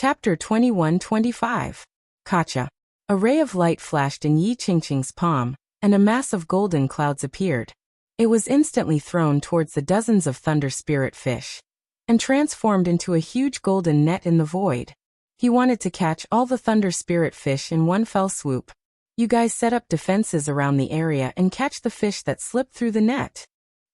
Chapter 21-25. Gotcha. A ray of light flashed in Yi Qingqing's palm, and a mass of golden clouds appeared. It was instantly thrown towards the dozens of thunder spirit fish, and transformed into a huge golden net in the void. He wanted to catch all the thunder spirit fish in one fell swoop. You guys set up defenses around the area and catch the fish that slipped through the net.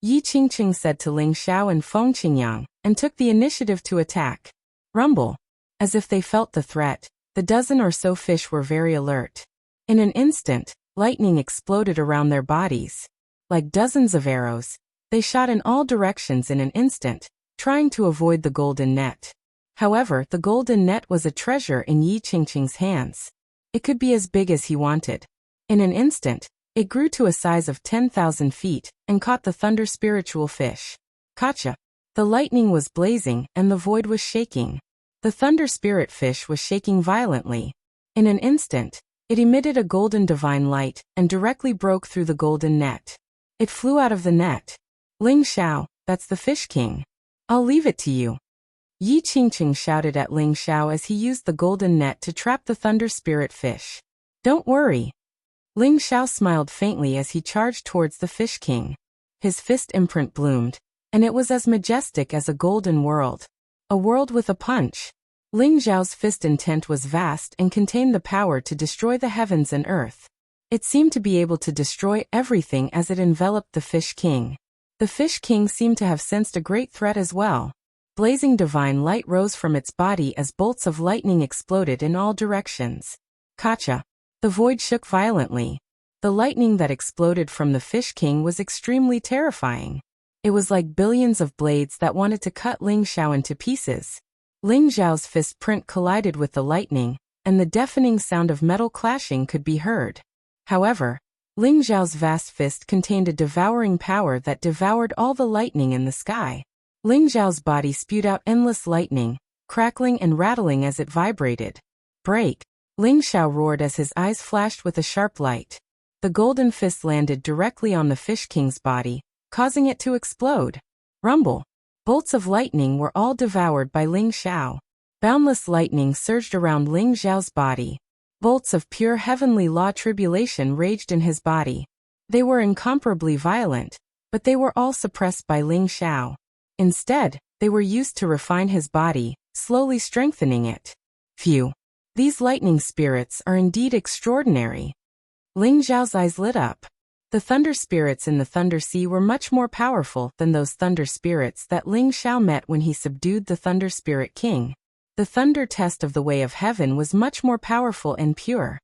Yi Qingqing said to Ling Xiao and Feng Qingyang, and took the initiative to attack. Rumble. As if they felt the threat, the dozen or so fish were very alert. In an instant, lightning exploded around their bodies. Like dozens of arrows, they shot in all directions in an instant, trying to avoid the golden net. However, the golden net was a treasure in Yi Qingqing's hands. It could be as big as he wanted. In an instant, it grew to a size of 10,000 feet, and caught the thunder spiritual fish. Gotcha. The lightning was blazing, and the void was shaking. The thunder spirit fish was shaking violently. In an instant, it emitted a golden divine light, and directly broke through the golden net. It flew out of the net. Ling Xiao, that's the fish king. I'll leave it to you. Yi Qingqing shouted at Ling Xiao as he used the golden net to trap the thunder spirit fish. Don't worry. Ling Xiao smiled faintly as he charged towards the fish king. His fist imprint bloomed, and it was as majestic as a golden world. A world with a punch. Ling Xiao's fist intent was vast and contained the power to destroy the heavens and earth. It seemed to be able to destroy everything as it enveloped the fish king. The fish king seemed to have sensed a great threat as well. Blazing divine light rose from its body as bolts of lightning exploded in all directions. Gotcha. The void shook violently. The lightning that exploded from the fish king was extremely terrifying. It was like billions of blades that wanted to cut Ling Xiao into pieces. Ling Xiao's fist print collided with the lightning, and the deafening sound of metal clashing could be heard. However, Ling Xiao's vast fist contained a devouring power that devoured all the lightning in the sky. Ling Xiao's body spewed out endless lightning, crackling and rattling as it vibrated. Break! Ling Xiao roared as his eyes flashed with a sharp light. The golden fist landed directly on the fish king's body, causing it to explode. Rumble! Bolts of lightning were all devoured by Ling Xiao. Boundless lightning surged around Ling Xiao's body. Bolts of pure heavenly law tribulation raged in his body. They were incomparably violent, but they were all suppressed by Ling Xiao. Instead, they were used to refine his body, slowly strengthening it. Phew! These lightning spirits are indeed extraordinary. Ling Xiao's eyes lit up. The thunder spirits in the Thunder Sea were much more powerful than those thunder spirits that Ling Xiao met when he subdued the Thunder Spirit King. The thunder test of the Way of Heaven was much more powerful and pure.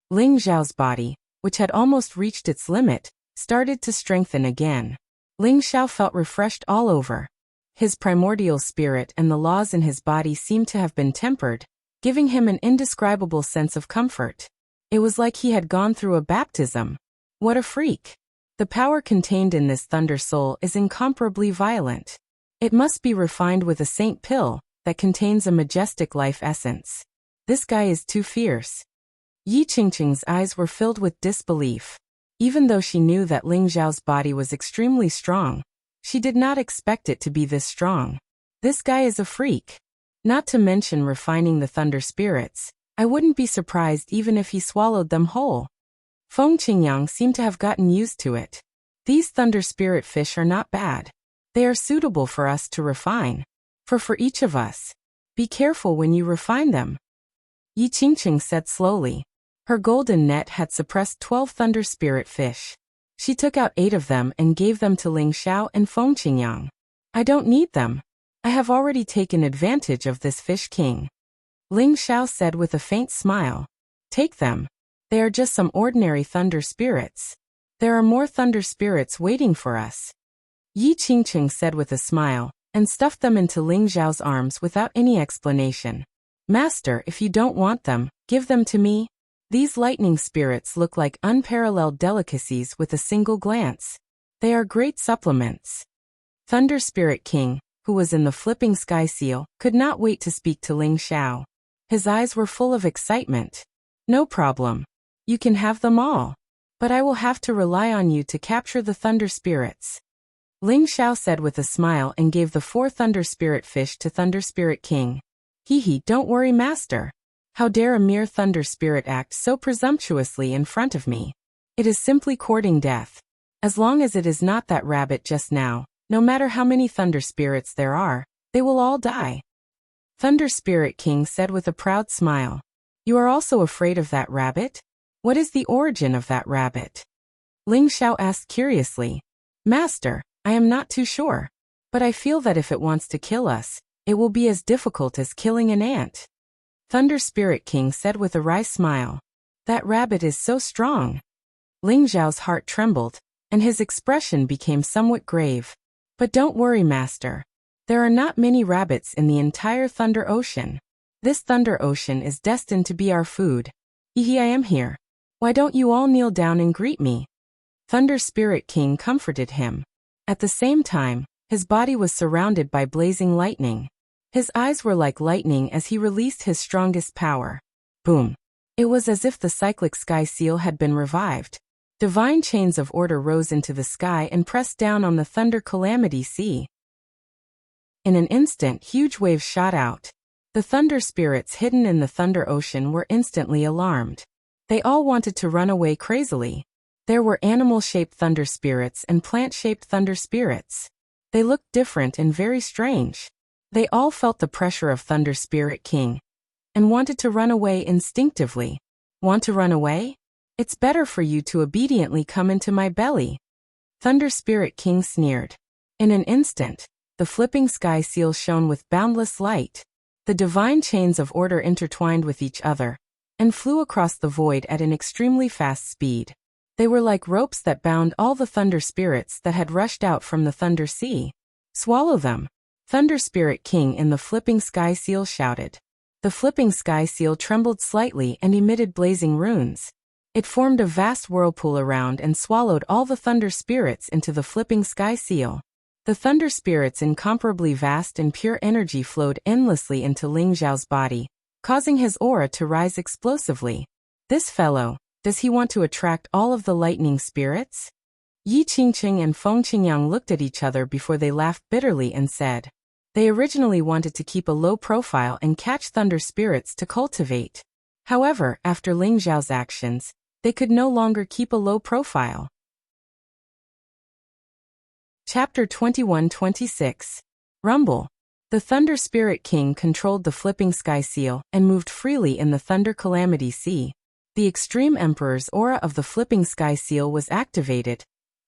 Ling Xiao's body, which had almost reached its limit, started to strengthen again. Ling Xiao felt refreshed all over. His primordial spirit and the laws in his body seemed to have been tempered, giving him an indescribable sense of comfort. It was like he had gone through a baptism. What a freak! The power contained in this thunder soul is incomparably violent. It must be refined with a saint pill that contains a majestic life essence. This guy is too fierce. Yi Qingqing's eyes were filled with disbelief. Even though she knew that Ling Xiao's body was extremely strong, she did not expect it to be this strong. This guy is a freak. Not to mention refining the thunder spirits. I wouldn't be surprised even if he swallowed them whole. Feng Qingyang seemed to have gotten used to it. These thunder spirit fish are not bad. They are suitable for us to refine. For each of us. Be careful when you refine them. Yi Qingqing said slowly. Her golden net had suppressed 12 thunder spirit fish. She took out 8 of them and gave them to Ling Xiao and Feng Qingyang. I don't need them. I have already taken advantage of this fish king. Ling Xiao said with a faint smile. Take them. They are just some ordinary thunder spirits. There are more thunder spirits waiting for us. Yi Qingqing said with a smile, and stuffed them into Ling Xiao's arms without any explanation. Master, if you don't want them, give them to me. These lightning spirits look like unparalleled delicacies with a single glance. They are great supplements. Thunder Spirit King, who was in the flipping sky seal, could not wait to speak to Ling Xiao. His eyes were full of excitement. No problem. You can have them all. But I will have to rely on you to capture the thunder spirits. Ling Xiao said with a smile and gave the 4 thunder spirit fish to Thunder Spirit King. Hee hee, don't worry, master. How dare a mere thunder spirit act so presumptuously in front of me? It is simply courting death. As long as it is not that rabbit just now, no matter how many thunder spirits there are, they will all die. Thunder Spirit King said with a proud smile. You are also afraid of that rabbit? What is the origin of that rabbit? Ling Xiao asked curiously. Master, I am not too sure. But I feel that if it wants to kill us, it will be as difficult as killing an ant. Thunder Spirit King said with a wry smile. That rabbit is so strong. Ling Xiao's heart trembled, and his expression became somewhat grave. But don't worry, master. There are not many rabbits in the entire Thunder Ocean. This Thunder Ocean is destined to be our food. Hee, I am here. Why don't you all kneel down and greet me? Thunder Spirit King comforted him. At the same time, his body was surrounded by blazing lightning. His eyes were like lightning as he released his strongest power. Boom. It was as if the cyclic sky seal had been revived. Divine chains of order rose into the sky and pressed down on the Thunder Calamity Sea. In an instant, huge waves shot out. The thunder spirits hidden in the Thunder Ocean were instantly alarmed. They all wanted to run away crazily. There were animal-shaped thunder spirits and plant-shaped thunder spirits. They looked different and very strange. They all felt the pressure of Thunder Spirit King and wanted to run away instinctively. Want to run away? It's better for you to obediently come into my belly. Thunder Spirit King sneered. In an instant, the flipping sky seal shone with boundless light. The divine chains of order intertwined with each other and flew across the void at an extremely fast speed. They were like ropes that bound all the thunder spirits that had rushed out from the Thunder Sea. Swallow them. Thunder Spirit King in the flipping sky seal shouted. The flipping sky seal trembled slightly and emitted blazing runes. It formed a vast whirlpool around and swallowed all the thunder spirits into the flipping sky seal. The thunder spirits' incomparably vast and pure energy flowed endlessly into Ling Xiao's body, causing his aura to rise explosively. This fellow, does he want to attract all of the lightning spirits? Yi Qingqing and Feng Qingyang looked at each other before they laughed bitterly and said. They originally wanted to keep a low profile and catch thunder spirits to cultivate. However, after Ling Xiao's actions, they could no longer keep a low profile. Chapter 21-26. Rumble. The Thunder Spirit King controlled the flipping sky seal and moved freely in the Thunder Calamity Sea. The Extreme Emperor's aura of the flipping sky seal was activated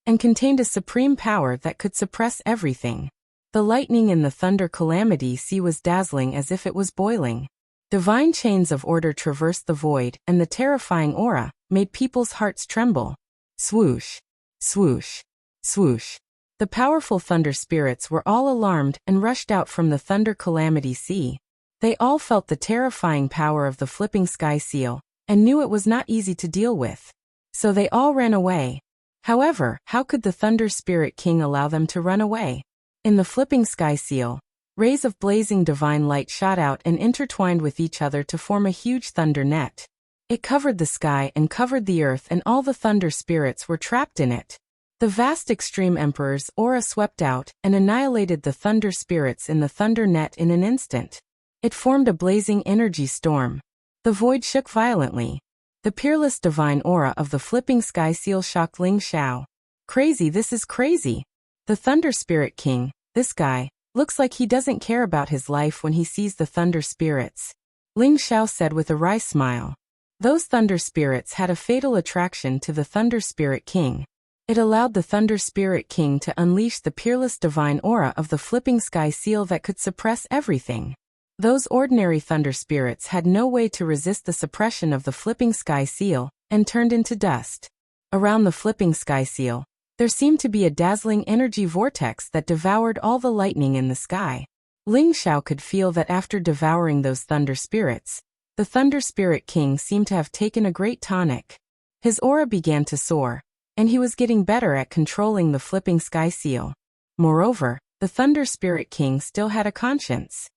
and contained a supreme power that could suppress everything. The lightning in the Thunder Calamity Sea was dazzling as if it was boiling. Divine chains of order traversed the void, and the terrifying aura made people's hearts tremble. Swoosh, swoosh, swoosh. The powerful thunder spirits were all alarmed and rushed out from the Thunder Calamity Sea. They all felt the terrifying power of the flipping sky seal and knew it was not easy to deal with. So they all ran away. However, how could the Thunder Spirit King allow them to run away? In the flipping sky seal, rays of blazing divine light shot out and intertwined with each other to form a huge thunder net. It covered the sky and covered the earth, and all the thunder spirits were trapped in it. The vast Extreme Emperor's aura swept out and annihilated the thunder spirits in the thunder net in an instant. It formed a blazing energy storm. The void shook violently. The peerless divine aura of the flipping sky seal shocked Ling Xiao. Crazy, this is crazy. The Thunder Spirit King, this guy, looks like he doesn't care about his life when he sees the thunder spirits. Ling Xiao said with a wry smile. Those thunder spirits had a fatal attraction to the Thunder Spirit King. It allowed the Thunder Spirit King to unleash the peerless divine aura of the flipping sky seal that could suppress everything. Those ordinary thunder spirits had no way to resist the suppression of the flipping sky seal and turned into dust. Around the flipping sky seal, there seemed to be a dazzling energy vortex that devoured all the lightning in the sky. Ling Xiao could feel that after devouring those thunder spirits, the Thunder Spirit King seemed to have taken a great tonic. His aura began to soar, and he was getting better at controlling the flipping sky seal. Moreover, the Thunder Spirit King still had a conscience.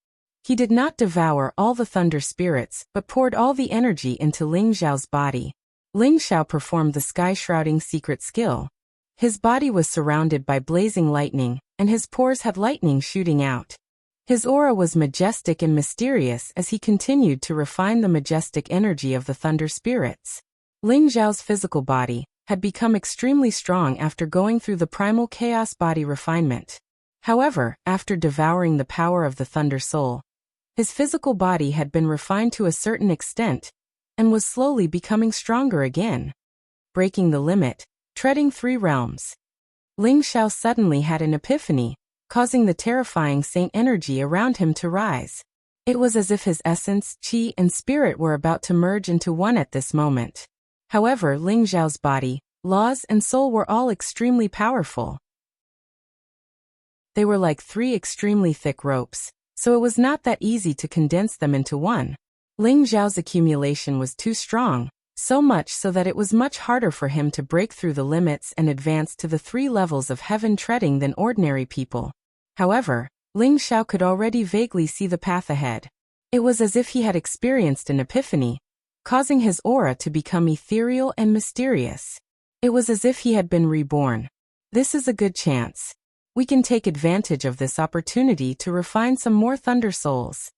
He did not devour all the thunder spirits, but poured all the energy into Ling Xiao's body. Ling Xiao performed the sky-shrouding secret skill. His body was surrounded by blazing lightning, and his pores had lightning shooting out. His aura was majestic and mysterious as he continued to refine the majestic energy of the thunder spirits. Ling Xiao's physical body had become extremely strong after going through the primal chaos body refinement. However, after devouring the power of the thunder soul, his physical body had been refined to a certain extent and was slowly becoming stronger again. Breaking the limit, treading 3 realms. Ling Xiao suddenly had an epiphany, causing the terrifying saint energy around him to rise. It was as if his essence, qi, and spirit were about to merge into one at this moment. However, Ling Xiao's body, laws, and soul were all extremely powerful. They were like 3 extremely thick ropes, so it was not that easy to condense them into one. Ling Xiao's accumulation was too strong, so much so that it was much harder for him to break through the limits and advance to the 3 levels of heaven treading than ordinary people. However, Ling Xiao could already vaguely see the path ahead. It was as if he had experienced an epiphany, causing his aura to become ethereal and mysterious. It was as if he had been reborn. This is a good chance. We can take advantage of this opportunity to refine some more thunder souls.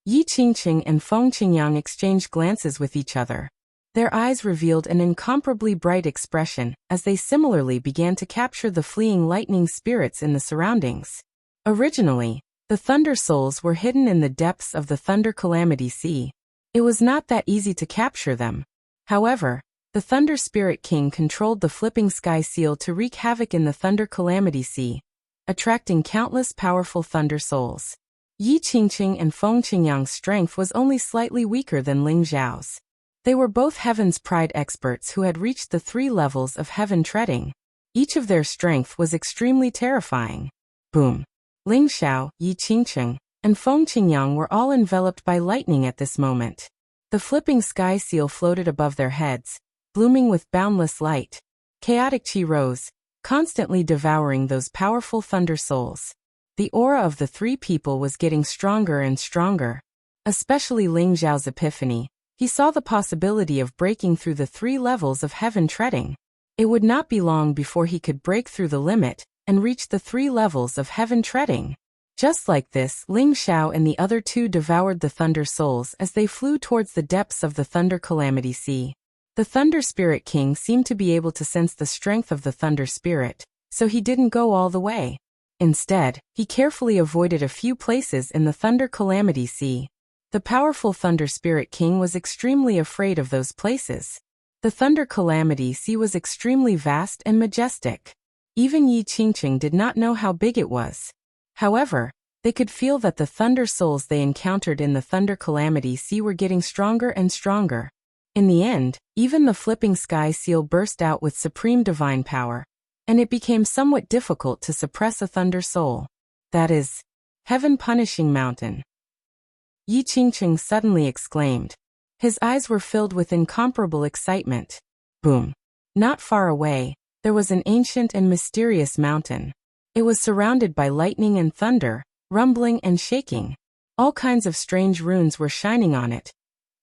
Yi Qingqing and Feng Qingyang exchanged glances with each other. Their eyes revealed an incomparably bright expression as they similarly began to capture the fleeing lightning spirits in the surroundings. Originally, the thunder souls were hidden in the depths of the Thunder Calamity Sea. It was not that easy to capture them. However, the Thunder Spirit King controlled the flipping sky seal to wreak havoc in the Thunder Calamity Sea, attracting countless powerful thunder souls. Yi Qingqing and Feng Qingyang's strength was only slightly weaker than Ling Xiao's. They were both Heaven's Pride experts who had reached the 3 levels of heaven treading. Each of their strength was extremely terrifying. Boom! Ling Xiao, Yi Qingqing, and Feng Qingyang were all enveloped by lightning at this moment. The flipping sky seal floated above their heads, blooming with boundless light. Chaotic qi rose, constantly devouring those powerful thunder souls. The aura of the 3 people was getting stronger and stronger. Especially Ling Xiao's epiphany. He saw the possibility of breaking through the 3 levels of heaven treading. It would not be long before he could break through the limit and reach the 3 levels of heaven treading. Just like this, Ling Xiao and the other 2 devoured the thunder souls as they flew towards the depths of the Thunder Calamity Sea. The Thunder Spirit King seemed to be able to sense the strength of the Thunder Spirit, so he didn't go all the way. Instead, he carefully avoided a few places in the Thunder Calamity Sea. The powerful Thunder Spirit King was extremely afraid of those places. The Thunder Calamity Sea was extremely vast and majestic. Even Yi Qingqing did not know how big it was. However, they could feel that the thunder souls they encountered in the Thunder Calamity Sea were getting stronger and stronger. In the end, even the flipping sky seal burst out with supreme divine power, and it became somewhat difficult to suppress a thunder soul. That is, Heaven Punishing Mountain. Yi Qingqing suddenly exclaimed. His eyes were filled with incomparable excitement. Boom! Not far away, there was an ancient and mysterious mountain. It was surrounded by lightning and thunder, rumbling and shaking. All kinds of strange runes were shining on it,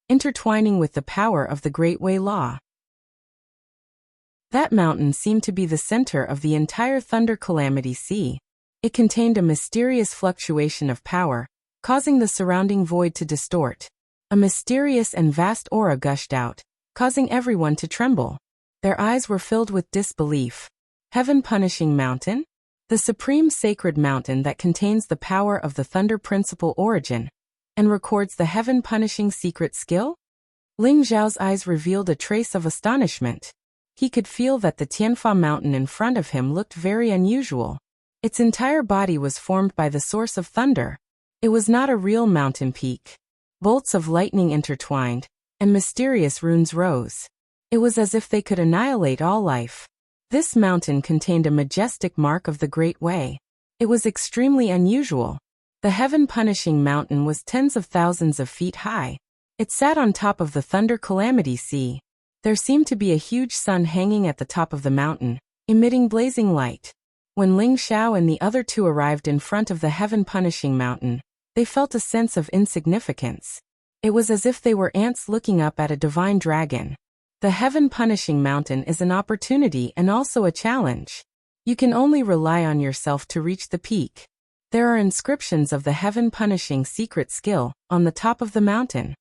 intertwining with the power of the Great Way Law. That mountain seemed to be the center of the entire Thunder Calamity Sea. It contained a mysterious fluctuation of power, causing the surrounding void to distort. A mysterious and vast aura gushed out, causing everyone to tremble. Their eyes were filled with disbelief. Heaven Punishing Mountain? The supreme sacred mountain that contains the power of the Thunder Principle origin and records the Heaven Punishing secret skill? Ling Xiao's eyes revealed a trace of astonishment. He could feel that the Tianfa mountain in front of him looked very unusual. Its entire body was formed by the source of thunder. It was not a real mountain peak. Bolts of lightning intertwined, and mysterious runes rose. It was as if they could annihilate all life. This mountain contained a majestic mark of the Great Way. It was extremely unusual. The Heaven Punishing Mountain was tens of thousands of feet high. It sat on top of the Thunder Calamity Sea. There seemed to be a huge sun hanging at the top of the mountain, emitting blazing light. When Ling Xiao and the other 2 arrived in front of the Heaven Punishing Mountain, they felt a sense of insignificance. It was as if they were ants looking up at a divine dragon. The Heaven Punishing Mountain is an opportunity and also a challenge. You can only rely on yourself to reach the peak. There are inscriptions of the heaven-punishing secret skill on the top of the mountain.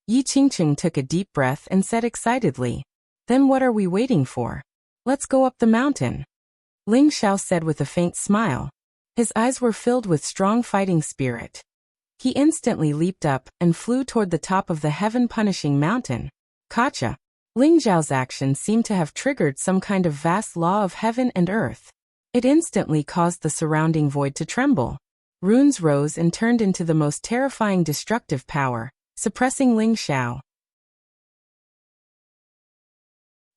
Yi Qingqing took a deep breath and said excitedly, "Then what are we waiting for? Let's go up the mountain." Ling Xiao said with a faint smile. His eyes were filled with strong fighting spirit. He instantly leaped up and flew toward the top of the heaven-punishing mountain. Gotcha! Ling Xiao's action seemed to have triggered some kind of vast law of heaven and earth. It instantly caused the surrounding void to tremble. Runes rose and turned into the most terrifying destructive power, suppressing Ling Xiao.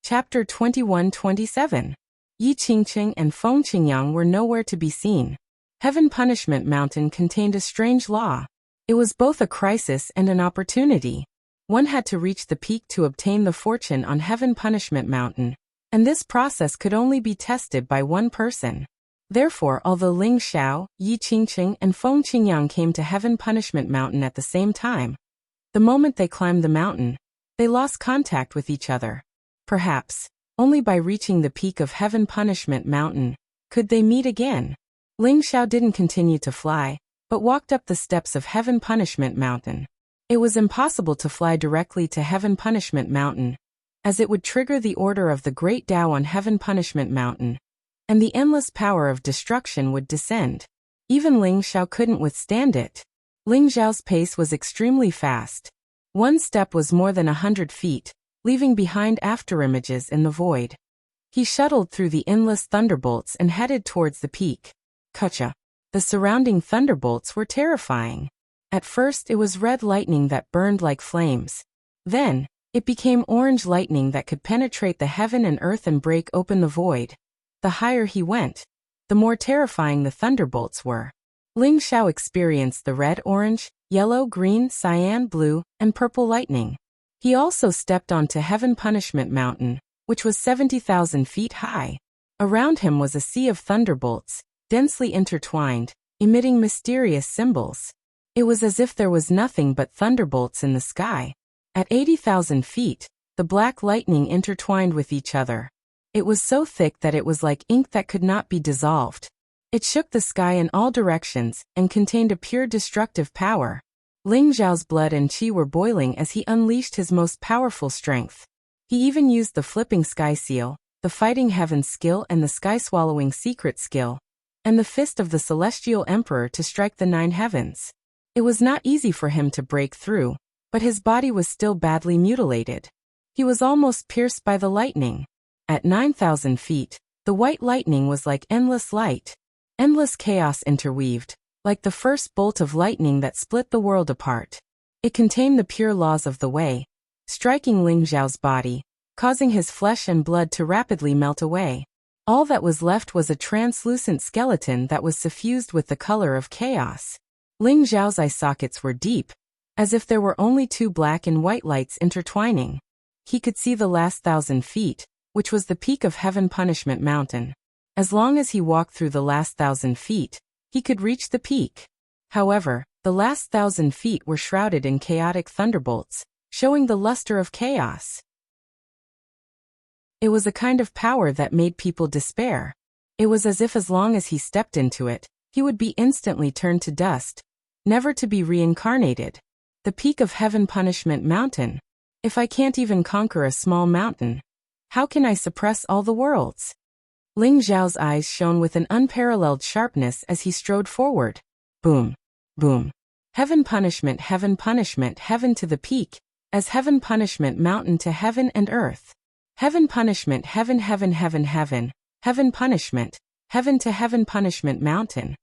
Chapter 21-27. Yi Qingqing and Feng Qingyang were nowhere to be seen. Heaven Punishment Mountain contained a strange law. It was both a crisis and an opportunity. One had to reach the peak to obtain the fortune on Heaven Punishment Mountain, and this process could only be tested by one person. Therefore, although Ling Xiao, Yi Qingqing, and Feng Qingyang came to Heaven Punishment Mountain at the same time, the moment they climbed the mountain, they lost contact with each other. Perhaps, only by reaching the peak of Heaven Punishment Mountain, could they meet again. Ling Xiao didn't continue to fly, but walked up the steps of Heaven Punishment Mountain. It was impossible to fly directly to Heaven Punishment Mountain, as it would trigger the order of the Great Tao on Heaven Punishment Mountain, and the endless power of destruction would descend. Even Ling Xiao couldn't withstand it. Ling Xiao's pace was extremely fast. One step was more than 100 feet, leaving behind afterimages in the void. He shuttled through the endless thunderbolts and headed towards the peak. Gotcha! The surrounding thunderbolts were terrifying. At first it was red lightning that burned like flames. Then, it became orange lightning that could penetrate the heaven and earth and break open the void. The higher he went, the more terrifying the thunderbolts were. Ling Xiao experienced the red, orange, yellow, green, cyan, blue, and purple lightning. He also stepped onto Heaven Punishment Mountain, which was 70,000 feet high. Around him was a sea of thunderbolts, densely intertwined, emitting mysterious symbols. It was as if there was nothing but thunderbolts in the sky. At 80,000 feet, the black lightning intertwined with each other. It was so thick that it was like ink that could not be dissolved. It shook the sky in all directions and contained a pure destructive power. Ling Xiao's blood and qi were boiling as he unleashed his most powerful strength. He even used the flipping sky seal, the fighting heaven skill and the sky swallowing secret skill, and the fist of the celestial emperor to strike the 9 heavens. It was not easy for him to break through, but his body was still badly mutilated. He was almost pierced by the lightning. At 9,000 feet, the white lightning was like endless light. Endless chaos interweaved, like the first bolt of lightning that split the world apart. It contained the pure laws of the way, striking Ling Xiao's body, causing his flesh and blood to rapidly melt away. All that was left was a translucent skeleton that was suffused with the color of chaos. Ling Xiao's eye sockets were deep, as if there were only 2 black and white lights intertwining. He could see the last 1,000 feet, which was the peak of Heaven Punishment Mountain. As long as he walked through the last 1,000 feet, he could reach the peak. However, the last 1,000 feet were shrouded in chaotic thunderbolts, showing the luster of chaos. It was a kind of power that made people despair. It was as if as long as he stepped into it, he would be instantly turned to dust, never to be reincarnated. The peak of Heaven Punishment Mountain. If I can't even conquer a small mountain, how can I suppress all the worlds? Ling Xiao's eyes shone with an unparalleled sharpness as he strode forward. Boom! Boom! Heaven Punishment, Heaven Punishment, Heaven to the peak, as Heaven Punishment Mountain to heaven and earth. Heaven Punishment, Heaven, Heaven, Heaven, Heaven, Heaven Punishment, Heaven to Heaven Punishment Mountain.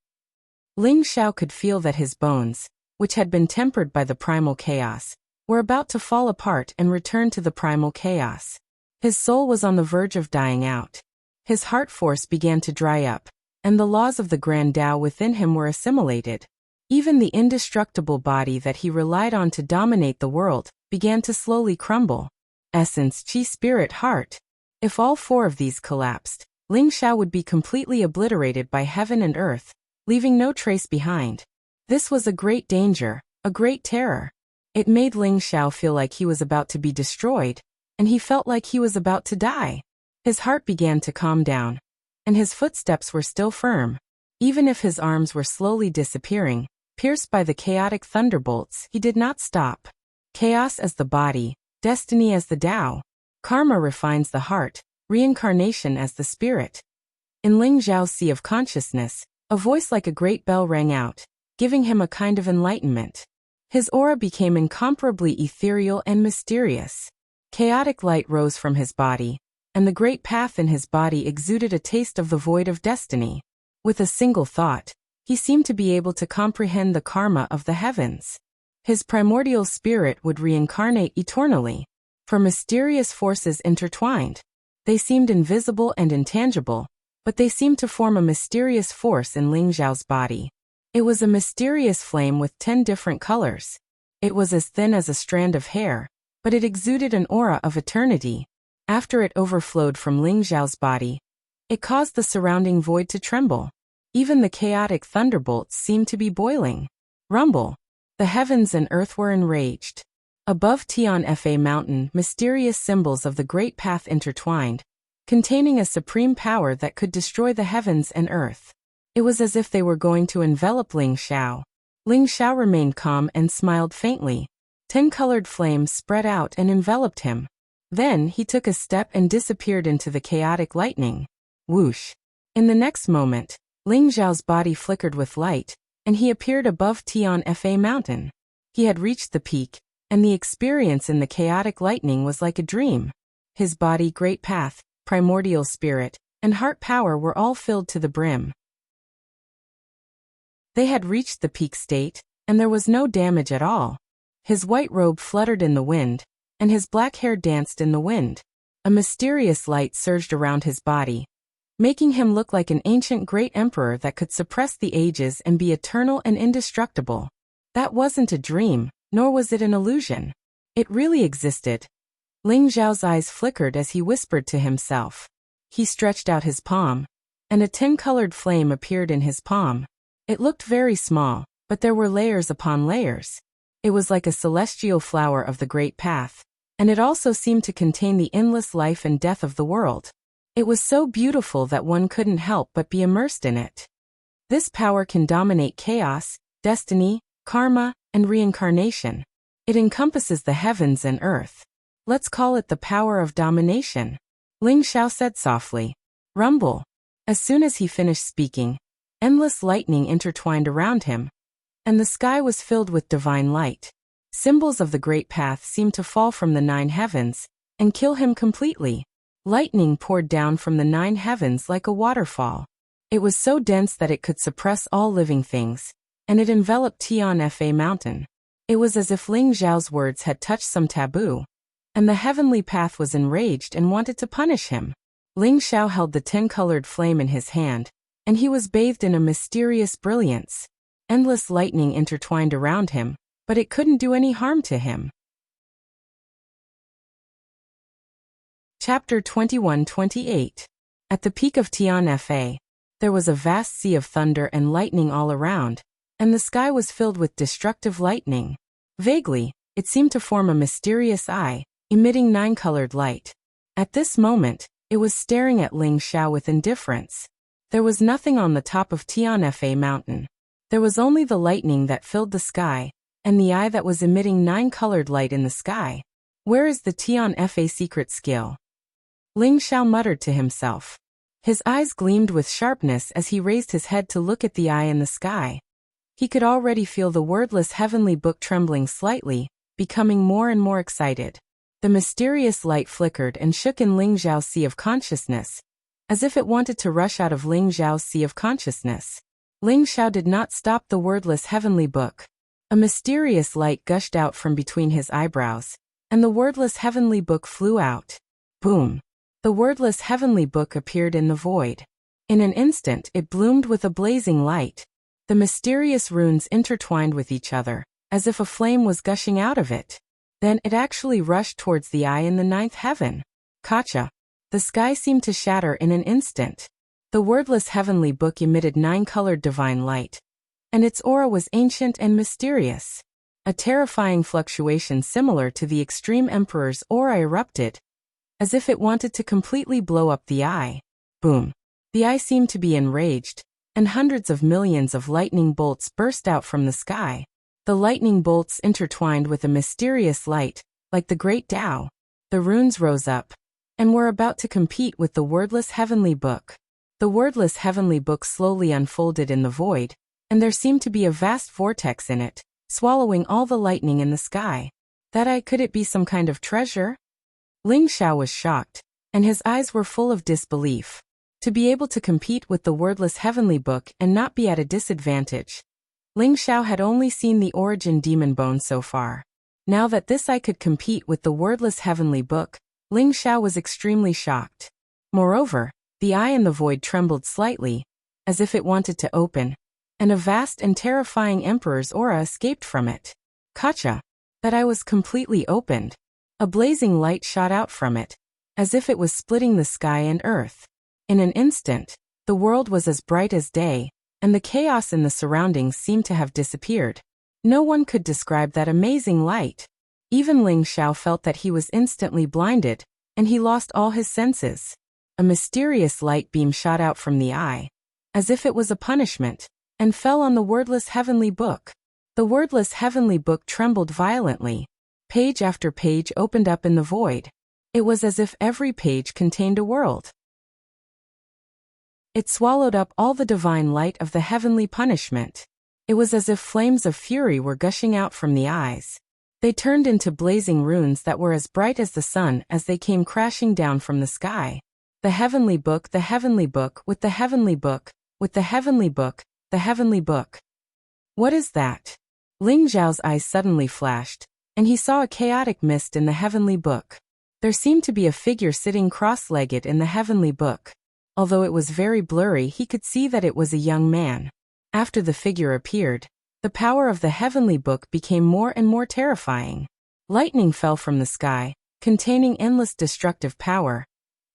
Ling Xiao could feel that his bones, which had been tempered by the primal chaos, were about to fall apart and return to the primal chaos. His soul was on the verge of dying out. His heart force began to dry up, and the laws of the Grand Tao within him were assimilated. Even the indestructible body that he relied on to dominate the world began to slowly crumble. Essence, Qi, Spirit, Heart. If all 4 of these collapsed, Ling Xiao would be completely obliterated by heaven and earth, leaving no trace behind. This was a great danger, a great terror. It made Ling Xiao feel like he was about to be destroyed, and he felt like he was about to die. His heart began to calm down, and his footsteps were still firm. Even if his arms were slowly disappearing, pierced by the chaotic thunderbolts, he did not stop. Chaos as the body, destiny as the Tao. Karma refines the heart, reincarnation as the spirit. In Ling Zhao's sea of consciousness, a voice like a great bell rang out, giving him a kind of enlightenment. His aura became incomparably ethereal and mysterious. Chaotic light rose from his body, and the great path in his body exuded a taste of the void of destiny. With a single thought, he seemed to be able to comprehend the karma of the heavens. His primordial spirit would reincarnate eternally. For mysterious forces intertwined. They seemed invisible and intangible, but they seemed to form a mysterious force in Ling Zhao's body. It was a mysterious flame with 10 different colors. It was as thin as a strand of hair, but it exuded an aura of eternity. After it overflowed from Ling Zhao's body, it caused the surrounding void to tremble. Even the chaotic thunderbolts seemed to be boiling. Rumble. The heavens and earth were enraged. Above Tianfa Mountain, mysterious symbols of the great path intertwined, containing a supreme power that could destroy the heavens and earth. It was as if they were going to envelop Ling Zhao. Ling Zhao remained calm and smiled faintly. 10 colored flames spread out and enveloped him. Then he took a step and disappeared into the chaotic lightning. Whoosh! In the next moment, Ling Zhao's body flickered with light, and he appeared above Tianfa Mountain. He had reached the peak, and the experience in the chaotic lightning was like a dream. His body, great path, primordial spirit, and heart power were all filled to the brim. They had reached the peak state, and there was no damage at all. His white robe fluttered in the wind, and his black hair danced in the wind. A mysterious light surged around his body, making him look like an ancient great emperor that could suppress the ages and be eternal and indestructible. That wasn't a dream, nor was it an illusion. It really existed. Ling Zhao's eyes flickered as he whispered to himself. He stretched out his palm, and a 10-colored flame appeared in his palm. It looked very small, but there were layers upon layers. It was like a celestial flower of the great path, and it also seemed to contain the endless life and death of the world. It was so beautiful that one couldn't help but be immersed in it. This power can dominate chaos, destiny, karma, and reincarnation. It encompasses the heavens and earth. Let's call it the power of domination. Ling Zhao said softly. Rumble. As soon as he finished speaking, endless lightning intertwined around him, and the sky was filled with divine light. Symbols of the great path seemed to fall from the 9 heavens and kill him completely. Lightning poured down from the 9 heavens like a waterfall. It was so dense that it could suppress all living things, and it enveloped Tianfa Mountain. It was as if Ling Zhao's words had touched some taboo, and the heavenly path was enraged and wanted to punish him. Ling Zhao held the 10-colored flame in his hand, and he was bathed in a mysterious brilliance. Endless lightning intertwined around him, but it couldn't do any harm to him. Chapter 21-28. At the peak of Tianfa, there was a vast sea of thunder and lightning all around, and the sky was filled with destructive lightning. Vaguely, it seemed to form a mysterious eye, emitting 9-colored light. At this moment, it was staring at Ling Zhao with indifference. There was nothing on the top of Tianfa Mountain. There was only the lightning that filled the sky, and the eye that was emitting 9-colored light in the sky. Where is the Tianfa secret skill? Ling Zhao muttered to himself. His eyes gleamed with sharpness as he raised his head to look at the eye in the sky. He could already feel the wordless heavenly book trembling slightly, becoming more and more excited. The mysterious light flickered and shook in Ling Zhao's sea of consciousness, as if it wanted to rush out of Ling Zhao's sea of consciousness. Ling Zhao did not stop the wordless heavenly book. A mysterious light gushed out from between his eyebrows, and the wordless heavenly book flew out. Boom! The wordless heavenly book appeared in the void. In an instant it bloomed with a blazing light. The mysterious runes intertwined with each other, as if a flame was gushing out of it. Then it actually rushed towards the eye in the 9th heaven. Gotcha! The sky seemed to shatter in an instant. The wordless heavenly book emitted 9-colored divine light, and its aura was ancient and mysterious. A terrifying fluctuation similar to the extreme emperor's aura erupted, as if it wanted to completely blow up the eye. Boom! The eye seemed to be enraged, and hundreds of millions of lightning bolts burst out from the sky. The lightning bolts intertwined with a mysterious light, like the great Tao. The runes rose up, and were about to compete with the wordless heavenly book. The wordless heavenly book slowly unfolded in the void, and there seemed to be a vast vortex in it, swallowing all the lightning in the sky. Could it be some kind of treasure? Ling Xiao was shocked, and his eyes were full of disbelief. To be able to compete with the wordless heavenly book and not be at a disadvantage. Ling Xiao had only seen the origin demon bone so far. Now that this eye could compete with the wordless heavenly book, Ling Xiao was extremely shocked. Moreover, the eye in the void trembled slightly, as if it wanted to open, and a vast and terrifying emperor's aura escaped from it. Gotcha! That eye was completely opened. A blazing light shot out from it, as if it was splitting the sky and earth. In an instant, the world was as bright as day, and the chaos in the surroundings seemed to have disappeared. No one could describe that amazing light. Even Ling Xiao felt that he was instantly blinded, and he lost all his senses. A mysterious light beam shot out from the eye, as if it was a punishment, and fell on the wordless heavenly book. The wordless heavenly book trembled violently. Page after page opened up in the void. It was as if every page contained a world. It swallowed up all the divine light of the heavenly punishment. It was as if flames of fury were gushing out from the eyes. They turned into blazing runes that were as bright as the sun as they came crashing down from the sky. The heavenly book, the heavenly book, with the heavenly book, with the heavenly book, the heavenly book. What is that? Ling Xiao's eyes suddenly flashed, and he saw a chaotic mist in the heavenly book. There seemed to be a figure sitting cross-legged in the heavenly book. Although it was very blurry, he could see that it was a young man. After the figure appeared, the power of the heavenly book became more and more terrifying. Lightning fell from the sky, containing endless destructive power,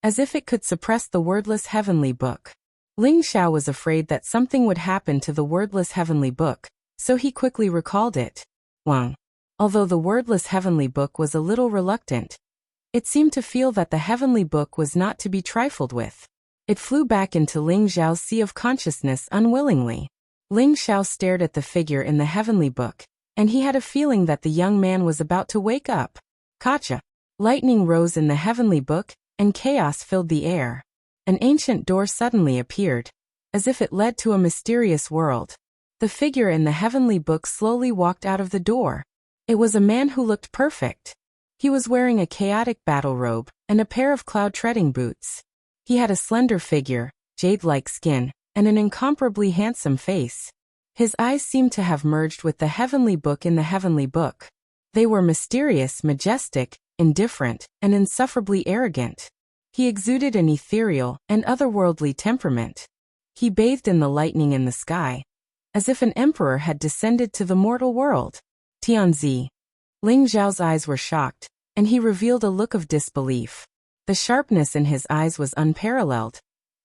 as if it could suppress the wordless heavenly book. Ling Xiao was afraid that something would happen to the wordless heavenly book, so he quickly recalled it. Wang. Although the wordless heavenly book was a little reluctant, it seemed to feel that the heavenly book was not to be trifled with. It flew back into Ling Xiao's sea of consciousness unwillingly. Ling Xiao stared at the figure in the heavenly book, and he had a feeling that the young man was about to wake up. Gotcha! Lightning rose in the heavenly book, and chaos filled the air. An ancient door suddenly appeared, as if it led to a mysterious world. The figure in the heavenly book slowly walked out of the door. It was a man who looked perfect. He was wearing a chaotic battle robe, and a pair of cloud-treading boots. He had a slender figure, jade-like skin, and an incomparably handsome face. His eyes seemed to have merged with the heavenly book in the heavenly book. They were mysterious, majestic, indifferent, and insufferably arrogant. He exuded an ethereal and otherworldly temperament. He bathed in the lightning in the sky, as if an emperor had descended to the mortal world. Tianzi. Ling Xiao's eyes were shocked, and he revealed a look of disbelief. The sharpness in his eyes was unparalleled,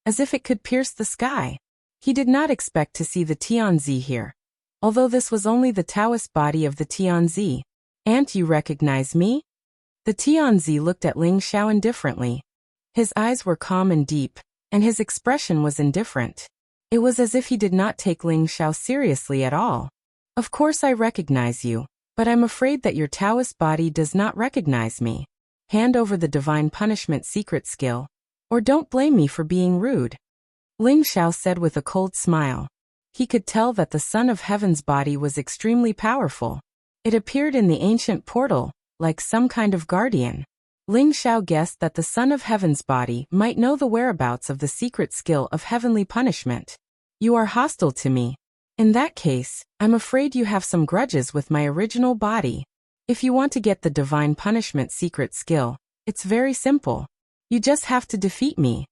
as if it could pierce the sky. He did not expect to see the Tianzi here, although this was only the Taoist body of the Tianzi. "Aunt, you recognize me?" The Tianzi looked at Ling Xiao indifferently. His eyes were calm and deep, and his expression was indifferent. It was as if he did not take Ling Xiao seriously at all. "Of course I recognize you, but I'm afraid that your Taoist body does not recognize me. Hand over the divine punishment secret skill, or don't blame me for being rude," Ling Xiao said with a cold smile. He could tell that the Son of Heaven's body was extremely powerful. It appeared in the ancient portal, like some kind of guardian. Ling Xiao guessed that the Son of Heaven's body might know the whereabouts of the secret skill of heavenly punishment. "You are hostile to me. In that case, I'm afraid you have some grudges with my original body. If you want to get the divine punishment secret skill, it's very simple. You just have to defeat me.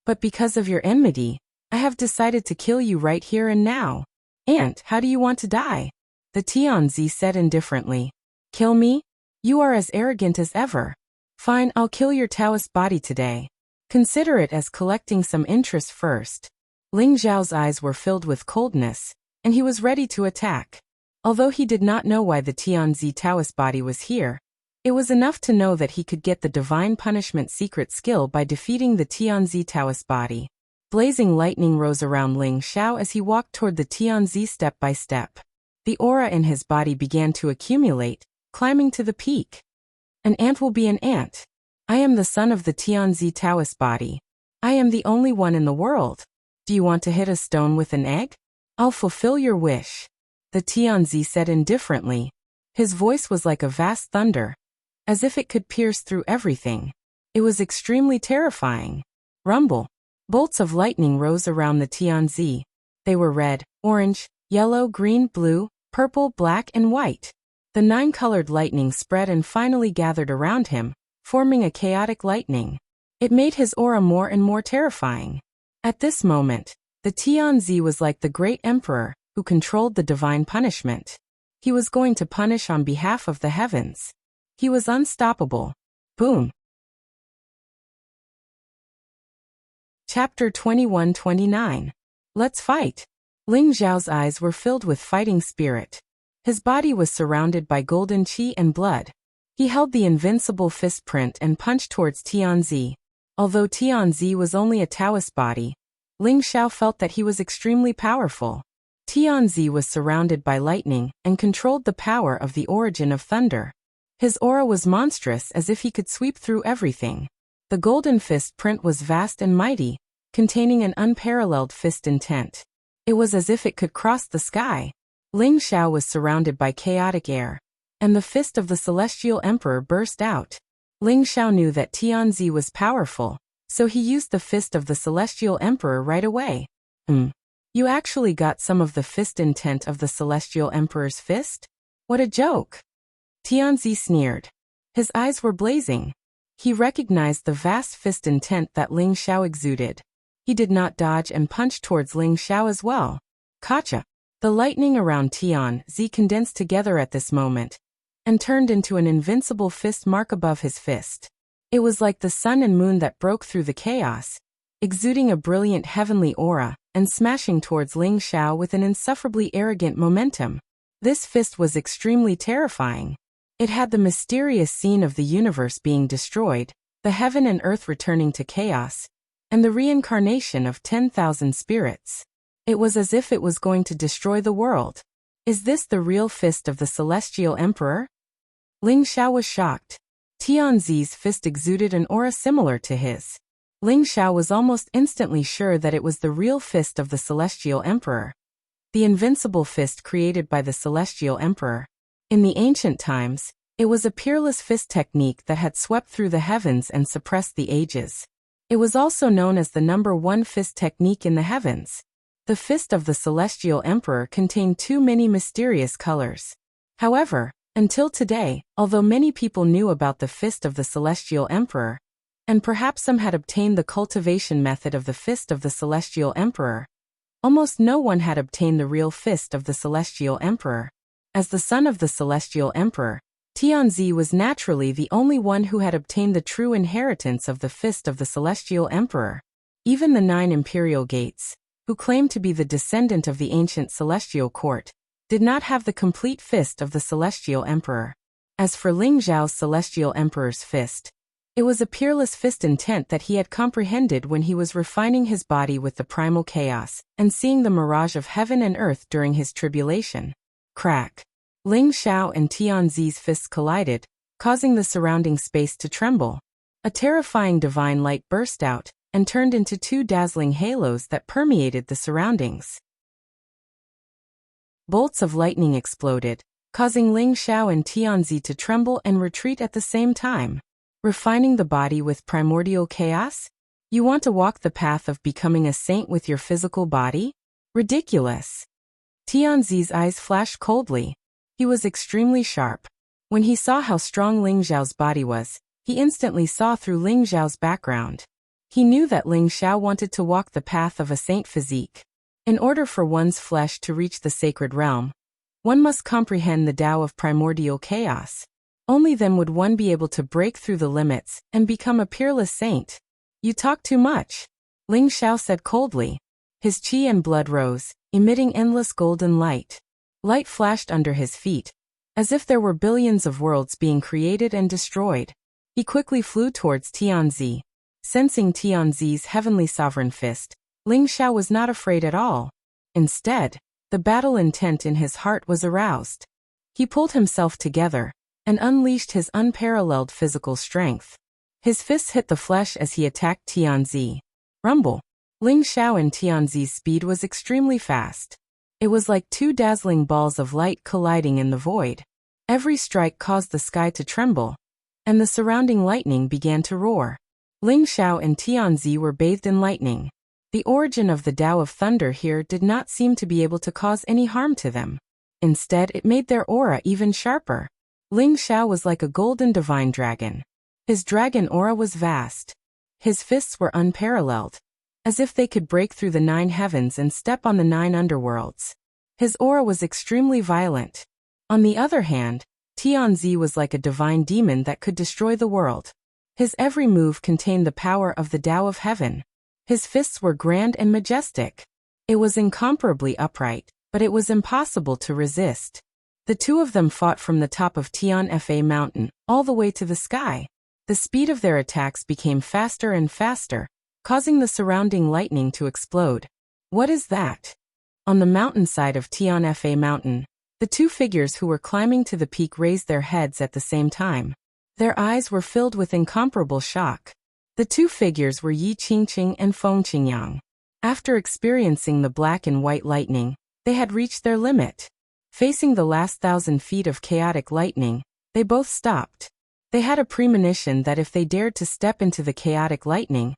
But because of your enmity, I have decided to kill you right here and now." "Aunt, how do you want to die?" the Tianzi said indifferently. "Kill me? You are as arrogant as ever. Fine, I'll kill your Taoist body today. Consider it as collecting some interest first." Ling Xiao's eyes were filled with coldness, and he was ready to attack. Although he did not know why the Tianzi Taoist body was here, it was enough to know that he could get the divine punishment secret skill by defeating the Tianzi Taoist body. Blazing lightning rose around Ling Xiao as he walked toward the Tianzi step by step. The aura in his body began to accumulate, climbing to the peak. An ant will be an ant. I am the son of the Tianzi Taoist body. I am the only one in the world. Do you want to hit a stone with an egg? I'll fulfill your wish. The Tianzi said indifferently. His voice was like a vast thunder, as if it could pierce through everything. It was extremely terrifying. Rumble. Bolts of lightning rose around the Tianzi. They were red, orange, yellow, green, blue, purple, black, and white. The 9-colored lightning spread and finally gathered around him, forming a chaotic lightning. It made his aura more and more terrifying. At this moment, the Tianzi was like the great emperor, who controlled the divine punishment. He was going to punish on behalf of the heavens. He was unstoppable. Boom. Chapter 21-29. Let's fight. Ling Xiao's eyes were filled with fighting spirit. His body was surrounded by golden qi and blood. He held the invincible fist print and punched towards Tianzi. Although Tianzi was only a Taoist body, Ling Xiao felt that he was extremely powerful. Tianzi was surrounded by lightning and controlled the power of the origin of thunder. His aura was monstrous, as if he could sweep through everything. The golden fist print was vast and mighty, containing an unparalleled fist intent. It was as if it could cross the sky. Ling Xiao was surrounded by chaotic air, and the fist of the celestial emperor burst out. Ling Xiao knew that Tianzi was powerful, so he used the fist of the celestial emperor right away. You actually got some of the fist intent of the celestial emperor's fist? What a joke! Tianzi sneered. His eyes were blazing. He recognized the vast fist intent that Ling Xiao exuded. He did not dodge and punched towards Ling Xiao as well. Gotcha! The lightning around Tianzi condensed together at this moment, and turned into an invincible fist mark above his fist. It was like the sun and moon that broke through the chaos, exuding a brilliant heavenly aura, and smashing towards Ling Xiao with an insufferably arrogant momentum. This fist was extremely terrifying. It had the mysterious scene of the universe being destroyed, the heaven and earth returning to chaos, and the reincarnation of 10,000 spirits. It was as if it was going to destroy the world. Is this the real fist of the celestial emperor? Ling Xiao was shocked. Tianzi's fist exuded an aura similar to his. Ling Xiao was almost instantly sure that it was the real fist of the celestial emperor. The invincible fist created by the celestial emperor. In the ancient times, it was a peerless fist technique that had swept through the heavens and suppressed the ages. It was also known as the #1 fist technique in the heavens. The fist of the celestial emperor contained too many mysterious colors. However, until today, although many people knew about the fist of the celestial emperor, and perhaps some had obtained the cultivation method of the fist of the celestial emperor, almost no one had obtained the real fist of the celestial emperor. As the son of the celestial emperor, Tianzi was naturally the only one who had obtained the true inheritance of the fist of the celestial emperor. Even the 9 imperial gates, who claimed to be the descendant of the ancient celestial court, did not have the complete fist of the celestial emperor. As for Ling Xiao's celestial emperor's fist, it was a peerless fist intent that he had comprehended when he was refining his body with the primal chaos, and seeing the mirage of heaven and earth during his tribulation. Crack! Ling Xiao and Tianzi's fists collided, causing the surrounding space to tremble. A terrifying divine light burst out, and turned into 2 dazzling halos that permeated the surroundings. Bolts of lightning exploded, causing Ling Xiao and Tianzi to tremble and retreat at the same time. Refining the body with primordial chaos? You want to walk the path of becoming a saint with your physical body? Ridiculous! Tianzi's eyes flashed coldly. He was extremely sharp. When he saw how strong Ling Xiao's body was, he instantly saw through Ling Xiao's background. He knew that Ling Xiao wanted to walk the path of a saint physique. In order for one's flesh to reach the sacred realm, one must comprehend the Tao of primordial chaos. Only then would one be able to break through the limits and become a peerless saint. You talk too much, Ling Xiao said coldly. His qi and blood rose, emitting endless golden light. Light flashed under his feet, as if there were billions of worlds being created and destroyed. He quickly flew towards Tianzi. Sensing Tianzi's heavenly sovereign fist, Ling Xiao was not afraid at all. Instead, the battle intent in his heart was aroused. He pulled himself together and unleashed his unparalleled physical strength. His fists hit the flesh as he attacked Tianzi. Rumble. Ling Xiao and Tianzi's speed was extremely fast. It was like two dazzling balls of light colliding in the void. Every strike caused the sky to tremble, and the surrounding lightning began to roar. Ling Xiao and Tianzi were bathed in lightning. The origin of the Tao of Thunder here did not seem to be able to cause any harm to them. Instead, it made their aura even sharper. Ling Xiao was like a golden divine dragon. His dragon aura was vast. His fists were unparalleled, as if they could break through the 9 heavens and step on the 9 underworlds. His aura was extremely violent. On the other hand, Tianzi was like a divine demon that could destroy the world. His every move contained the power of the Tao of Heaven. His fists were grand and majestic. It was incomparably upright, but it was impossible to resist. The two of them fought from the top of Tianfa Mountain, all the way to the sky. The speed of their attacks became faster and faster, causing the surrounding lightning to explode. What is that? On the mountainside of Tianfa Mountain, the two figures who were climbing to the peak raised their heads at the same time. Their eyes were filled with incomparable shock. The two figures were Yi Qingqing and Feng Qingyang. After experiencing the black and white lightning, they had reached their limit. Facing the last 1,000 feet of chaotic lightning, they both stopped. They had a premonition that if they dared to step into the chaotic lightning,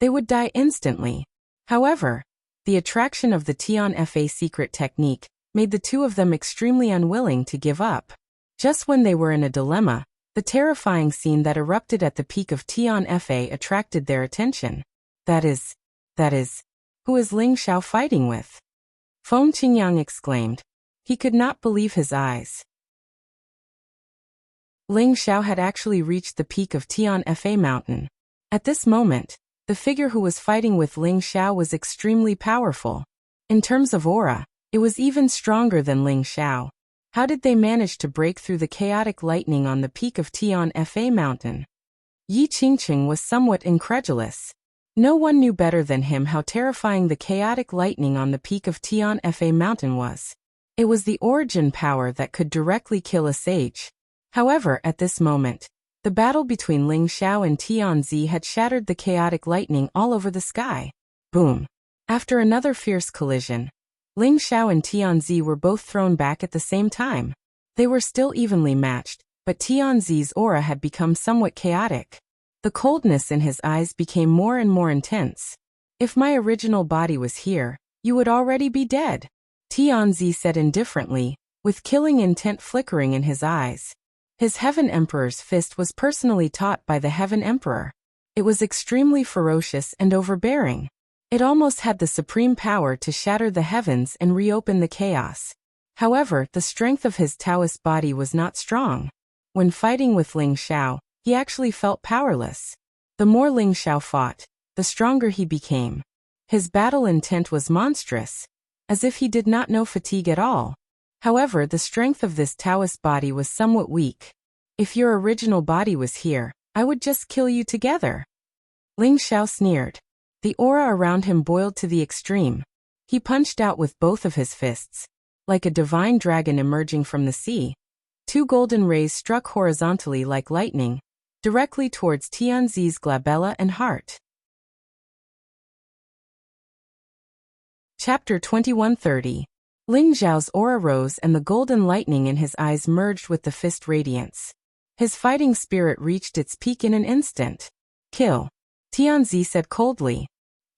they would die instantly. However, the attraction of the Tianfa secret technique made the two of them extremely unwilling to give up. Just when they were in a dilemma, the terrifying scene that erupted at the peak of Tianfa attracted their attention. That is, who is Ling Xiao fighting with? Feng Qingyang exclaimed. He could not believe his eyes. Ling Xiao had actually reached the peak of Tianfa Mountain. At this moment, the figure who was fighting with Ling Xiao was extremely powerful. In terms of aura, it was even stronger than Ling Xiao. How did they manage to break through the chaotic lightning on the peak of Tianfa Mountain? Yi Qingqing was somewhat incredulous. No one knew better than him how terrifying the chaotic lightning on the peak of Tianfa Mountain was. It was the origin power that could directly kill a sage. However, at this moment, the battle between Ling Xiao and Tianzi had shattered the chaotic lightning all over the sky. Boom! After another fierce collision, Ling Xiao and Tianzi were both thrown back at the same time. They were still evenly matched, but Tianzi's aura had become somewhat chaotic. The coldness in his eyes became more and more intense. If my original body was here, you would already be dead, Tianzi said indifferently, with killing intent flickering in his eyes. His Heaven Emperor's fist was personally taught by the Heaven Emperor. It was extremely ferocious and overbearing. It almost had the supreme power to shatter the heavens and reopen the chaos. However, the strength of his Taoist body was not strong. When fighting with Ling Xiao, he actually felt powerless. The more Ling Xiao fought, the stronger he became. His battle intent was monstrous, as if he did not know fatigue at all. However, the strength of this Taoist body was somewhat weak. If your original body was here, I would just kill you together. Ling Xiao sneered. The aura around him boiled to the extreme. He punched out with both of his fists. Like a divine dragon emerging from the sea, two golden rays struck horizontally like lightning, directly towards Tianzi's glabella and heart. Chapter 2130. Ling Xiao's aura rose and the golden lightning in his eyes merged with the fist radiance. His fighting spirit reached its peak in an instant. Kill, Tianzi said coldly.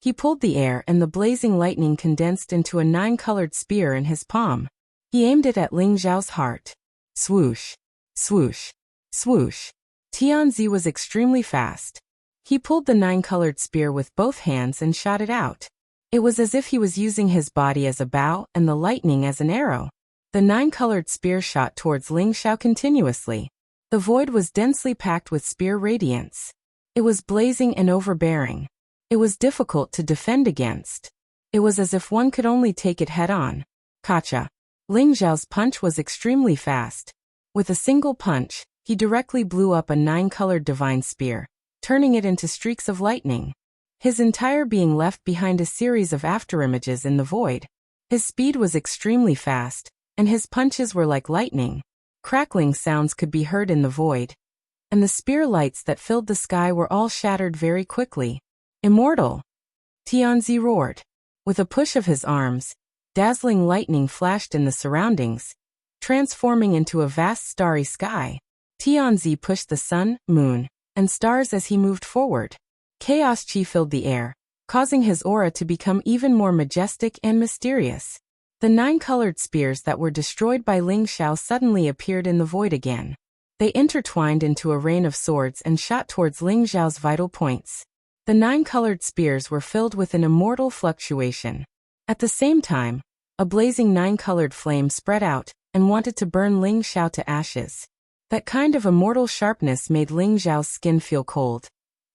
He pulled the air and the blazing lightning condensed into a 9-colored spear in his palm. He aimed it at Ling Xiao's heart. Swoosh, swoosh, swoosh. Tianzi was extremely fast. He pulled the 9-colored spear with both hands and shot it out. It was as if he was using his body as a bow and the lightning as an arrow. The 9-colored spear shot towards Ling Xiao continuously. The void was densely packed with spear radiance. It was blazing and overbearing. It was difficult to defend against. It was as if one could only take it head-on. Gotcha. Ling Xiao's punch was extremely fast. With a single punch, he directly blew up a 9-colored divine spear, turning it into streaks of lightning. his entire being left behind a series of afterimages in the void. His speed was extremely fast, and his punches were like lightning. Crackling sounds could be heard in the void, and the spear lights that filled the sky were all shattered very quickly. Immortal! Tianzi roared. With a push of his arms, dazzling lightning flashed in the surroundings, transforming into a vast starry sky. Tianzi pushed the sun, moon, and stars as he moved forward. Chaos chi filled the air, causing his aura to become even more majestic and mysterious. The 9 colored spears that were destroyed by Ling Xiao suddenly appeared in the void again. They intertwined into a rain of swords and shot towards Ling Xiao's vital points. The 9 colored spears were filled with an immortal fluctuation. At the same time, a blazing 9-colored flame spread out and wanted to burn Ling Xiao to ashes. That kind of immortal sharpness made Ling Xiao's skin feel cold,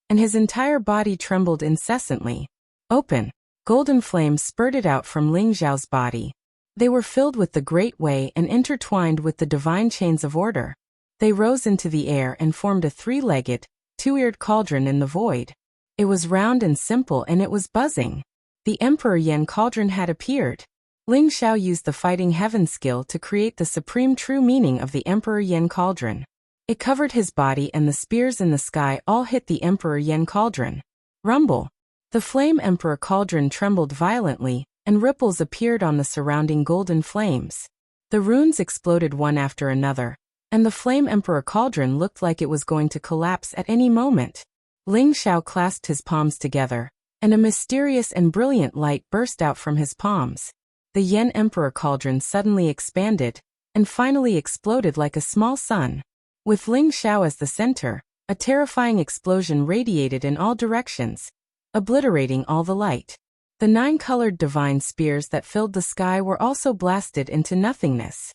and his entire body trembled incessantly. Open, golden flames spurted out from Ling Xiao's body. They were filled with the Great Way and intertwined with the divine chains of order. They rose into the air and formed a 3-legged, 2-eared cauldron in the void. It was round and simple, and it was buzzing. The Emperor Yan cauldron had appeared. Ling Xiao used the Fighting Heaven skill to create the supreme true meaning of the Emperor Yan cauldron. It covered his body, and the spears in the sky all hit the Emperor Yan cauldron. Rumble! The Flame Emperor cauldron trembled violently, and ripples appeared on the surrounding golden flames. The runes exploded one after another, and the Flame Emperor cauldron looked like it was going to collapse at any moment. Ling Xiao clasped his palms together, and a mysterious and brilliant light burst out from his palms. The Yan Emperor cauldron suddenly expanded, and finally exploded like a small sun. With Ling Xiao as the center, a terrifying explosion radiated in all directions, obliterating all the light. The 9-colored divine spears that filled the sky were also blasted into nothingness.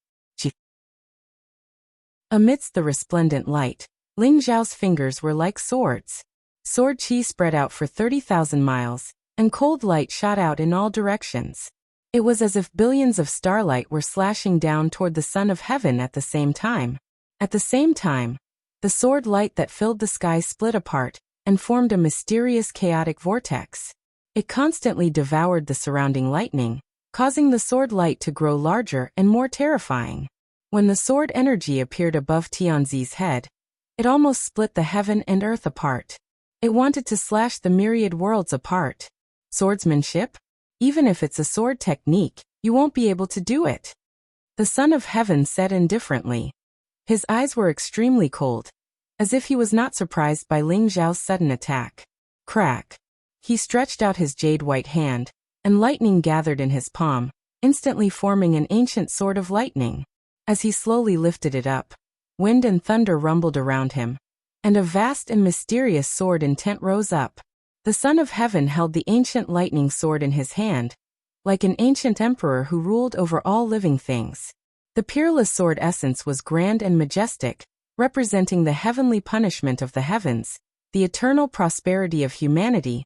Amidst the resplendent light, Ling Xiao's fingers were like swords. Sword chi spread out for 30,000 miles, and cold light shot out in all directions. It was as if billions of starlight were slashing down toward the Son of Heaven at the same time. At the same time, the sword light that filled the sky split apart and formed a mysterious chaotic vortex. It constantly devoured the surrounding lightning, causing the sword light to grow larger and more terrifying. When the sword energy appeared above Tianzi's head, it almost split the heaven and earth apart. It wanted to slash the myriad worlds apart. Swordsmanship? Even if it's a sword technique, you won't be able to do it. The Son of Heaven said indifferently. His eyes were extremely cold, as if he was not surprised by Ling Xiao's sudden attack. Crack! He stretched out his jade-white hand, and lightning gathered in his palm, instantly forming an ancient sword of lightning. As he slowly lifted it up, wind and thunder rumbled around him, and a vast and mysterious sword intent rose up. The Son of Heaven held the ancient lightning sword in his hand, like an ancient emperor who ruled over all living things. The peerless sword essence was grand and majestic, representing the heavenly punishment of the heavens, the eternal prosperity of humanity,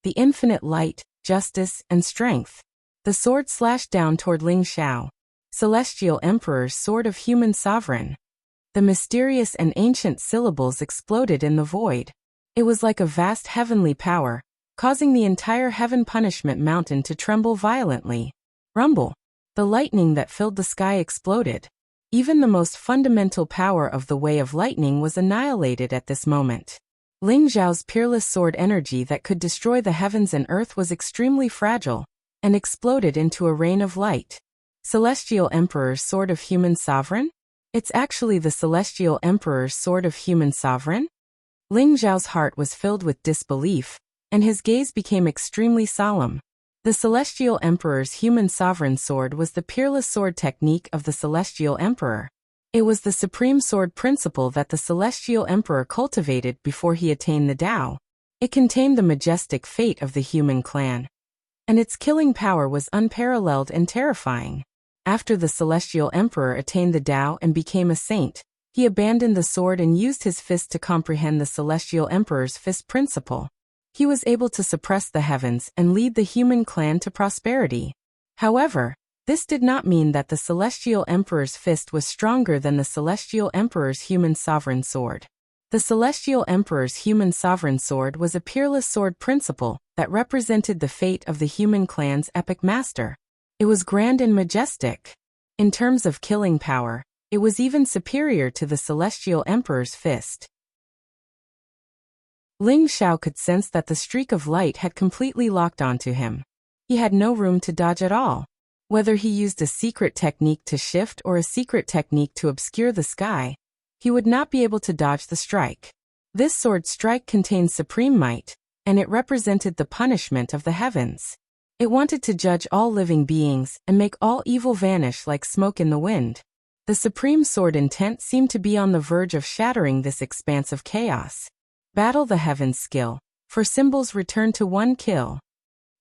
the infinite light, justice, and strength. The sword slashed down toward Ling Xiao, Celestial Emperor's sword of human sovereign. The mysterious and ancient syllables exploded in the void. It was like a vast heavenly power, causing the entire heaven punishment mountain to tremble violently. Rumble! The lightning that filled the sky exploded. Even the most fundamental power of the way of lightning was annihilated at this moment. Ling Xiao's peerless sword energy that could destroy the heavens and earth was extremely fragile, and exploded into a rain of light. Celestial Emperor's sword of human sovereign? It's actually the Celestial Emperor's sword of human sovereign? Ling Xiao's heart was filled with disbelief, and his gaze became extremely solemn. The Celestial Emperor's human sovereign sword was the peerless sword technique of the Celestial Emperor. It was the supreme sword principle that the Celestial Emperor cultivated before he attained the Tao. It contained the majestic fate of the human clan, and its killing power was unparalleled and terrifying. After the Celestial Emperor attained the Tao and became a saint, he abandoned the sword and used his fist to comprehend the Celestial Emperor's fist principle. He was able to suppress the heavens and lead the human clan to prosperity. However, this did not mean that the Celestial Emperor's fist was stronger than the Celestial Emperor's human sovereign sword. The Celestial Emperor's human sovereign sword was a peerless sword principle that represented the fate of the human clan's epic master. It was grand and majestic. In terms of killing power, it was even superior to the Celestial Emperor's fist. Ling Xiao could sense that the streak of light had completely locked onto him. He had no room to dodge at all. Whether he used a secret technique to shift or a secret technique to obscure the sky, he would not be able to dodge the strike. This sword strike contained supreme might, and it represented the punishment of the heavens. It wanted to judge all living beings and make all evil vanish like smoke in the wind. The supreme sword intent seemed to be on the verge of shattering this expanse of chaos. Battle the heavens skill. For symbols return to 1 kill.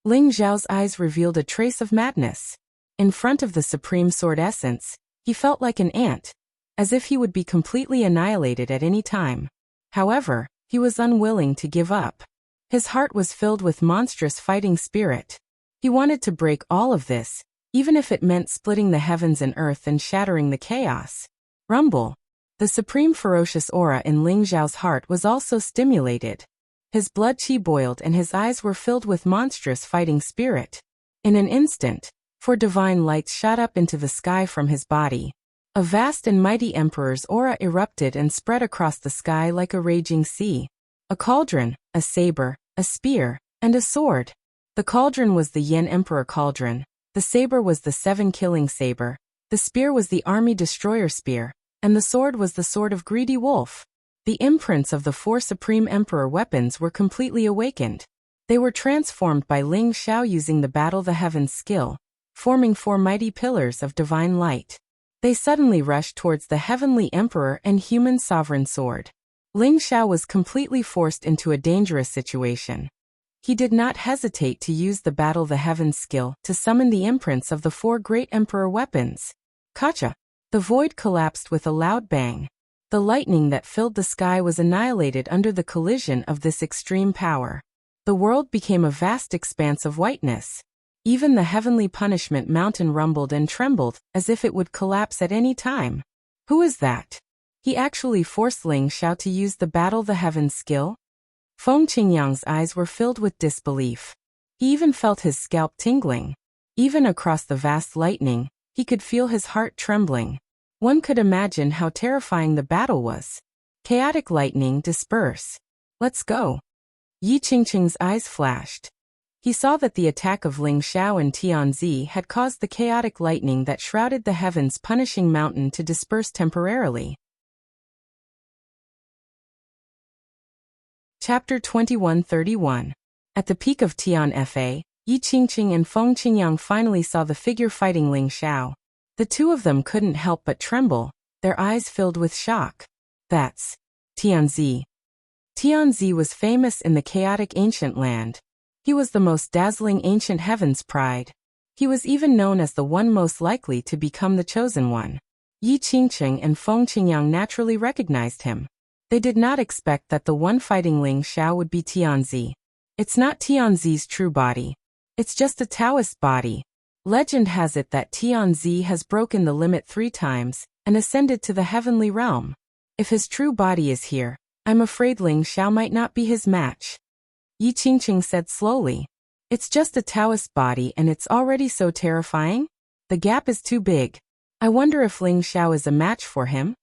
Ling Xiao's eyes revealed a trace of madness. In front of the supreme sword essence, he felt like an ant, as if he would be completely annihilated at any time. However, he was unwilling to give up. His heart was filled with monstrous fighting spirit. He wanted to break all of this, even if it meant splitting the heavens and earth and shattering the chaos. Rumble. The supreme ferocious aura in Ling Xiao's heart was also stimulated. His blood chi boiled and his eyes were filled with monstrous fighting spirit. In an instant, 4 divine lights shot up into the sky from his body. A vast and mighty emperor's aura erupted and spread across the sky like a raging sea. A cauldron, a saber, a spear, and a sword. The cauldron was the Yen Emperor cauldron, the saber was the 7 killing saber, the spear was the army destroyer spear, and the sword was the sword of greedy wolf. The imprints of the 4 supreme emperor weapons were completely awakened. They were transformed by Ling Xiao using the Battle the Heavens skill, forming 4 mighty pillars of divine light. They suddenly rushed towards the heavenly emperor and human sovereign sword. Ling Xiao was completely forced into a dangerous situation. He did not hesitate to use the Battle the Heavens skill to summon the imprints of the 4 great emperor weapons. Kacha! The void collapsed with a loud bang. The lightning that filled the sky was annihilated under the collision of this extreme power. The world became a vast expanse of whiteness. Even the heavenly punishment mountain rumbled and trembled as if it would collapse at any time. Who is that? He actually forced Ling Xiao to use the Battle the Heavens skill? Feng Qingyang's eyes were filled with disbelief. He even felt his scalp tingling. Even across the vast lightning, he could feel his heart trembling. One could imagine how terrifying the battle was. Chaotic lightning disperse. Let's go. Yi Qingqing's eyes flashed. He saw that the attack of Ling Xiao and Tianzi had caused the chaotic lightning that shrouded the heavens punishing mountain to disperse temporarily. Chapter 2131. At the peak of Tian Fa, Yi Qingqing and Feng Qingyang finally saw the figure fighting Ling Xiao. The 2 of them couldn't help but tremble, their eyes filled with shock. That's Tianzi. Tianzi was famous in the chaotic ancient land. He was the most dazzling ancient heaven's pride. He was even known as the one most likely to become the chosen one. Yi Qingqing and Feng Qingyang naturally recognized him. They did not expect that the one fighting Ling Xiao would be Tianzi. It's not Tianzi's true body. It's just a Taoist body. Legend has it that Tianzi has broken the limit 3 times and ascended to the heavenly realm. If his true body is here, I'm afraid Ling Xiao might not be his match. Yi Qingqing said slowly. It's just a Taoist body and it's already so terrifying? The gap is too big. I wonder if Ling Xiao is a match for him?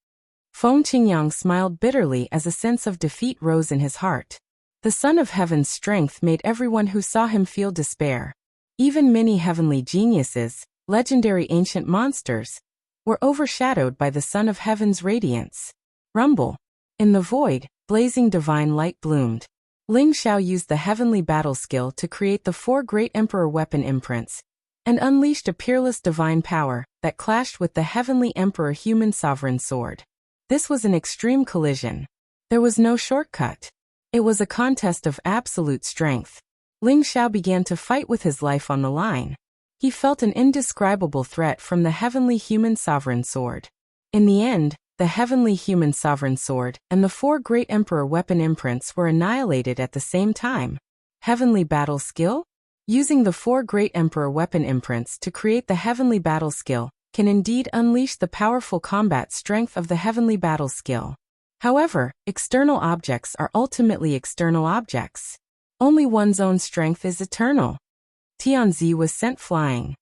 Feng Qingyang smiled bitterly as a sense of defeat rose in his heart. The Son of Heaven's strength made everyone who saw him feel despair. Even many heavenly geniuses, legendary ancient monsters, were overshadowed by the Son of Heaven's radiance. Rumble. In the void, blazing divine light bloomed. Ling Xiao used the heavenly battle skill to create the 4 great emperor weapon imprints, and unleashed a peerless divine power that clashed with the heavenly emperor human sovereign sword. This was an extreme collision. There was no shortcut. It was a contest of absolute strength. Ling Xiao began to fight with his life on the line. He felt an indescribable threat from the heavenly human sovereign sword. In the end, the heavenly human sovereign sword and the 4 great emperor weapon imprints were annihilated at the same time. Heavenly battle skill? Using the 4 great emperor weapon imprints to create the heavenly battle skill can indeed unleash the powerful combat strength of the heavenly battle skill. However, external objects are ultimately external objects. Only one's own strength is eternal. Tianzi was sent flying.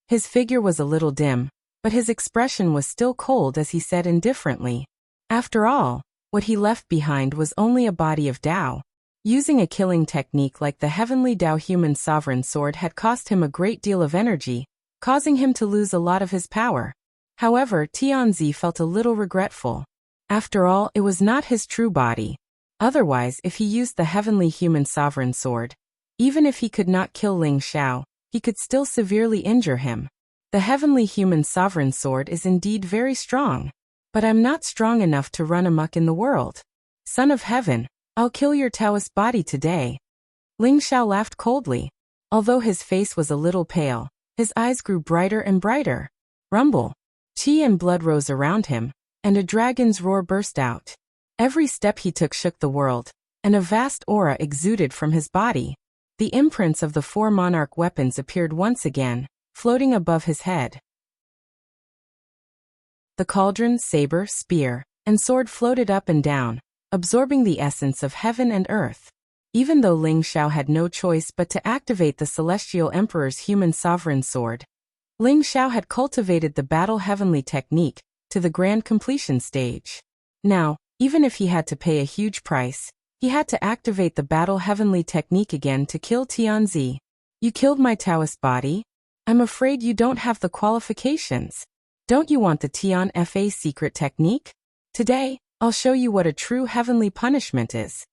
His figure was a little dim, but his expression was still cold as he said indifferently. After all, what he left behind was only a body of Tao. Using a killing technique like the heavenly Tao human sovereign sword had cost him a great deal of energy, causing him to lose a lot of his power. However, Tianzi felt a little regretful. After all, it was not his true body. Otherwise, if he used the heavenly human sovereign sword, even if he could not kill Ling Xiao, he could still severely injure him. The heavenly human sovereign sword is indeed very strong. But I'm not strong enough to run amok in the world. Son of heaven, I'll kill your Taoist body today. Ling Xiao laughed coldly. Although his face was a little pale, his eyes grew brighter and brighter. Rumble. Qi and blood rose around him, and a dragon's roar burst out. Every step he took shook the world, and a vast aura exuded from his body. The imprints of the 4 monarch weapons appeared once again, floating above his head. The cauldron, saber, spear, and sword floated up and down, absorbing the essence of heaven and earth. Even though Ling Xiao had no choice but to activate the Celestial Emperor's human sovereign sword, Ling Xiao had cultivated the battle heavenly technique to the grand completion stage. Now, even if he had to pay a huge price, he had to activate the battle heavenly technique again to kill Tianzi. You killed my Taoist body? I'm afraid you don't have the qualifications. Don't you want the Tian Fa secret technique? Today, I'll show you what a true heavenly punishment is.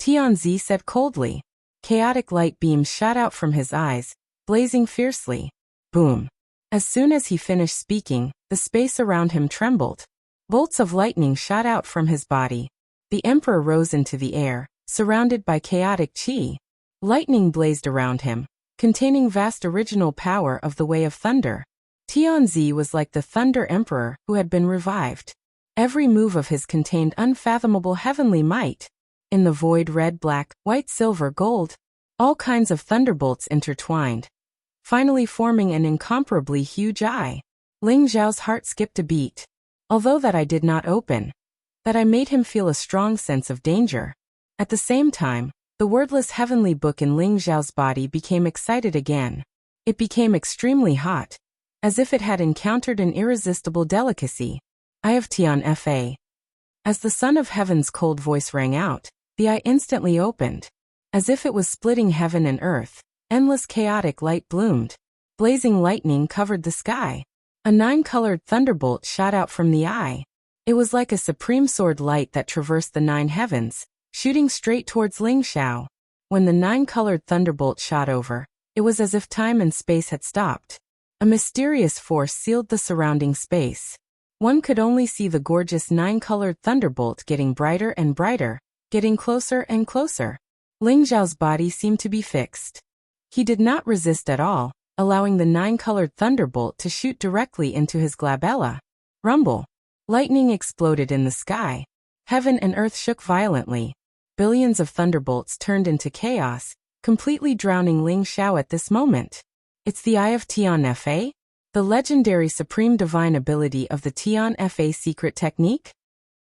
Tianzi said coldly. Chaotic light beams shot out from his eyes, blazing fiercely. Boom. As soon as he finished speaking, the space around him trembled. Bolts of lightning shot out from his body. The emperor rose into the air, surrounded by chaotic qi. Lightning blazed around him, containing vast original power of the way of thunder. Tianzi was like the Thunder Emperor who had been revived. Every move of his contained unfathomable heavenly might. In the void red, black, white, silver, gold, all kinds of thunderbolts intertwined, finally forming an incomparably huge eye. Ling Xiao's heart skipped a beat. Although that eye did not open, that eye made him feel a strong sense of danger. At the same time, the wordless heavenly book in Ling Xiao's body became excited again. It became extremely hot, as if it had encountered an irresistible delicacy. Eye of Tian Fa. As the Son of Heaven's cold voice rang out, the eye instantly opened. As if it was splitting heaven and earth, endless chaotic light bloomed. Blazing lightning covered the sky. A 9-colored thunderbolt shot out from the eye. It was like a supreme sword light that traversed the 9 heavens, shooting straight towards Ling Xiao. When the 9-colored thunderbolt shot over, it was as if time and space had stopped. A mysterious force sealed the surrounding space. One could only see the gorgeous 9-colored thunderbolt getting brighter and brighter, getting closer and closer. Ling Xiao's body seemed to be fixed. He did not resist at all, allowing the 9-colored thunderbolt to shoot directly into his glabella. Rumble. Lightning exploded in the sky. Heaven and earth shook violently. Billions of thunderbolts turned into chaos, completely drowning Ling Xiao at this moment. It's the Eye of Tian Fa? The legendary supreme divine ability of the Tian Fa secret technique?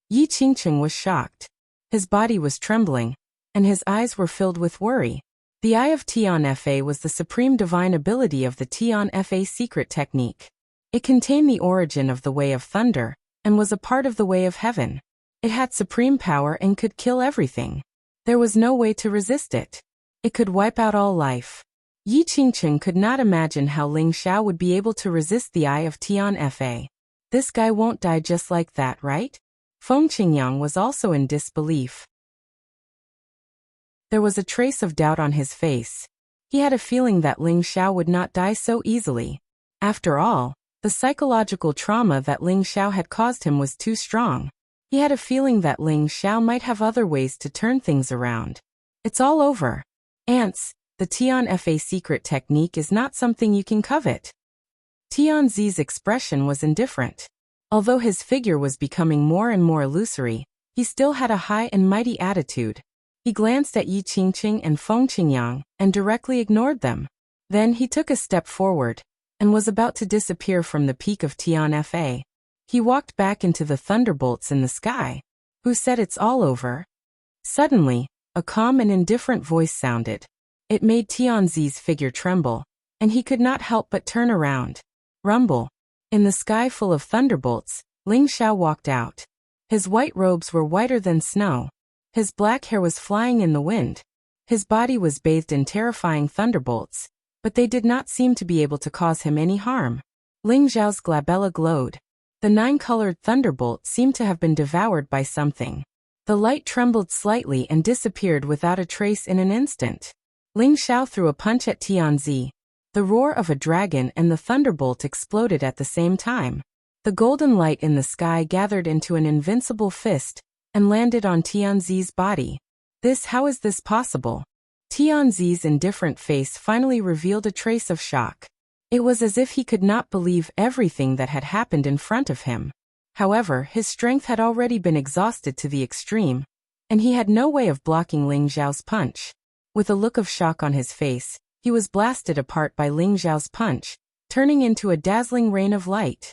Yi Qingqing was shocked. His body was trembling, and his eyes were filled with worry. The Eye of Tian Fa was the supreme divine ability of the Tian Fa secret technique. It contained the origin of the way of thunder, and was a part of the way of heaven. It had supreme power and could kill everything. There was no way to resist it. It could wipe out all life. Yi Qingqing could not imagine how Ling Xiao would be able to resist the Eye of Tian Fa. This guy won't die just like that, right? Feng Qingyang was also in disbelief. There was a trace of doubt on his face. He had a feeling that Ling Xiao would not die so easily. After all, the psychological trauma that Ling Xiao had caused him was too strong. He had a feeling that Ling Xiao might have other ways to turn things around. It's all over. Ants, the Tian Fa secret technique is not something you can covet. Tianzi's expression was indifferent. Although his figure was becoming more and more illusory, he still had a high and mighty attitude. He glanced at Yi Qingqing and Feng Qingyang and directly ignored them. Then he took a step forward and was about to disappear from the peak of Tian Fa. He walked back into the thunderbolts in the sky. Who said it's all over? Suddenly, a calm and indifferent voice sounded. It made Tianzi's figure tremble, and he could not help but turn around. Rumble. In the sky full of thunderbolts, Ling Xiao walked out. His white robes were whiter than snow. His black hair was flying in the wind. His body was bathed in terrifying thunderbolts, but they did not seem to be able to cause him any harm. Ling Xiao's glabella glowed. The 9-colored thunderbolt seemed to have been devoured by something. The light trembled slightly and disappeared without a trace in an instant. Ling Xiao threw a punch at Tianzi. The roar of a dragon and the thunderbolt exploded at the same time. The golden light in the sky gathered into an invincible fist and landed on Tianzi's body. How is this possible? Tianzi's indifferent face finally revealed a trace of shock. It was as if he could not believe everything that had happened in front of him. However, his strength had already been exhausted to the extreme, and he had no way of blocking Ling Xiao's punch. With a look of shock on his face, he was blasted apart by Ling Xiao's punch, turning into a dazzling rain of light.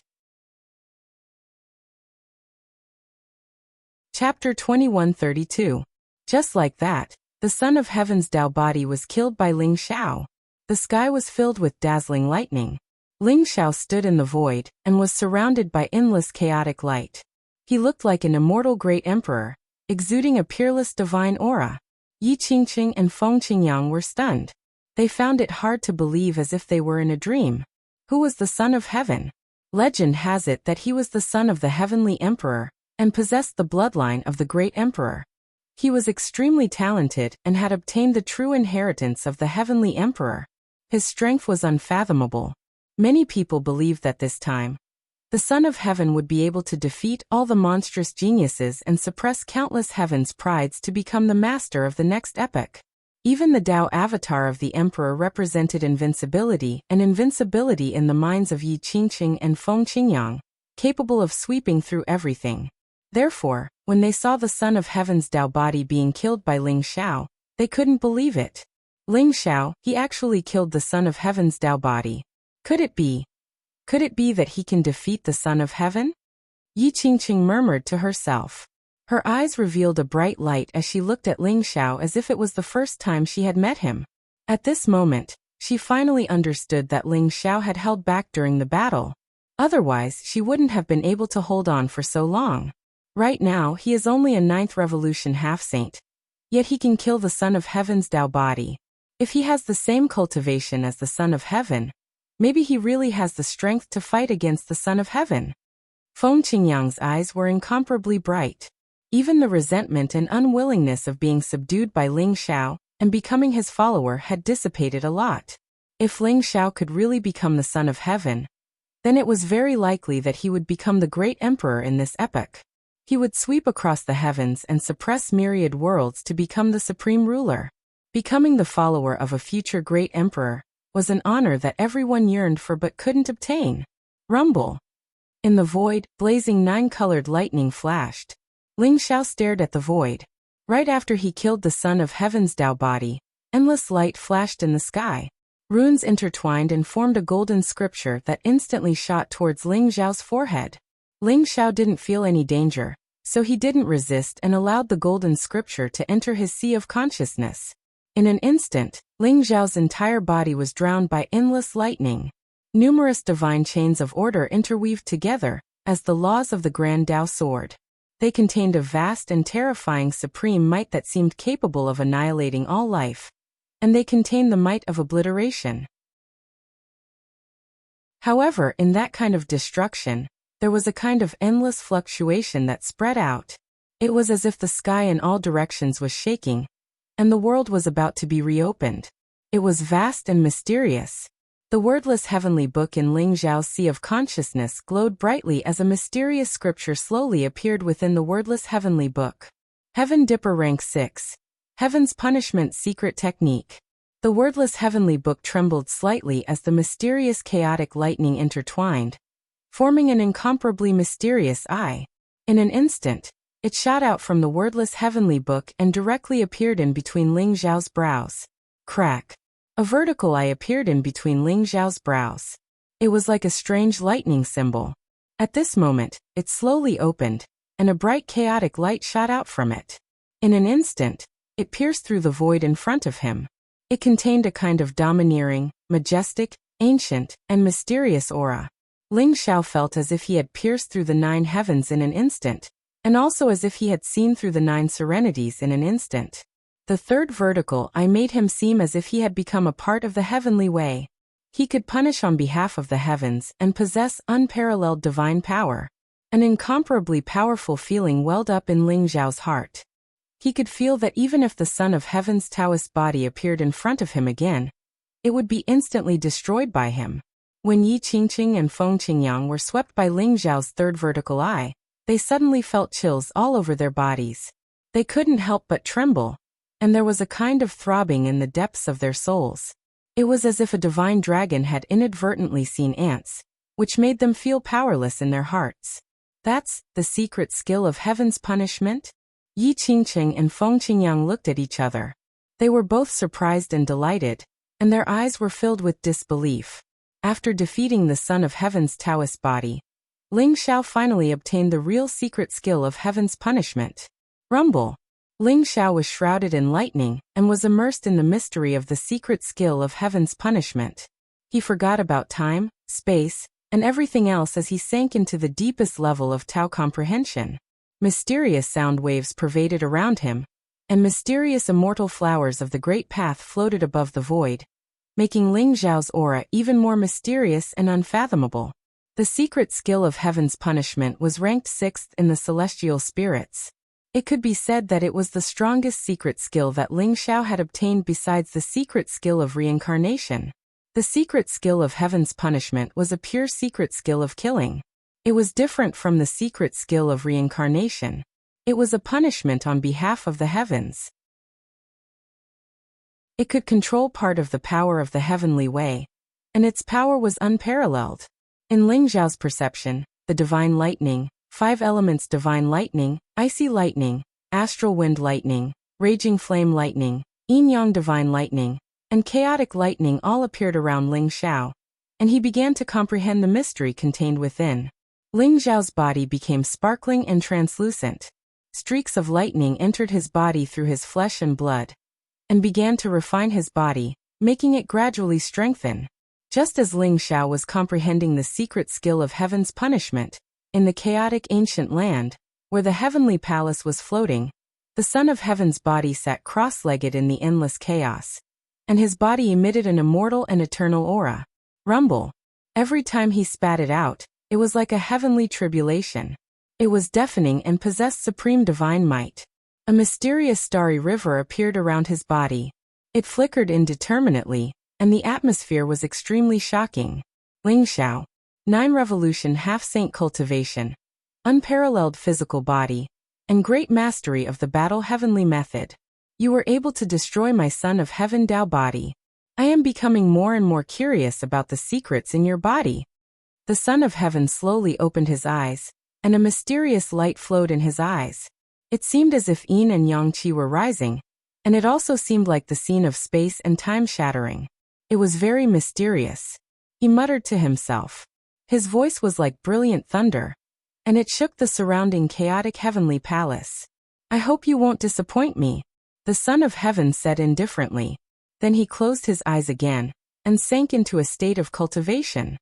Chapter 2132. Just like that, the Son of Heaven's Tao body was killed by Ling Xiao. The sky was filled with dazzling lightning. Ling Xiao stood in the void and was surrounded by endless chaotic light. He looked like an immortal great emperor, exuding a peerless divine aura. Yi Qingqing and Feng Qingyang were stunned. They found it hard to believe, as if they were in a dream. Who was the Son of Heaven? Legend has it that he was the son of the Heavenly Emperor and possessed the bloodline of the Great Emperor. He was extremely talented and had obtained the true inheritance of the Heavenly Emperor. His strength was unfathomable. Many people believed that this time, the Son of Heaven would be able to defeat all the monstrous geniuses and suppress countless heaven's prides to become the master of the next epoch. Even the Tao avatar of the Emperor represented invincibility, and invincibility in the minds of Yi Qingqing and Feng Qingyang, capable of sweeping through everything. Therefore, when they saw the Son of Heaven's Tao body being killed by Ling Xiao, they couldn't believe it. Ling Xiao, he actually killed the Son of Heaven's Tao body. Could it be? Could it be that he can defeat the Son of Heaven? Yi Qingqing murmured to herself. Her eyes revealed a bright light as she looked at Ling Xiao as if it was the first time she had met him. At this moment, she finally understood that Ling Xiao had held back during the battle. Otherwise, she wouldn't have been able to hold on for so long. Right now, he is only a 9th revolution half-saint. Yet he can kill the Son of Heaven's Tao body. If he has the same cultivation as the Son of Heaven, maybe he really has the strength to fight against the Son of Heaven. Feng Qingyang's eyes were incomparably bright. Even the resentment and unwillingness of being subdued by Ling Xiao and becoming his follower had dissipated a lot. If Ling Xiao could really become the Son of Heaven, then it was very likely that he would become the great emperor in this epoch. He would sweep across the heavens and suppress myriad worlds to become the supreme ruler. Becoming the follower of a future great emperor was an honor that everyone yearned for but couldn't obtain. Rumble. In the void, blazing 9-colored lightning flashed. Ling Xiao stared at the void. Right after he killed the Son of Heaven's Tao body, endless light flashed in the sky. Runes intertwined and formed a golden scripture that instantly shot towards Ling Xiao's forehead. Ling Xiao didn't feel any danger, so he didn't resist and allowed the golden scripture to enter his sea of consciousness. In an instant, Ling Xiao's entire body was drowned by endless lightning. Numerous divine chains of order interweaved together as the laws of the Grand Tao soared. They contained a vast and terrifying supreme might that seemed capable of annihilating all life, and they contained the might of obliteration. However, in that kind of destruction, there was a kind of endless fluctuation that spread out. It was as if the sky in all directions was shaking, and the world was about to be reopened. It was vast and mysterious. The wordless heavenly book in Ling Xiao's sea of consciousness glowed brightly as a mysterious scripture slowly appeared within the wordless heavenly book. Heaven Dipper Rank 6. Heaven's Punishment Secret Technique. The wordless heavenly book trembled slightly as the mysterious chaotic lightning intertwined, forming an incomparably mysterious eye. In an instant, it shot out from the wordless heavenly book and directly appeared in between Ling Xiao's brows. Crack. A vertical eye appeared in between Ling Xiao's brows. It was like a strange lightning symbol. At this moment, it slowly opened, and a bright chaotic light shot out from it. In an instant, it pierced through the void in front of him. It contained a kind of domineering, majestic, ancient, and mysterious aura. Ling Xiao felt as if he had pierced through the 9 heavens in an instant, and also as if he had seen through the 9 serenities in an instant. The third vertical eye made him seem as if he had become a part of the heavenly way. He could punish on behalf of the heavens and possess unparalleled divine power. An incomparably powerful feeling welled up in Ling Xiao's heart. He could feel that even if the Son of Heaven's Taoist body appeared in front of him again, it would be instantly destroyed by him. When Yi Qingqing and Feng Qingyang were swept by Ling Xiao's third vertical eye, they suddenly felt chills all over their bodies. They couldn't help but tremble, and there was a kind of throbbing in the depths of their souls. It was as if a divine dragon had inadvertently seen ants, which made them feel powerless in their hearts. That's the secret skill of heaven's punishment? Yi Qingqing and Feng Qingyang looked at each other. They were both surprised and delighted, and their eyes were filled with disbelief. After defeating the Son of Heaven's Taoist body, Ling Xiao finally obtained the real secret skill of heaven's punishment. Rumble. Ling Xiao was shrouded in lightning and was immersed in the mystery of the secret skill of heaven's punishment. He forgot about time, space, and everything else as he sank into the deepest level of Tao comprehension. Mysterious sound waves pervaded around him, and mysterious immortal flowers of the great path floated above the void, making Ling Xiao's aura even more mysterious and unfathomable. The secret skill of heaven's punishment was ranked 6th in the celestial spirits. It could be said that it was the strongest secret skill that Ling Xiao had obtained besides the secret skill of reincarnation. The secret skill of heaven's punishment was a pure secret skill of killing. It was different from the secret skill of reincarnation. It was a punishment on behalf of the heavens. It could control part of the power of the heavenly way, and its power was unparalleled. In Ling Xiao's perception, the divine lightning, 5 elements divine lightning, icy lightning, astral wind lightning, raging flame lightning, yin-yang divine lightning, and chaotic lightning all appeared around Ling Xiao, and he began to comprehend the mystery contained within. Ling Xiao's body became sparkling and translucent. Streaks of lightning entered his body through his flesh and blood, and began to refine his body, making it gradually strengthen. Just as Ling Xiao was comprehending the secret skill of heaven's punishment, in the chaotic ancient land, where the heavenly palace was floating, the Son of Heaven's body sat cross-legged in the endless chaos, and his body emitted an immortal and eternal aura. Rumble. Every time he spat it out, it was like a heavenly tribulation. It was deafening and possessed supreme divine might. A mysterious starry river appeared around his body. It flickered indeterminately, and the atmosphere was extremely shocking. Ling Xiao. 9 revolution half-saint cultivation, unparalleled physical body, and great mastery of the battle heavenly method. You were able to destroy my Son of Heaven Tao body. I am becoming more and more curious about the secrets in your body. The Son of Heaven slowly opened his eyes, and a mysterious light flowed in his eyes. It seemed as if yin and yang qi were rising, and it also seemed like the scene of space and time shattering. It was very mysterious. He muttered to himself. His voice was like brilliant thunder, and it shook the surrounding chaotic heavenly palace. I hope you won't disappoint me, the Son of Heaven said indifferently. Then he closed his eyes again, and sank into a state of cultivation.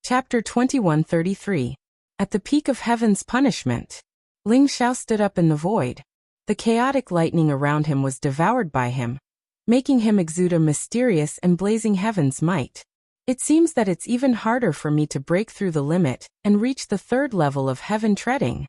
Chapter 2133. At the peak of heaven's punishment. Ling Xiao stood up in the void. The chaotic lightning around him was devoured by him, making him exude a mysterious and blazing heaven's might. It seems that it's even harder for me to break through the limit and reach the 3rd level of heaven treading.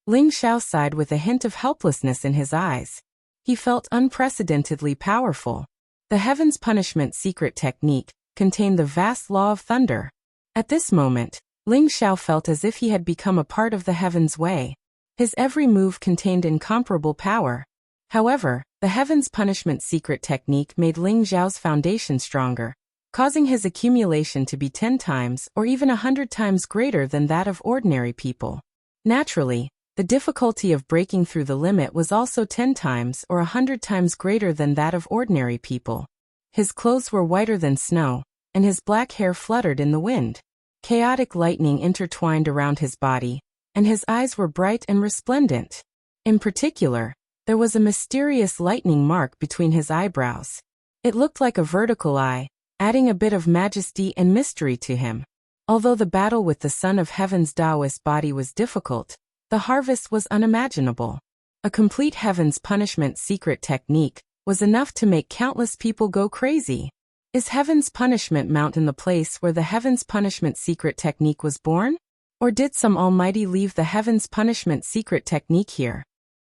Ling Xiao sighed with a hint of helplessness in his eyes. He felt unprecedentedly powerful. The heaven's punishment secret technique contained the vast law of thunder. At this moment, Ling Xiao felt as if he had become a part of the heaven's way. His every move contained incomparable power. However, the heaven's punishment secret technique made Ling Xiao's foundation stronger, causing his accumulation to be 10 times or even 100 times greater than that of ordinary people. Naturally, the difficulty of breaking through the limit was also 10 times or 100 times greater than that of ordinary people. His clothes were whiter than snow, and his black hair fluttered in the wind. Chaotic lightning intertwined around his body, and his eyes were bright and resplendent. In particular, there was a mysterious lightning mark between his eyebrows. It looked like a vertical eye, adding a bit of majesty and mystery to him. Although the battle with the Son of Heaven's Taoist body was difficult, the harvest was unimaginable. A complete Heaven's Punishment secret technique was enough to make countless people go crazy. Is Heaven's Punishment Mountain the place where the Heaven's Punishment secret technique was born? Or did some almighty leave the Heaven's Punishment secret technique here?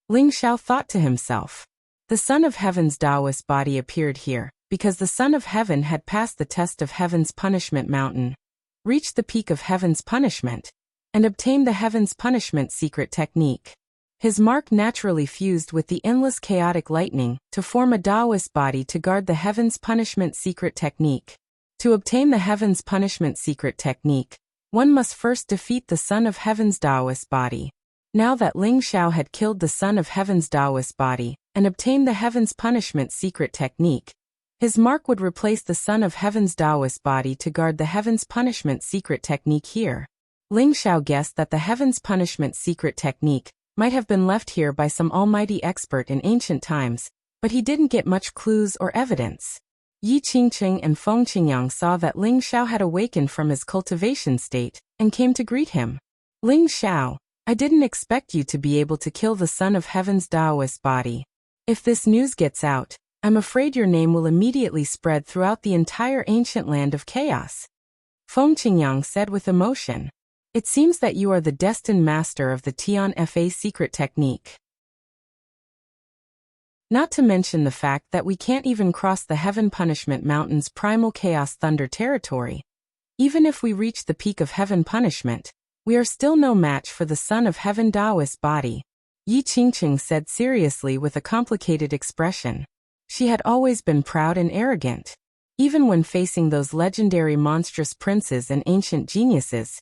Ling Xiao thought to himself. The Son of Heaven's Taoist body appeared here, because the Son of Heaven had passed the test of Heaven's Punishment Mountain, reached the peak of Heaven's Punishment, and obtained the Heaven's Punishment secret technique. His mark naturally fused with the endless chaotic lightning to form a Taoist body to guard the Heaven's Punishment secret technique. To obtain the Heaven's Punishment secret technique, one must first defeat the Son of Heaven's Taoist body. Now that Ling Xiao had killed the Son of Heaven's Taoist body and obtained the Heaven's Punishment secret technique, his mark would replace the Son of Heaven's Taoist body to guard the Heaven's Punishment secret technique here. Ling Xiao guessed that the Heaven's Punishment secret technique might have been left here by some almighty expert in ancient times, but he didn't get much clues or evidence. Yi Qingqing and Feng Qingyang saw that Ling Xiao had awakened from his cultivation state and came to greet him. Ling Xiao, I didn't expect you to be able to kill the Son of Heaven's Taoist body. If this news gets out, I'm afraid your name will immediately spread throughout the entire ancient land of chaos. Feng Qingyang said with emotion. It seems that you are the destined master of the Tian Fa secret technique. Not to mention the fact that we can't even cross the Heaven Punishment Mountain's primal chaos thunder territory. Even if we reach the peak of Heaven Punishment, we are still no match for the Son of Heaven Taoist body. Yi Qingqing said seriously with a complicated expression. She had always been proud and arrogant. Even when facing those legendary monstrous princes and ancient geniuses,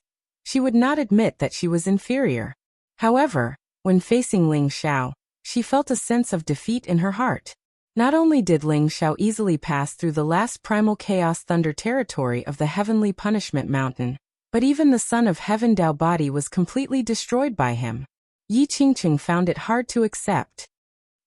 she would not admit that she was inferior. However, when facing Ling Xiao, she felt a sense of defeat in her heart. Not only did Ling Xiao easily pass through the last primal chaos thunder territory of the Heavenly Punishment Mountain, but even the Son of Heaven Tao body was completely destroyed by him. Yi Qingqing found it hard to accept.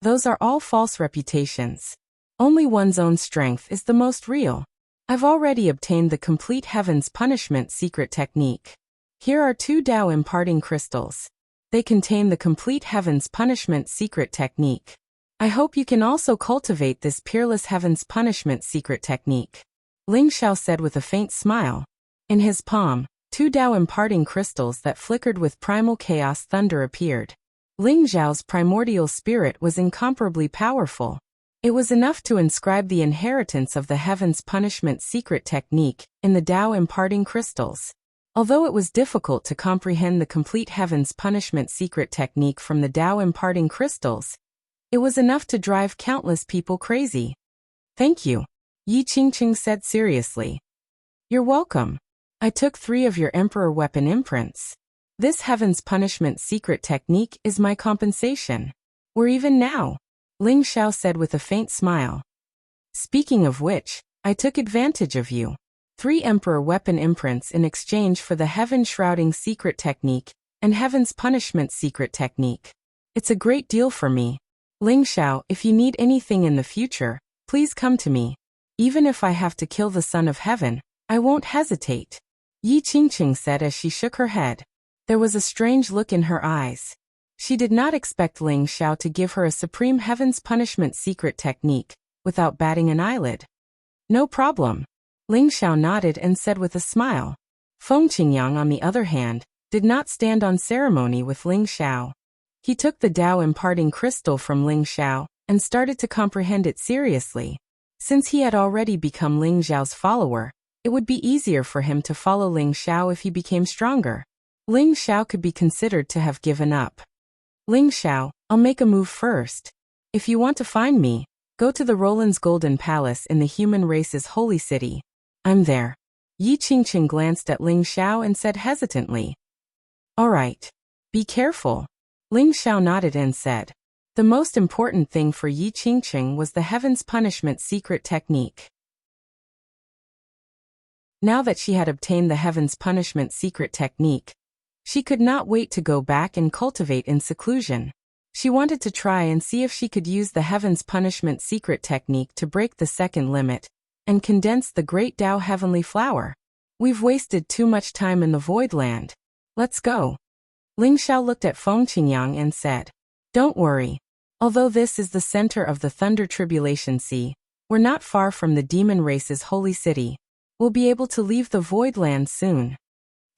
Those are all false reputations. Only one's own strength is the most real. I've already obtained the complete Heaven's Punishment secret technique. Here are 2 Tao imparting crystals. They contain the complete Heaven's Punishment secret technique. I hope you can also cultivate this peerless Heaven's Punishment secret technique. Ling Xiao said with a faint smile. In his palm, 2 Tao imparting crystals that flickered with primal chaos thunder appeared. Ling Xiao's primordial spirit was incomparably powerful. It was enough to inscribe the inheritance of the Heaven's Punishment secret technique in the Tao imparting crystals. Although it was difficult to comprehend the complete Heaven's Punishment secret technique from the Tao imparting crystals, it was enough to drive countless people crazy. Thank you, Yi Qingqing said seriously. You're welcome. I took 3 of your Emperor weapon imprints. This Heaven's Punishment secret technique is my compensation. We're even now, Ling Xiao said with a faint smile. Speaking of which, I took advantage of you. 3 Emperor weapon imprints in exchange for the Heaven Shrouding secret technique and Heaven's Punishment secret technique. It's a great deal for me. Ling Xiao, if you need anything in the future, please come to me. Even if I have to kill the Son of Heaven, I won't hesitate. Yi Qingqing said as she shook her head. There was a strange look in her eyes. She did not expect Ling Xiao to give her a supreme Heaven's Punishment secret technique without batting an eyelid. No problem. Ling Xiao nodded and said with a smile. Feng Qingyang, on the other hand, did not stand on ceremony with Ling Xiao. He took the Tao imparting crystal from Ling Xiao and started to comprehend it seriously. Since he had already become Ling Xiao's follower, it would be easier for him to follow Ling Xiao if he became stronger. Ling Xiao could be considered to have given up. Ling Xiao, I'll make a move first. If you want to find me, go to the Roland's Golden Palace in the human race's holy city. I'm there. Yi Qingqing glanced at Ling Xiao and said hesitantly. All right. Be careful. Ling Xiao nodded and said. The most important thing for Yi Qingqing was the Heaven's Punishment secret technique. Now that she had obtained the Heaven's Punishment secret technique, she could not wait to go back and cultivate in seclusion. She wanted to try and see if she could use the Heaven's Punishment secret technique to break the second limit and condense the Great Tao Heavenly Flower. We've wasted too much time in the Void Land. Let's go. Ling Xiao looked at Feng Qingyang and said, "Don't worry. Although this is the center of the Thunder Tribulation Sea, we're not far from the demon race's holy city. We'll be able to leave the Void Land soon."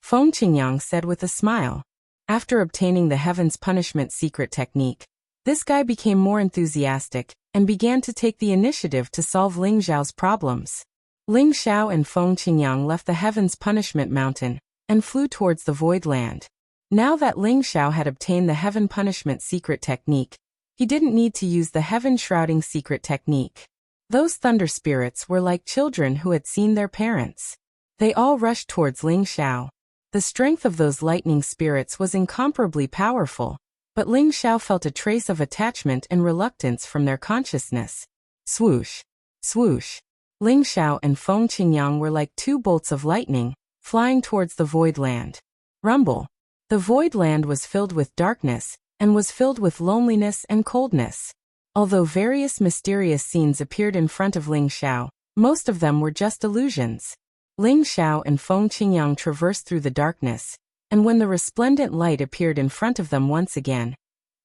Feng Qingyang said with a smile. After obtaining the Heaven's Punishment secret technique, this guy became more enthusiastic and began to take the initiative to solve Ling Xiao's problems. Ling Xiao and Feng Qingyang left the Heaven's Punishment Mountain and flew towards the Void Land. Now that Ling Xiao had obtained the Heaven Punishment secret technique, he didn't need to use the Heaven Shrouding secret technique. Those thunder spirits were like children who had seen their parents. They all rushed towards Ling Xiao. The strength of those lightning spirits was incomparably powerful, but Ling Xiao felt a trace of attachment and reluctance from their consciousness. Swoosh! Swoosh! Ling Xiao and Feng Qingyang were like two bolts of lightning, flying towards the Void Land. Rumble! The Void Land was filled with darkness, and was filled with loneliness and coldness. Although various mysterious scenes appeared in front of Ling Xiao, most of them were just illusions. Ling Xiao and Feng Qingyang traversed through the darkness, and when the resplendent light appeared in front of them once again,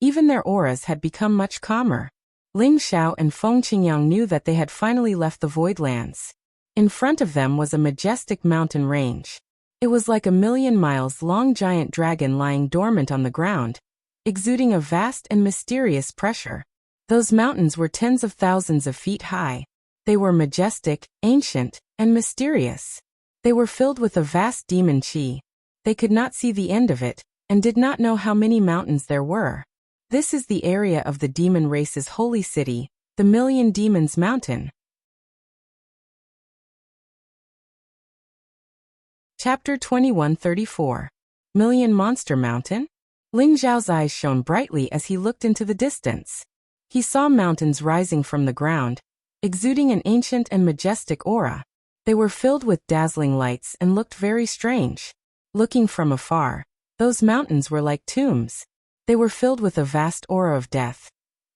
even their auras had become much calmer. Ling Xiao and Feng Qingyang knew that they had finally left the Void Lands. In front of them was a majestic mountain range. It was like a 1,000,000 miles long giant dragon lying dormant on the ground, exuding a vast and mysterious pressure. Those mountains were tens of thousands of feet high. They were majestic, ancient, and mysterious. They were filled with a vast demon qi. They could not see the end of it, and did not know how many mountains there were. This is the area of the demon race's holy city, the Million Demons Mountain. Chapter 2134. Million Monster Mountain? Ling Xiao's eyes shone brightly as he looked into the distance. He saw mountains rising from the ground, exuding an ancient and majestic aura. They were filled with dazzling lights and looked very strange. Looking from afar, those mountains were like tombs. They were filled with a vast aura of death,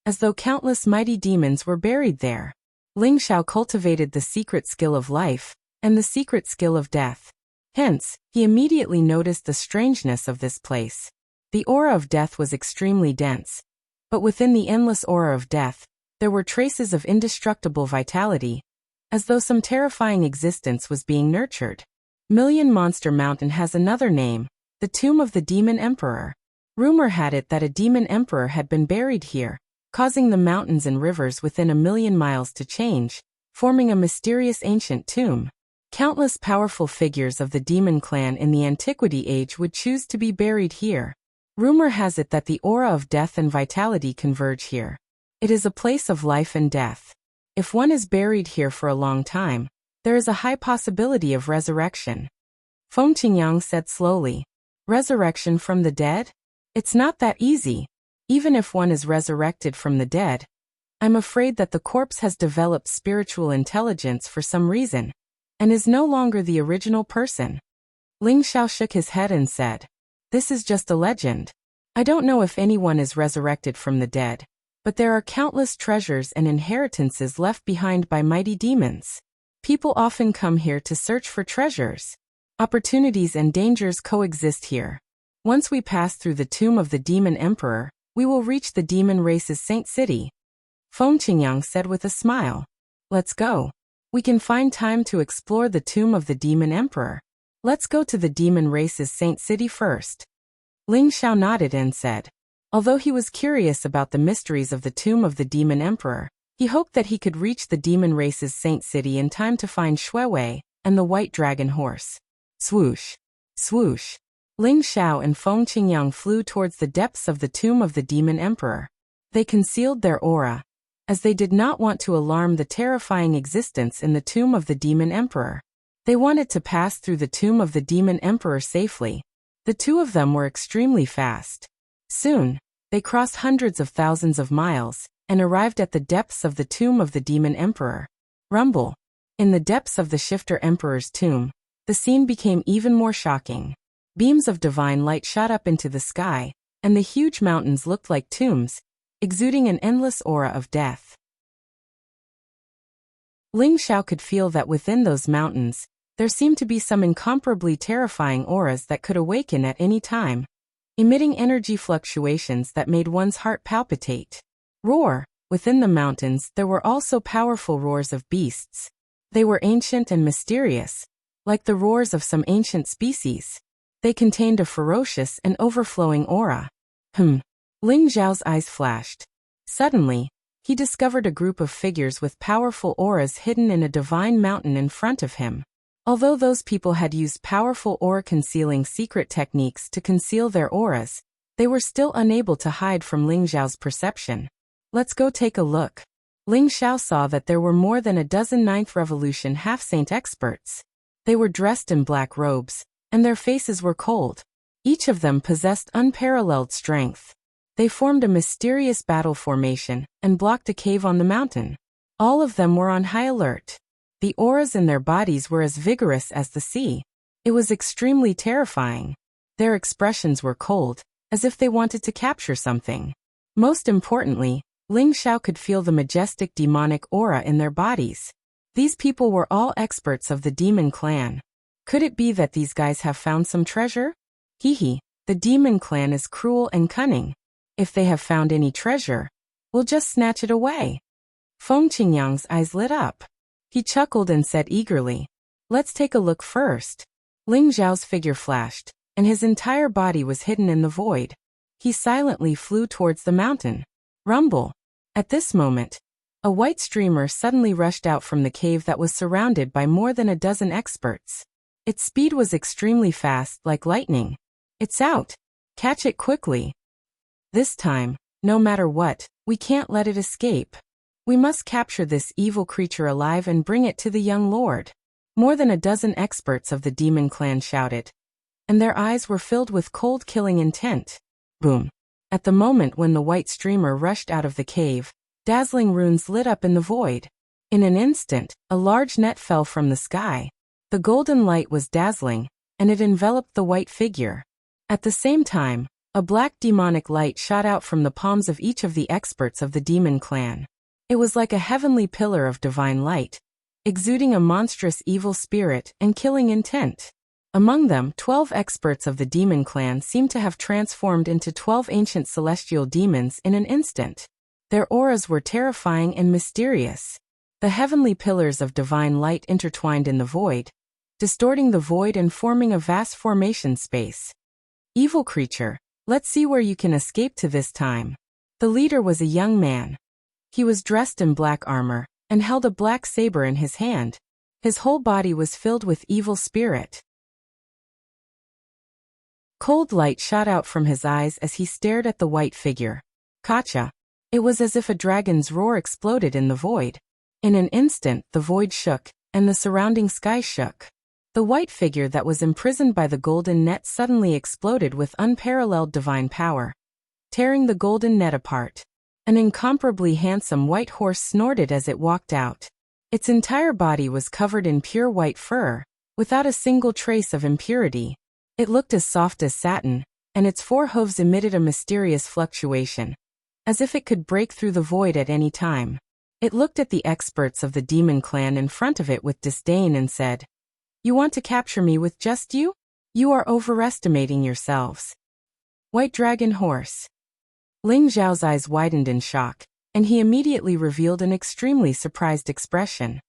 as though countless mighty demons were buried there. Ling Xiao cultivated the secret skill of life and the secret skill of death. Hence, he immediately noticed the strangeness of this place. The aura of death was extremely dense, but within the endless aura of death, there were traces of indestructible vitality, as though some terrifying existence was being nurtured. Million Monster Mountain has another name, the Tomb of the Demon Emperor. Rumor had it that a demon emperor had been buried here, causing the mountains and rivers within 1,000,000 miles to change, forming a mysterious ancient tomb. Countless powerful figures of the demon clan in the Antiquity Age would choose to be buried here. Rumor has it that the aura of death and vitality converge here. It is a place of life and death. If one is buried here for a long time, there is a high possibility of resurrection. Feng Qingyang said slowly. Resurrection from the dead? It's not that easy. Even if one is resurrected from the dead, I'm afraid that the corpse has developed spiritual intelligence for some reason, and is no longer the original person. Ling Xiao shook his head and said, This is just a legend. I don't know if anyone is resurrected from the dead, but there are countless treasures and inheritances left behind by mighty demons. People often come here to search for treasures. Opportunities and dangers coexist here. Once we pass through the tomb of the demon emperor, we will reach the demon race's saint city. Feng Qingyang said with a smile. Let's go. We can find time to explore the tomb of the demon emperor. Let's go to the demon race's saint city first. Ling Xiao nodded and said, although he was curious about the mysteries of the tomb of the demon emperor, he hoped that he could reach the demon race's saint city in time to find Shuewei and the white dragon horse. Swoosh! Swoosh! Ling Xiao and Feng Qingyang flew towards the depths of the tomb of the demon emperor. They concealed their aura, as they did not want to alarm the terrifying existence in the tomb of the demon emperor. They wanted to pass through the tomb of the demon emperor safely. The two of them were extremely fast. Soon, they crossed hundreds of thousands of miles, and arrived at the depths of the tomb of the demon emperor. Rumble! In the depths of the shifter emperor's tomb, the scene became even more shocking. Beams of divine light shot up into the sky, and the huge mountains looked like tombs, exuding an endless aura of death. Ling Xiao could feel that within those mountains, there seemed to be some incomparably terrifying auras that could awaken at any time, emitting energy fluctuations that made one's heart palpitate. Roar! Within the mountains, there were also powerful roars of beasts. They were ancient and mysterious, like the roars of some ancient species. They contained a ferocious and overflowing aura. Ling Xiao's eyes flashed. Suddenly, he discovered a group of figures with powerful auras hidden in a divine mountain in front of him. Although those people had used powerful aura-concealing secret techniques to conceal their auras, they were still unable to hide from Ling Xiao's perception. Let's go take a look. Ling Xiao saw that there were more than a dozen Ninth Revolution half-saint experts. They were dressed in black robes, and their faces were cold. Each of them possessed unparalleled strength. They formed a mysterious battle formation and blocked a cave on the mountain. All of them were on high alert. The auras in their bodies were as vigorous as the sea. It was extremely terrifying. Their expressions were cold, as if they wanted to capture something. Most importantly, Ling Xiao could feel the majestic demonic aura in their bodies. These people were all experts of the demon clan. Could it be that these guys have found some treasure? The demon clan is cruel and cunning. If they have found any treasure, we'll just snatch it away. Feng Qingyang's eyes lit up. He chuckled and said eagerly, "Let's take a look first." Ling Xiao's figure flashed, and his entire body was hidden in the void. He silently flew towards the mountain. Rumble! At this moment, a white streamer suddenly rushed out from the cave that was surrounded by more than a dozen experts. Its speed was extremely fast, like lightning. It's out! Catch it quickly! This time, no matter what, we can't let it escape. We must capture this evil creature alive and bring it to the young lord. More than a dozen experts of the demon clan shouted, and their eyes were filled with cold killing intent. Boom! At the moment when the white streamer rushed out of the cave, dazzling runes lit up in the void. In an instant, a large net fell from the sky. The golden light was dazzling, and it enveloped the white figure. At the same time, a black demonic light shot out from the palms of each of the experts of the demon clan. It was like a heavenly pillar of divine light, exuding a monstrous evil spirit and killing intent. Among them, 12 experts of the demon clan seemed to have transformed into 12 ancient celestial demons in an instant. Their auras were terrifying and mysterious. The heavenly pillars of divine light intertwined in the void, distorting the void and forming a vast formation space. Evil creature, let's see where you can escape to this time. The leader was a young man. He was dressed in black armor and held a black saber in his hand. His whole body was filled with evil spirit. Cold light shot out from his eyes as he stared at the white figure. Gotcha! It was as if a dragon's roar exploded in the void. In an instant, the void shook, and the surrounding sky shook. The white figure that was imprisoned by the golden net suddenly exploded with unparalleled divine power, tearing the golden net apart. An incomparably handsome white horse snorted as it walked out. Its entire body was covered in pure white fur, without a single trace of impurity. It looked as soft as satin, and its 4 hooves emitted a mysterious fluctuation, as if it could break through the void at any time. It looked at the experts of the demon clan in front of it with disdain and said, "You want to capture me with just you? You are overestimating yourselves." White Dragon Horse. Ling Xiao's eyes widened in shock, and he immediately revealed an extremely surprised expression.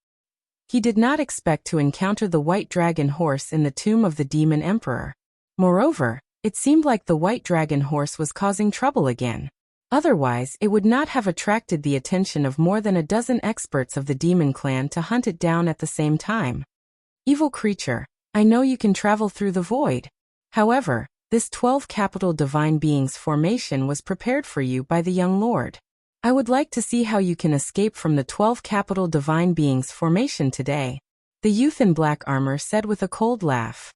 He did not expect to encounter the White Dragon Horse in the tomb of the Demon Emperor. Moreover, it seemed like the White Dragon Horse was causing trouble again. Otherwise, it would not have attracted the attention of more than a dozen experts of the Demon Clan to hunt it down at the same time. Evil creature, I know you can travel through the void. However, this 12 capital divine beings formation was prepared for you by the young lord. I would like to see how you can escape from the 12 capital divine beings formation today. The youth in black armor said with a cold laugh.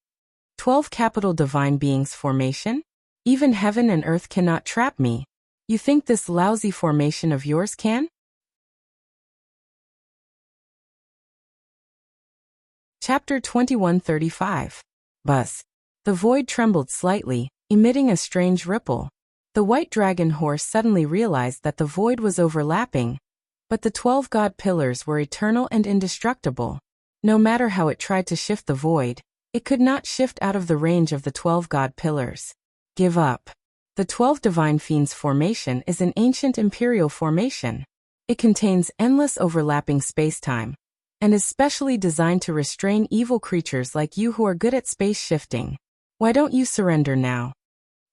12 capital divine beings formation? Even heaven and earth cannot trap me. You think this lousy formation of yours can? Chapter 2135. Buzz. The void trembled slightly, emitting a strange ripple. The white dragon horse suddenly realized that the void was overlapping, but the 12 god pillars were eternal and indestructible. No matter how it tried to shift the void, it could not shift out of the range of the 12 god pillars. Give up. The 12 Divine Fiends formation is an ancient imperial formation. It contains endless overlapping spacetime, and is specially designed to restrain evil creatures like you who are good at space shifting. Why don't you surrender now?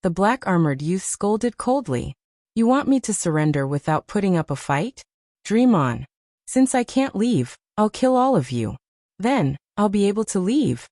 The black-armored youth scolded coldly. You want me to surrender without putting up a fight? Dream on. Since I can't leave, I'll kill all of you. Then, I'll be able to leave.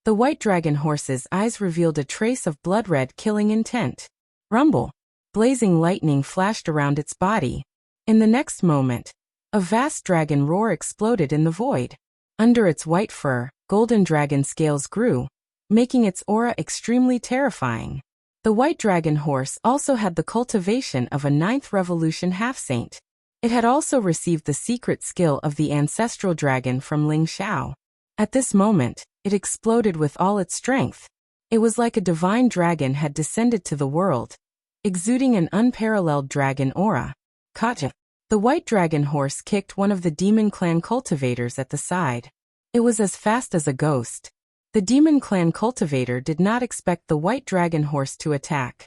The white dragon horse's eyes revealed a trace of blood-red killing intent. Rumble. Blazing lightning flashed around its body. In the next moment, a vast dragon roar exploded in the void. Under its white fur, golden dragon scales grew, making its aura extremely terrifying. The white dragon horse also had the cultivation of a 9th revolution half-saint. It had also received the secret skill of the ancestral dragon from Ling Xiao. At this moment, it exploded with all its strength. It was like a divine dragon had descended to the world, exuding an unparalleled dragon aura. Kaja. The white dragon horse kicked one of the demon clan cultivators at the side. It was as fast as a ghost. The demon clan cultivator did not expect the white dragon horse to attack.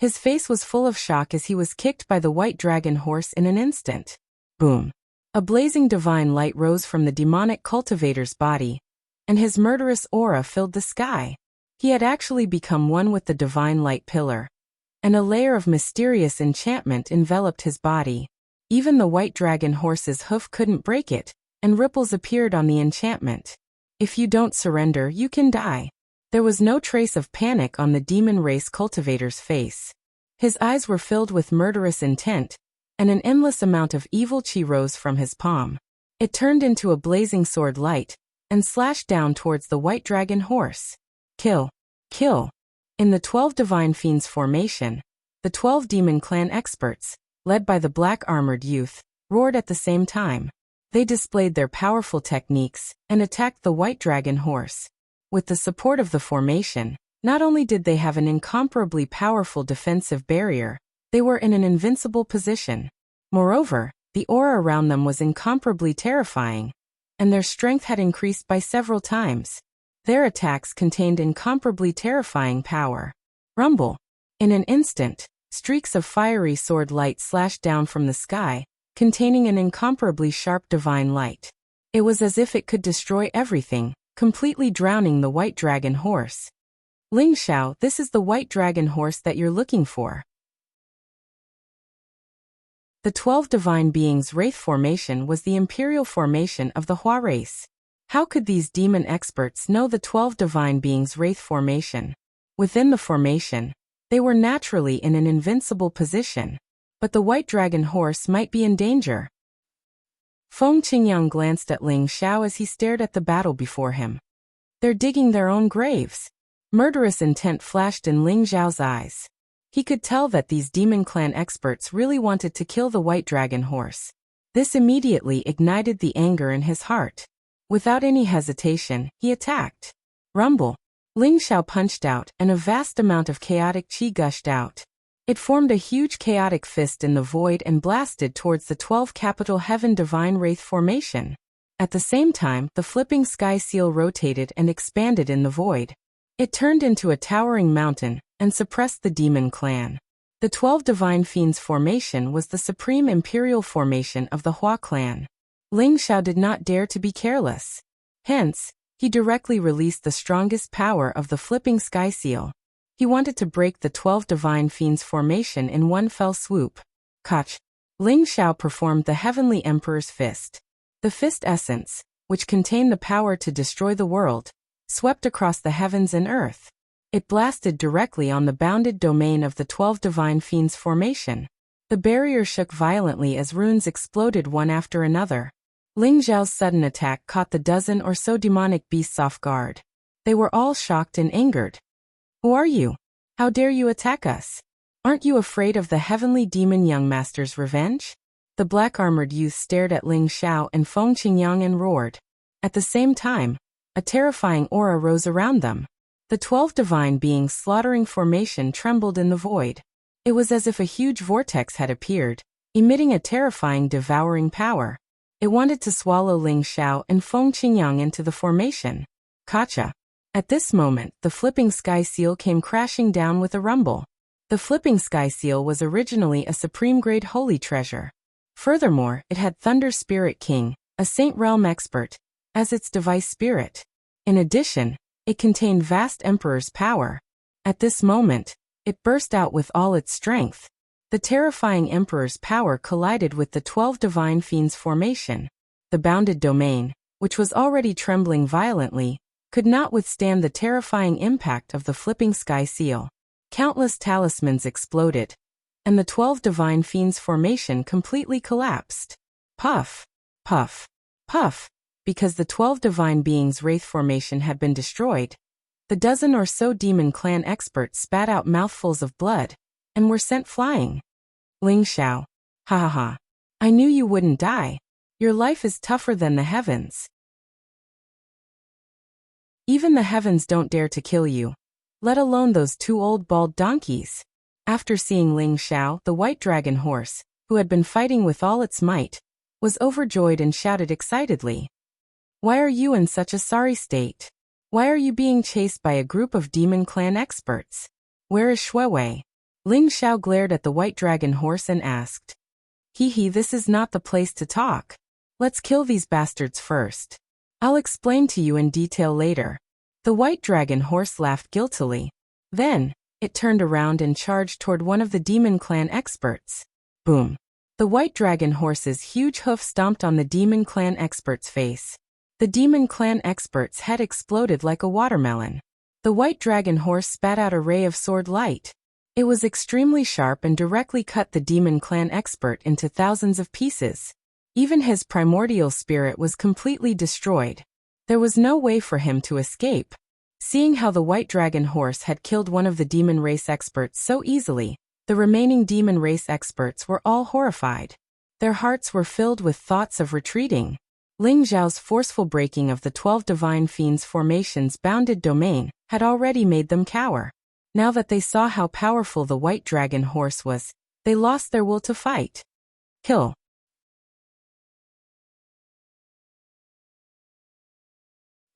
His face was full of shock as he was kicked by the white dragon horse in an instant. Boom. A blazing divine light rose from the demonic cultivator's body, and his murderous aura filled the sky. He had actually become one with the divine light pillar, and a layer of mysterious enchantment enveloped his body. Even the white dragon horse's hoof couldn't break it, and ripples appeared on the enchantment. If you don't surrender, you can die. There was no trace of panic on the demon race cultivator's face. His eyes were filled with murderous intent, and an endless amount of evil chi rose from his palm. It turned into a blazing sword light, and slashed down towards the white dragon horse. Kill. Kill. In the 12 Divine Fiends formation, the 12 demon clan experts, led by the black-armored youth, roared at the same time. They displayed their powerful techniques and attacked the white dragon horse. With the support of the formation, not only did they have an incomparably powerful defensive barrier, they were in an invincible position. Moreover, the aura around them was incomparably terrifying, and their strength had increased by several times. Their attacks contained incomparably terrifying power. Rumble. In an instant, streaks of fiery sword light slashed down from the sky, containing an incomparably sharp divine light. It was as if it could destroy everything, completely drowning the white dragon horse. Ling Xiao, this is the white dragon horse that you're looking for. The 12 Divine Beings Wraith formation was the imperial formation of the Hua race. How could these demon experts know the 12 Divine Beings Wraith formation? Within the formation, they were naturally in an invincible position, but the white dragon horse might be in danger. Feng Qingyang glanced at Ling Xiao as he stared at the battle before him. They're digging their own graves. Murderous intent flashed in Ling Xiao's eyes. He could tell that these demon clan experts really wanted to kill the white dragon horse. This immediately ignited the anger in his heart. Without any hesitation, he attacked. Rumble. Ling Xiao punched out, and a vast amount of chaotic chi gushed out. It formed a huge chaotic fist in the void and blasted towards the 12 Capital Heaven Divine Wraith formation. At the same time, the flipping sky seal rotated and expanded in the void. It turned into a towering mountain and suppressed the demon clan. The 12 Divine Fiends formation was the supreme imperial formation of the Hua clan. Ling Xiao did not dare to be careless. Hence, he directly released the strongest power of the flipping sky seal. He wanted to break the 12 Divine Fiends formation in one fell swoop. Kach. Ling Xiao performed the Heavenly Emperor's Fist. The fist essence, which contained the power to destroy the world, swept across the heavens and earth. It blasted directly on the bounded domain of the 12 Divine Fiends formation. The barrier shook violently as runes exploded one after another. Ling Xiao's sudden attack caught the dozen or so demonic beasts off guard. They were all shocked and angered. Who are you? How dare you attack us? Aren't you afraid of the heavenly demon young master's revenge? The black-armored youth stared at Ling Xiao and Feng Qingyang and roared. At the same time, A terrifying aura rose around them. The 12 divine beings' slaughtering formation trembled in the void. It was as if a huge vortex had appeared, emitting a terrifying, devouring power. It wanted to swallow Ling Xiao and Feng Qingyang into the formation. Gotcha. At this moment, the flipping sky seal came crashing down with a rumble. The flipping sky seal was originally a supreme-grade holy treasure. Furthermore, it had Thunder Spirit King, a Saint Realm expert, as its device spirit. In addition, it contained vast Emperor's power. At this moment, it burst out with all its strength. The terrifying Emperor's power collided with the 12 divine fiends' formation. The bounded domain, which was already trembling violently, could not withstand the terrifying impact of the flipping sky seal. Countless talismans exploded, and the 12 divine fiends' formation completely collapsed. Puff, puff, puff. Because the 12 divine beings' wraith formation had been destroyed, the dozen or so demon clan experts spat out mouthfuls of blood and were sent flying. Ling Xiao. Ha ha ha. I knew you wouldn't die. Your life is tougher than the heavens. Even the heavens don't dare to kill you, let alone those 2 old bald donkeys. After seeing Ling Xiao, the white dragon horse, who had been fighting with all its might, was overjoyed and shouted excitedly. Why are you in such a sorry state? Why are you being chased by a group of demon clan experts? Where is Shuewei? Ling Xiao glared at the white dragon horse and asked. Hee, this is not the place to talk. Let's kill these bastards first. I'll explain to you in detail later. The white dragon horse laughed guiltily. Then, it turned around and charged toward one of the demon clan experts. Boom. The white dragon horse's huge hoof stomped on the demon clan expert's face. The demon clan expert's head exploded like a watermelon. The white dragon horse spat out a ray of sword light. It was extremely sharp and directly cut the demon clan expert into thousands of pieces. Even his primordial spirit was completely destroyed. There was no way for him to escape. Seeing how the white dragon horse had killed one of the demon race experts so easily, the remaining demon race experts were all horrified. Their hearts were filled with thoughts of retreating. Ling Xiao's forceful breaking of the 12 divine fiends' formation's bounded domain had already made them cower. Now that they saw how powerful the white dragon horse was, they lost their will to fight. Kill.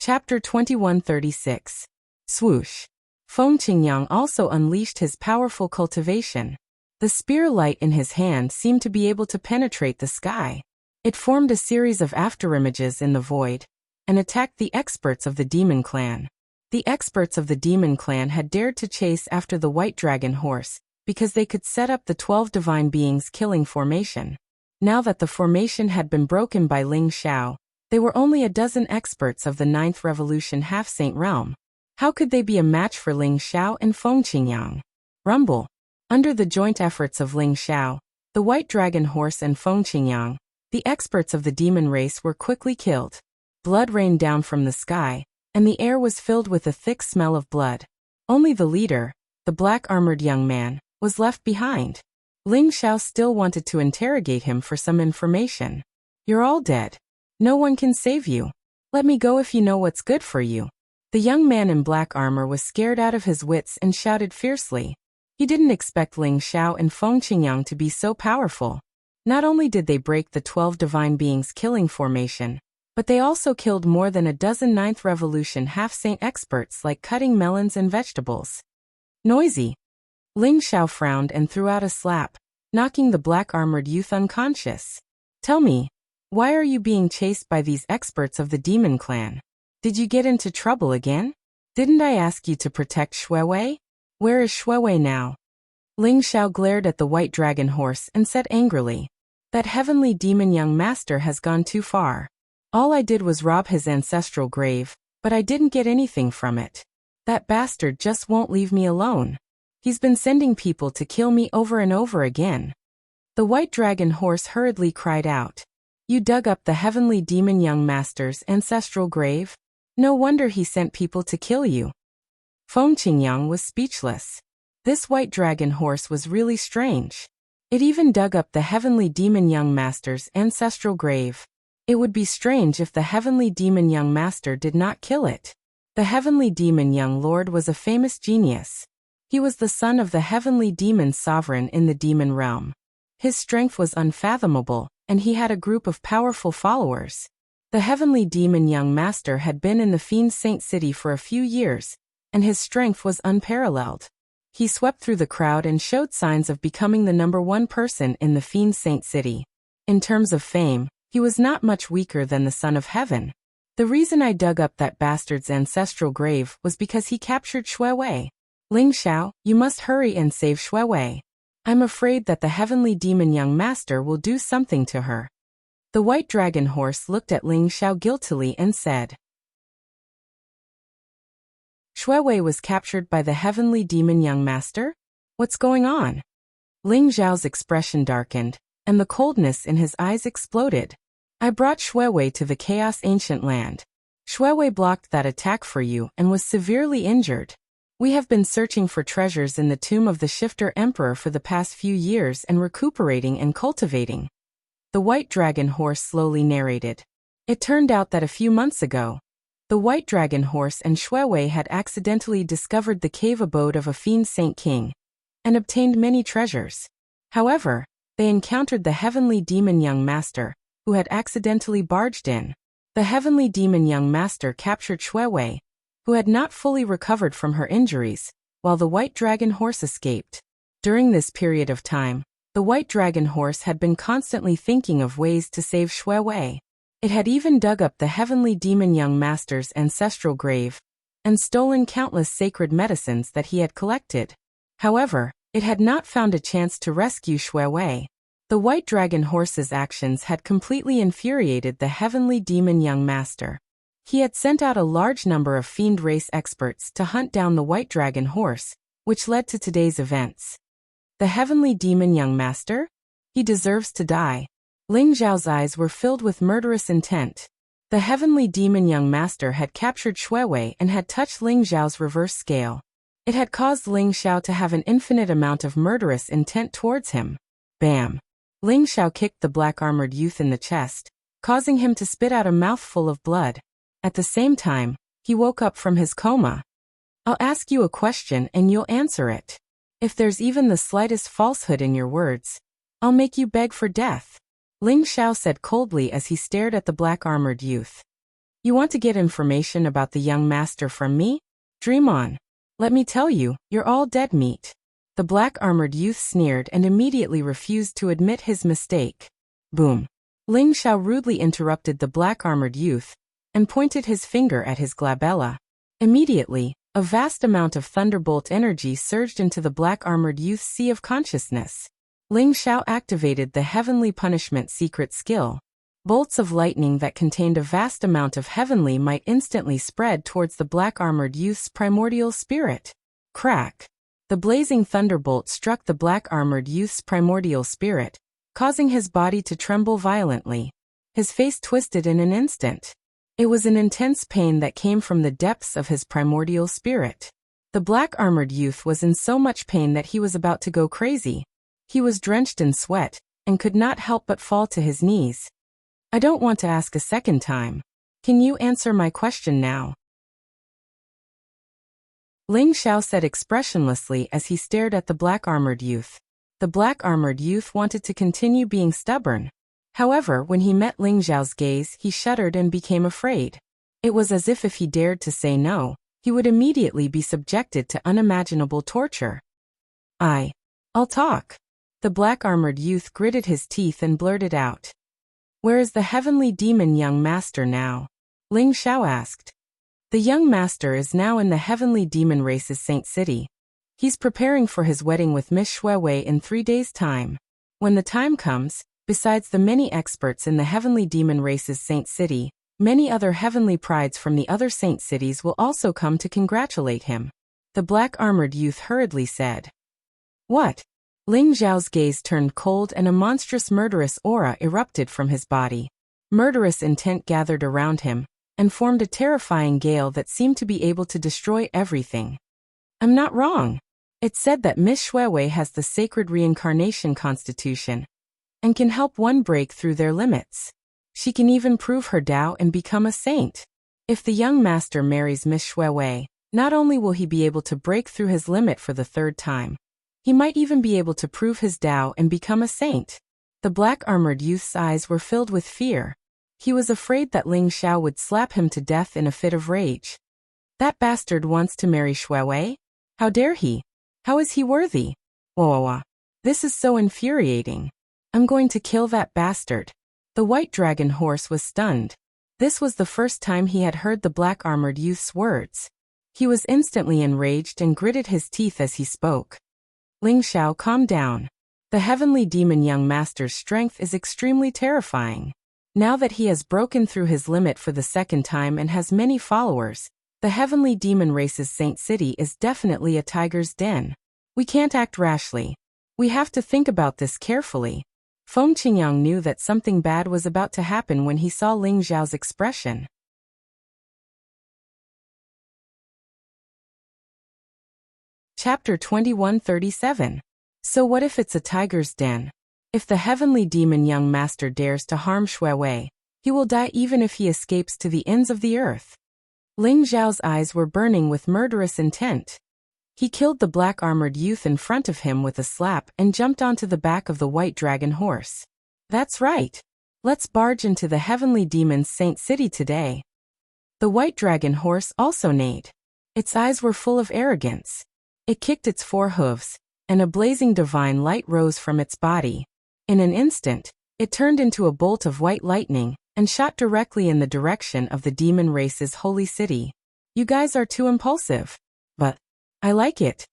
Chapter 2136. Swoosh. Feng Qingyang also unleashed his powerful cultivation. The spear light in his hand seemed to be able to penetrate the sky. It formed a series of afterimages in the void, and attacked the experts of the demon clan. The experts of the demon clan had dared to chase after the white dragon horse, because they could set up the 12 divine beings' killing formation. Now that the formation had been broken by Ling Xiao, they were only a dozen experts of the 9th Revolution half-saint realm. How could they be a match for Ling Xiao and Feng Qingyang? Rumble. Under the joint efforts of Ling Xiao, the white dragon horse and Feng Qingyang, the experts of the demon race were quickly killed. Blood rained down from the sky, and the air was filled with a thick smell of blood. Only the leader, the black-armored young man, was left behind. Ling Xiao still wanted to interrogate him for some information. You're all dead. No one can save you. Let me go if you know what's good for you. The young man in black armor was scared out of his wits and shouted fiercely. He didn't expect Ling Xiao and Feng Qingyang to be so powerful. Not only did they break the 12 divine beings' killing formation, but they also killed more than a dozen 9th Revolution half-saint experts like cutting melons and vegetables. Noisy. Ling Xiao frowned and threw out a slap, knocking the black-armored youth unconscious. Tell me, why are you being chased by these experts of the demon clan? Did you get into trouble again? Didn't I ask you to protect Shuewei? Where is Shuewei now? Ling Xiao glared at the white dragon horse and said angrily, that heavenly demon young master has gone too far. All I did was rob his ancestral grave, but I didn't get anything from it. That bastard just won't leave me alone. He's been sending people to kill me over and over again. The white dragon horse hurriedly cried out. You dug up the heavenly demon young master's ancestral grave? No wonder he sent people to kill you. Feng Qingyang was speechless. This white dragon horse was really strange. It even dug up the heavenly demon young master's ancestral grave. It would be strange if the heavenly demon young master did not kill it. The heavenly demon young lord was a famous genius. He was the son of the heavenly demon sovereign in the demon realm. His strength was unfathomable, and he had a group of powerful followers. The heavenly demon young master had been in the Fiend Saint City for a few years, and his strength was unparalleled. He swept through the crowd and showed signs of becoming the #1 person in the Fiend Saint City. In terms of fame, he was not much weaker than the Son of Heaven. The reason I dug up that bastard's ancestral grave was because he captured Shui Wei. Ling Xiao, you must hurry and save Shui Wei. I'm afraid that the heavenly demon young master will do something to her. The white dragon horse looked at Ling Xiao guiltily and said, Shui Wei was captured by the heavenly demon young master? What's going on? Ling Xiao's expression darkened, and the coldness in his eyes exploded. I brought Shui Wei to the Chaos Ancient Land. Shui Wei blocked that attack for you and was severely injured. We have been searching for treasures in the tomb of the Shifter Emperor for the past few years and recuperating and cultivating. The white dragon horse slowly narrated. It turned out that a few months ago, the white dragon horse and Shui Wei had accidentally discovered the cave abode of a Fiend Saint King and obtained many treasures. However, they encountered the heavenly demon young master, who had accidentally barged in. The heavenly demon young master captured Shui Wei, who had not fully recovered from her injuries, while the white dragon horse escaped. During this period of time, the white dragon horse had been constantly thinking of ways to save Shui Wei. It had even dug up the heavenly demon young master's ancestral grave and stolen countless sacred medicines that he had collected. However, it had not found a chance to rescue Shui Wei. The white dragon horse's actions had completely infuriated the heavenly demon young master. He had sent out a large number of fiend race experts to hunt down the white dragon horse, which led to today's events. The heavenly demon young master? He deserves to die. Ling Xiao's eyes were filled with murderous intent. The heavenly demon young master had captured Shui Wei and had touched Ling Xiao's reverse scale. It had caused Ling Xiao to have an infinite amount of murderous intent towards him. Bam! Ling Xiao kicked the black-armored youth in the chest, causing him to spit out a mouthful of blood. At the same time, he woke up from his coma. I'll ask you a question and you'll answer it. If there's even the slightest falsehood in your words, I'll make you beg for death. Ling Xiao said coldly as he stared at the black-armored youth. You want to get information about the young master from me? Dream on. Let me tell you, you're all dead meat. The black-armored youth sneered and immediately refused to admit his mistake. Boom. Ling Xiao rudely interrupted the black-armored youth and pointed his finger at his glabella. Immediately, a vast amount of thunderbolt energy surged into the black-armored youth's sea of consciousness. Ling Xiao activated the heavenly punishment secret skill. Bolts of lightning that contained a vast amount of heavenly might instantly spread towards the black-armored youth's primordial spirit. Crack! The blazing thunderbolt struck the black-armored youth's primordial spirit, causing his body to tremble violently. His face twisted in an instant. It was an intense pain that came from the depths of his primordial spirit. The black-armored youth was in so much pain that he was about to go crazy. He was drenched in sweat and could not help but fall to his knees. I don't want to ask a second time. Can you answer my question now? Ling Xiao said expressionlessly as he stared at the black-armored youth. The black-armored youth wanted to continue being stubborn. However, when he met Ling Xiao's gaze, he shuddered and became afraid. It was as if he dared to say no, he would immediately be subjected to unimaginable torture. I'll talk. The black-armored youth gritted his teeth and blurted out. Where is the heavenly demon young master now? Ling Xiao asked. The young master is now in the heavenly demon race's Saint City. He's preparing for his wedding with Miss Shui Wei in 3 days' time. When the time comes, besides the many experts in the heavenly demon race's Saint City, many other heavenly prides from the other Saint Cities will also come to congratulate him. The black-armored youth hurriedly said. What? Ling Xiao's gaze turned cold and a monstrous murderous aura erupted from his body. Murderous intent gathered around him and formed a terrifying gale that seemed to be able to destroy everything. I'm not wrong. It's said that Miss Shui Wei has the sacred reincarnation constitution and can help one break through their limits. She can even prove her Tao and become a saint. If the young master marries Miss Shuewei, not only will he be able to break through his limit for the third time, he might even be able to prove his Tao and become a saint. The black-armored youth's eyes were filled with fear. He was afraid that Ling Xiao would slap him to death in a fit of rage. That bastard wants to marry Shuewei? How dare he? How is he worthy? Whoa. This is so infuriating. I'm going to kill that bastard. The white dragon horse was stunned. This was the first time he had heard the black-armored youth's words. He was instantly enraged and gritted his teeth as he spoke. Ling Xiao, calm down. The heavenly demon young master's strength is extremely terrifying. Now that he has broken through his limit for the second time and has many followers, the heavenly demon race's Saint City is definitely a tiger's den. We can't act rashly. We have to think about this carefully. Feng Qingyang knew that something bad was about to happen when he saw Ling Xiao's expression. Chapter 2137. So what if it's a tiger's den? If the heavenly demon young master dares to harm Shuewei, he will die even if he escapes to the ends of the earth. Ling Xiao's eyes were burning with murderous intent. He killed the black-armored youth in front of him with a slap and jumped onto the back of the white dragon horse. That's right. Let's barge into the heavenly demon's Saint City today. The white dragon horse also neighed. Its eyes were full of arrogance. It kicked its four hooves, and a blazing divine light rose from its body. In an instant, it turned into a bolt of white lightning and shot directly in the direction of the demon race's holy city. You guys are too impulsive. But I like it.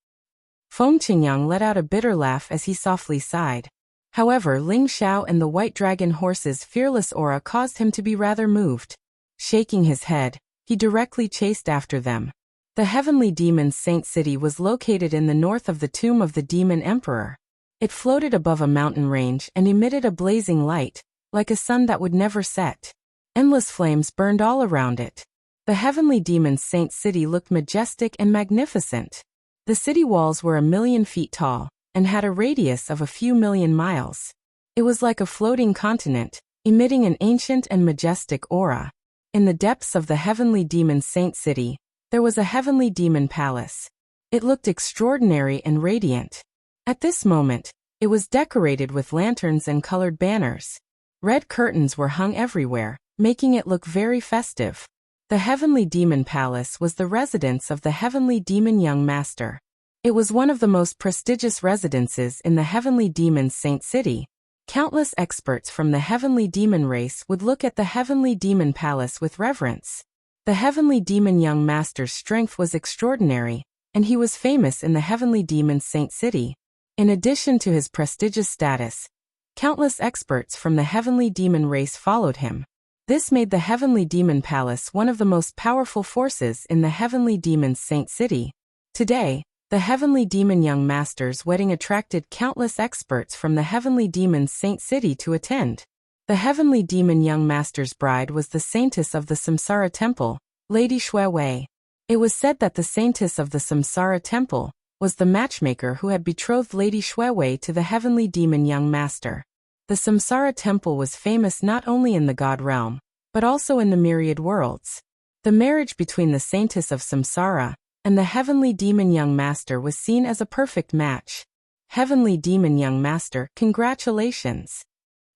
Feng Qingyang let out a bitter laugh as he softly sighed. However, Ling Xiao and the white dragon horse's fearless aura caused him to be rather moved. Shaking his head, he directly chased after them. The heavenly demon's Saint City was located in the north of the tomb of the demon emperor. It floated above a mountain range and emitted a blazing light, like a sun that would never set. Endless flames burned all around it. The heavenly demon's Saint City looked majestic and magnificent. The city walls were 1,000,000 feet tall and had a radius of a few million miles. It was like a floating continent, emitting an ancient and majestic aura. In the depths of the heavenly demon's Saint City, there was a heavenly demon palace. It looked extraordinary and radiant. At this moment, it was decorated with lanterns and colored banners. Red curtains were hung everywhere, making it look very festive. The heavenly demon palace was the residence of the heavenly demon young master. It was one of the most prestigious residences in the heavenly demon's Saint City. Countless experts from the heavenly demon race would look at the heavenly demon palace with reverence. The heavenly demon young master's strength was extraordinary, and he was famous in the heavenly demon's Saint City. In addition to his prestigious status, countless experts from the heavenly demon race followed him. This made the heavenly demon palace one of the most powerful forces in the heavenly demon's Saint City. Today, the heavenly demon young master's wedding attracted countless experts from the heavenly demon's Saint City to attend. The heavenly demon young master's bride was the saintess of the Samsara temple, Lady Shuewei. It was said that the saintess of the Samsara temple was the matchmaker who had betrothed Lady Shuewei to the heavenly demon young master. The Samsara temple was famous not only in the god realm, but also in the myriad worlds. The marriage between the saintess of Samsara and the heavenly demon young master was seen as a perfect match. Heavenly demon young master, congratulations.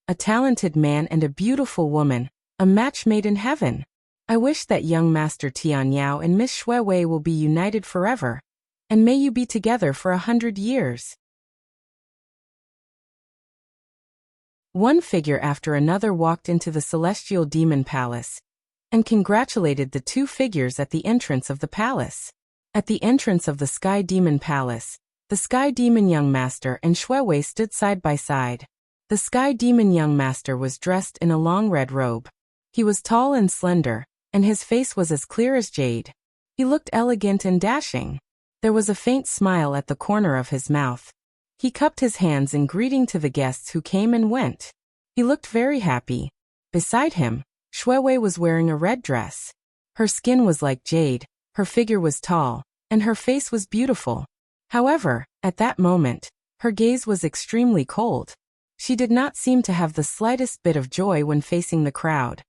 A talented man and a beautiful woman, a match made in heaven. I wish that young master Tian Yao and Miss Shuewei will be united forever. And may you be together for 100 years. One figure after another walked into the celestial demon palace and congratulated the two figures at the entrance of the palace. At the entrance of the sky demon palace, the sky demon young master and Shuewei stood side by side. The sky demon young master was dressed in a long red robe. He was tall and slender, and his face was as clear as jade. He looked elegant and dashing. There was a faint smile at the corner of his mouth. He cupped his hands in greeting to the guests who came and went. He looked very happy. Beside him, Shuewei was wearing a red dress. Her skin was like jade, her figure was tall, and her face was beautiful. However, at that moment, her gaze was extremely cold. She did not seem to have the slightest bit of joy when facing the crowd.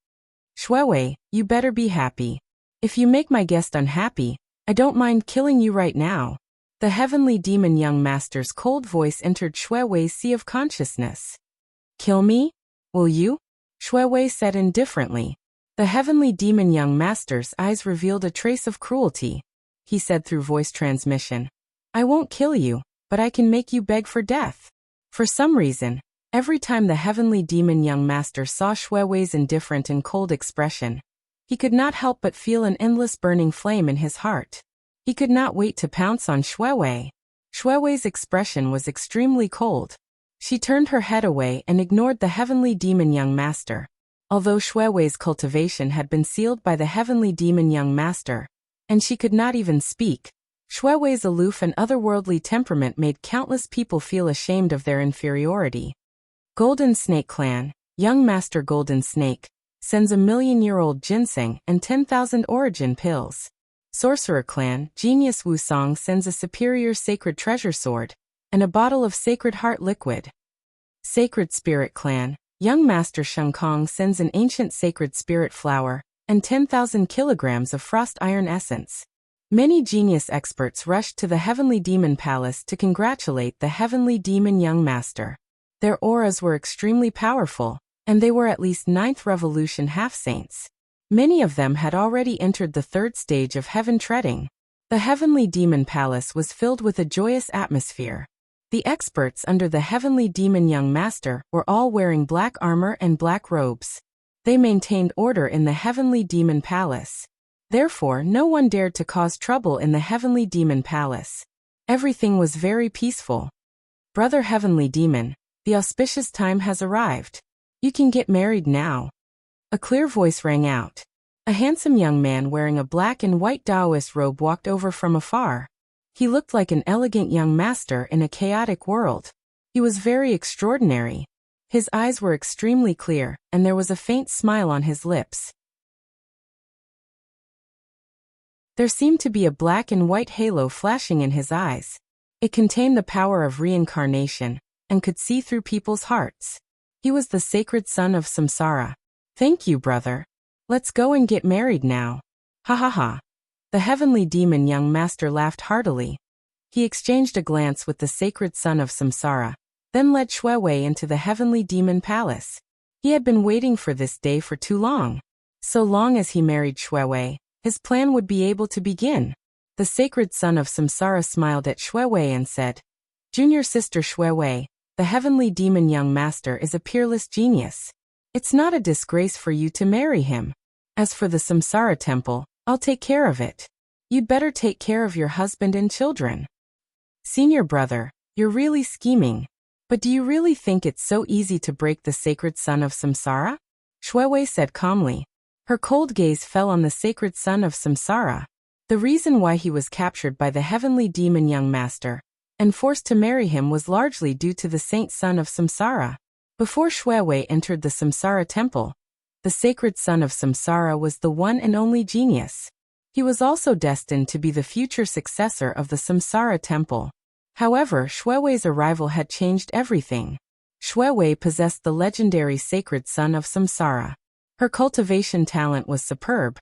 Shuewei, you better be happy. If you make my guest unhappy, I don't mind killing you right now. The heavenly demon young master's cold voice entered Shuewei's sea of consciousness. Kill me? Will you? Shuewei said indifferently. The heavenly demon young master's eyes revealed a trace of cruelty. He said through voice transmission. I won't kill you, but I can make you beg for death. For some reason, every time the heavenly demon young master saw Shuewei's indifferent and cold expression, he could not help but feel an endless burning flame in his heart. He could not wait to pounce on Shuewei. Shuewei's expression was extremely cold. She turned her head away and ignored the heavenly demon young master. Although Shuewei's cultivation had been sealed by the heavenly demon young master, and she could not even speak, Shuewei's aloof and otherworldly temperament made countless people feel ashamed of their inferiority. Golden Snake Clan, young master Golden Snake, sends a million-year-old ginseng and 10,000 origin pills. Sorcerer Clan, genius Wusong sends a superior sacred treasure sword, and a bottle of sacred heart liquid. Sacred Spirit Clan, young master Sheng Kong sends an ancient sacred spirit flower, and 10,000 kilograms of frost iron essence. Many genius experts rushed to the heavenly demon palace to congratulate the heavenly demon young master. Their auras were extremely powerful, and they were at least 9th revolution half-saints. Many of them had already entered the 3rd stage of heaven treading. The heavenly demon palace was filled with a joyous atmosphere. The experts under the heavenly demon young master were all wearing black armor and black robes. They maintained order in the heavenly demon palace. Therefore, no one dared to cause trouble in the heavenly demon palace. Everything was very peaceful. Brother heavenly demon, the auspicious time has arrived. You can get married now. A clear voice rang out. A handsome young man wearing a black and white Taoist robe walked over from afar. He looked like an elegant young master in a chaotic world. He was very extraordinary. His eyes were extremely clear, and there was a faint smile on his lips. There seemed to be a black and white halo flashing in his eyes. It contained the power of reincarnation, and could see through people's hearts. He was the sacred son of Samsara. Thank you, brother. Let's go and get married now. Ha ha ha. The heavenly demon young master laughed heartily. He exchanged a glance with the sacred son of Samsara, then led Shuewei into the heavenly demon palace. He had been waiting for this day for too long. So long as he married Shuewei, his plan would be able to begin. The sacred son of Samsara smiled at Shuewei and said, Junior sister Shuewei, the heavenly demon young master is a peerless genius. It's not a disgrace for you to marry him. As for the Samsara temple, I'll take care of it. You'd better take care of your husband and children. Senior brother, you're really scheming. But do you really think it's so easy to break the sacred son of Samsara? Shuewei said calmly. Her cold gaze fell on the sacred son of Samsara. The reason why he was captured by the heavenly demon young master and forced to marry him was largely due to the saint son of Samsara. Before Shuewei entered the Samsara temple, the sacred son of Samsara was the one and only genius. He was also destined to be the future successor of the Samsara temple. However, Shuewei's arrival had changed everything. Shuewei possessed the legendary sacred son of Samsara. Her cultivation talent was superb,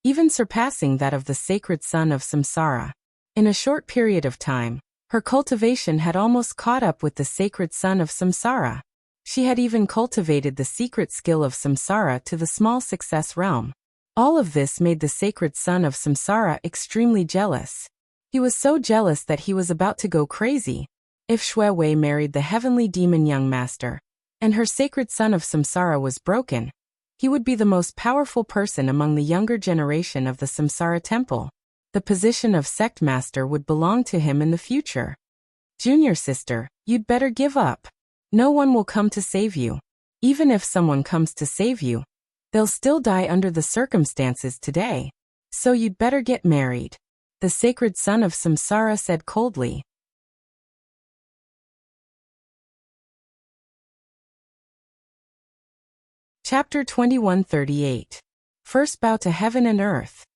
even surpassing that of the sacred son of Samsara. In a short period of time, her cultivation had almost caught up with the sacred son of Samsara. She had even cultivated the secret skill of Samsara to the small success realm. All of this made the sacred son of Samsara extremely jealous. He was so jealous that he was about to go crazy. If Shuewei married the heavenly demon young master, and her sacred son of Samsara was broken, he would be the most powerful person among the younger generation of the Samsara temple. The position of sect master would belong to him in the future. Junior sister, you'd better give up. No one will come to save you. Even if someone comes to save you, they'll still die under the circumstances today. So you'd better get married. The sacred son of Samsara said coldly. Chapter 2138. First bow to heaven and earth.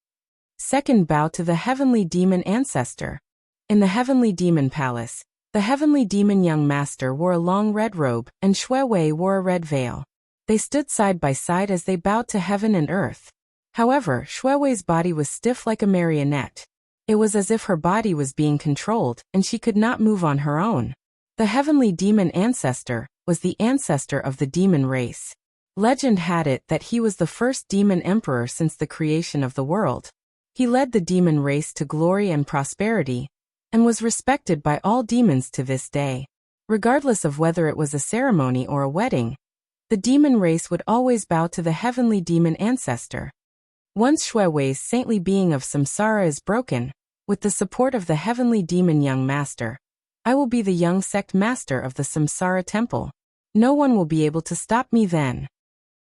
Second bow to the heavenly demon ancestor. In the heavenly demon palace, The heavenly demon young master wore a long red robe, and Shui Wei wore a red veil. They stood side by side as they bowed to heaven and earth. However, Shui Wei's body was stiff like a marionette. It was as if her body was being controlled, and she could not move on her own. The heavenly demon ancestor was the ancestor of the demon race. Legend had it that he was the first demon emperor since the creation of the world. He led the demon race to glory and prosperity, and was respected by all demons to this day. Regardless of whether it was a ceremony or a wedding, the demon race would always bow to the heavenly demon ancestor. Once Shui Wei's saintly being of samsara is broken, with the support of the heavenly demon young master, I will be the young sect master of the samsara temple. No one will be able to stop me then.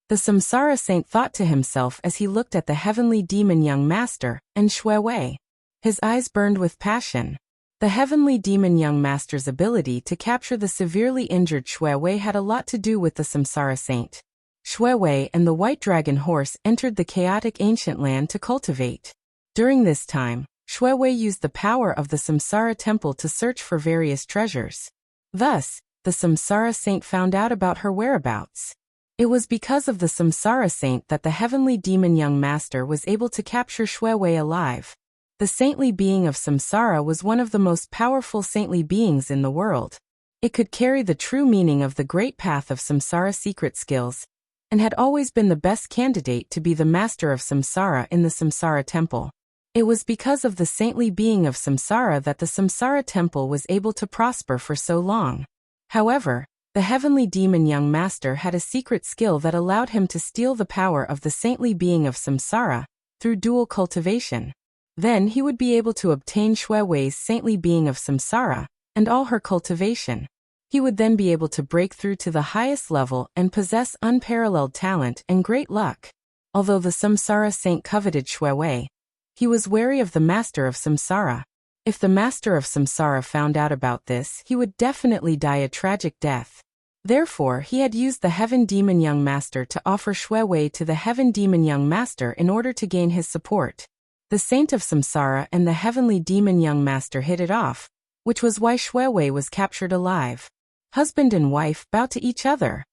The samsara saint thought to himself as he looked at the heavenly demon young master and Shui Wei. His eyes burned with passion. The heavenly demon young master's ability to capture the severely injured Shui Wei had a lot to do with the samsara saint. Shui Wei and the white dragon horse entered the chaotic ancient land to cultivate. During this time, Shui Wei used the power of the samsara temple to search for various treasures. Thus, the samsara saint found out about her whereabouts. It was because of the samsara saint that the heavenly demon young master was able to capture Shui Wei alive. The saintly being of samsara was one of the most powerful saintly beings in the world. It could carry the true meaning of the great path of samsara secret skills, and had always been the best candidate to be the master of samsara in the samsara temple. It was because of the saintly being of samsara that the samsara temple was able to prosper for so long. However, the heavenly demon young master had a secret skill that allowed him to steal the power of the saintly being of samsara through dual cultivation. Then he would be able to obtain Shui Wei's saintly being of samsara and all her cultivation. He would then be able to break through to the highest level and possess unparalleled talent and great luck. Although the samsara saint coveted Shui Wei, he was wary of the master of samsara. If the master of samsara found out about this, he would definitely die a tragic death. Therefore, he had used the heaven demon young master to offer Shui Wei to the heaven demon young master in order to gain his support. The saint of samsara and the heavenly demon young master hit it off, which was why Shui Wei was captured alive. Husband and wife bow to each other.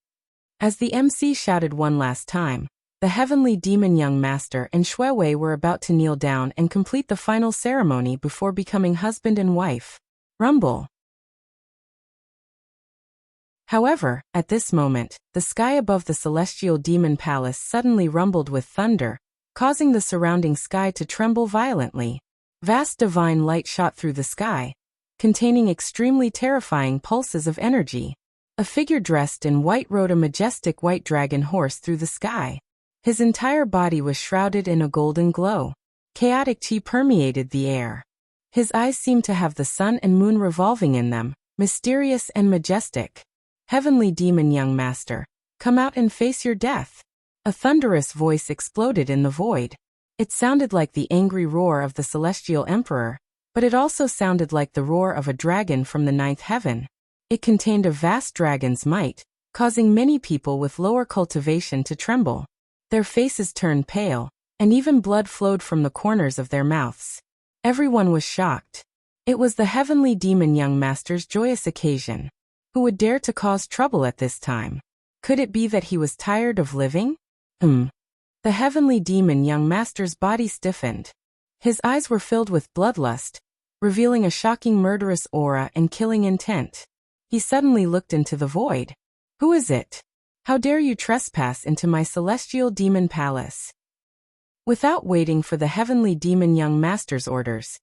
As the MC shouted one last time, the heavenly demon young master and Shui Wei were about to kneel down and complete the final ceremony before becoming husband and wife. Rumble. However, at this moment, the sky above the celestial demon palace suddenly rumbled with thunder, causing the surrounding sky to tremble violently. Vast divine light shot through the sky, containing extremely terrifying pulses of energy. A figure dressed in white rode a majestic white dragon horse through the sky. His entire body was shrouded in a golden glow. Chaotic chi permeated the air. His eyes seemed to have the sun and moon revolving in them, mysterious and majestic. Heavenly demon young master, come out and face your death. A thunderous voice exploded in the void. It sounded like the angry roar of the celestial emperor, but it also sounded like the roar of a dragon from the ninth heaven. It contained a vast dragon's might, causing many people with lower cultivation to tremble. Their faces turned pale, and even blood flowed from the corners of their mouths. Everyone was shocked. It was the heavenly demon young master's joyous occasion. Who would dare to cause trouble at this time? Could it be that he was tired of living? The heavenly demon young master's body stiffened. His eyes were filled with bloodlust, revealing a shocking murderous aura and killing intent. He suddenly looked into the void. Who is it? How dare you trespass into my celestial demon palace? Without waiting for the heavenly demon young master's orders,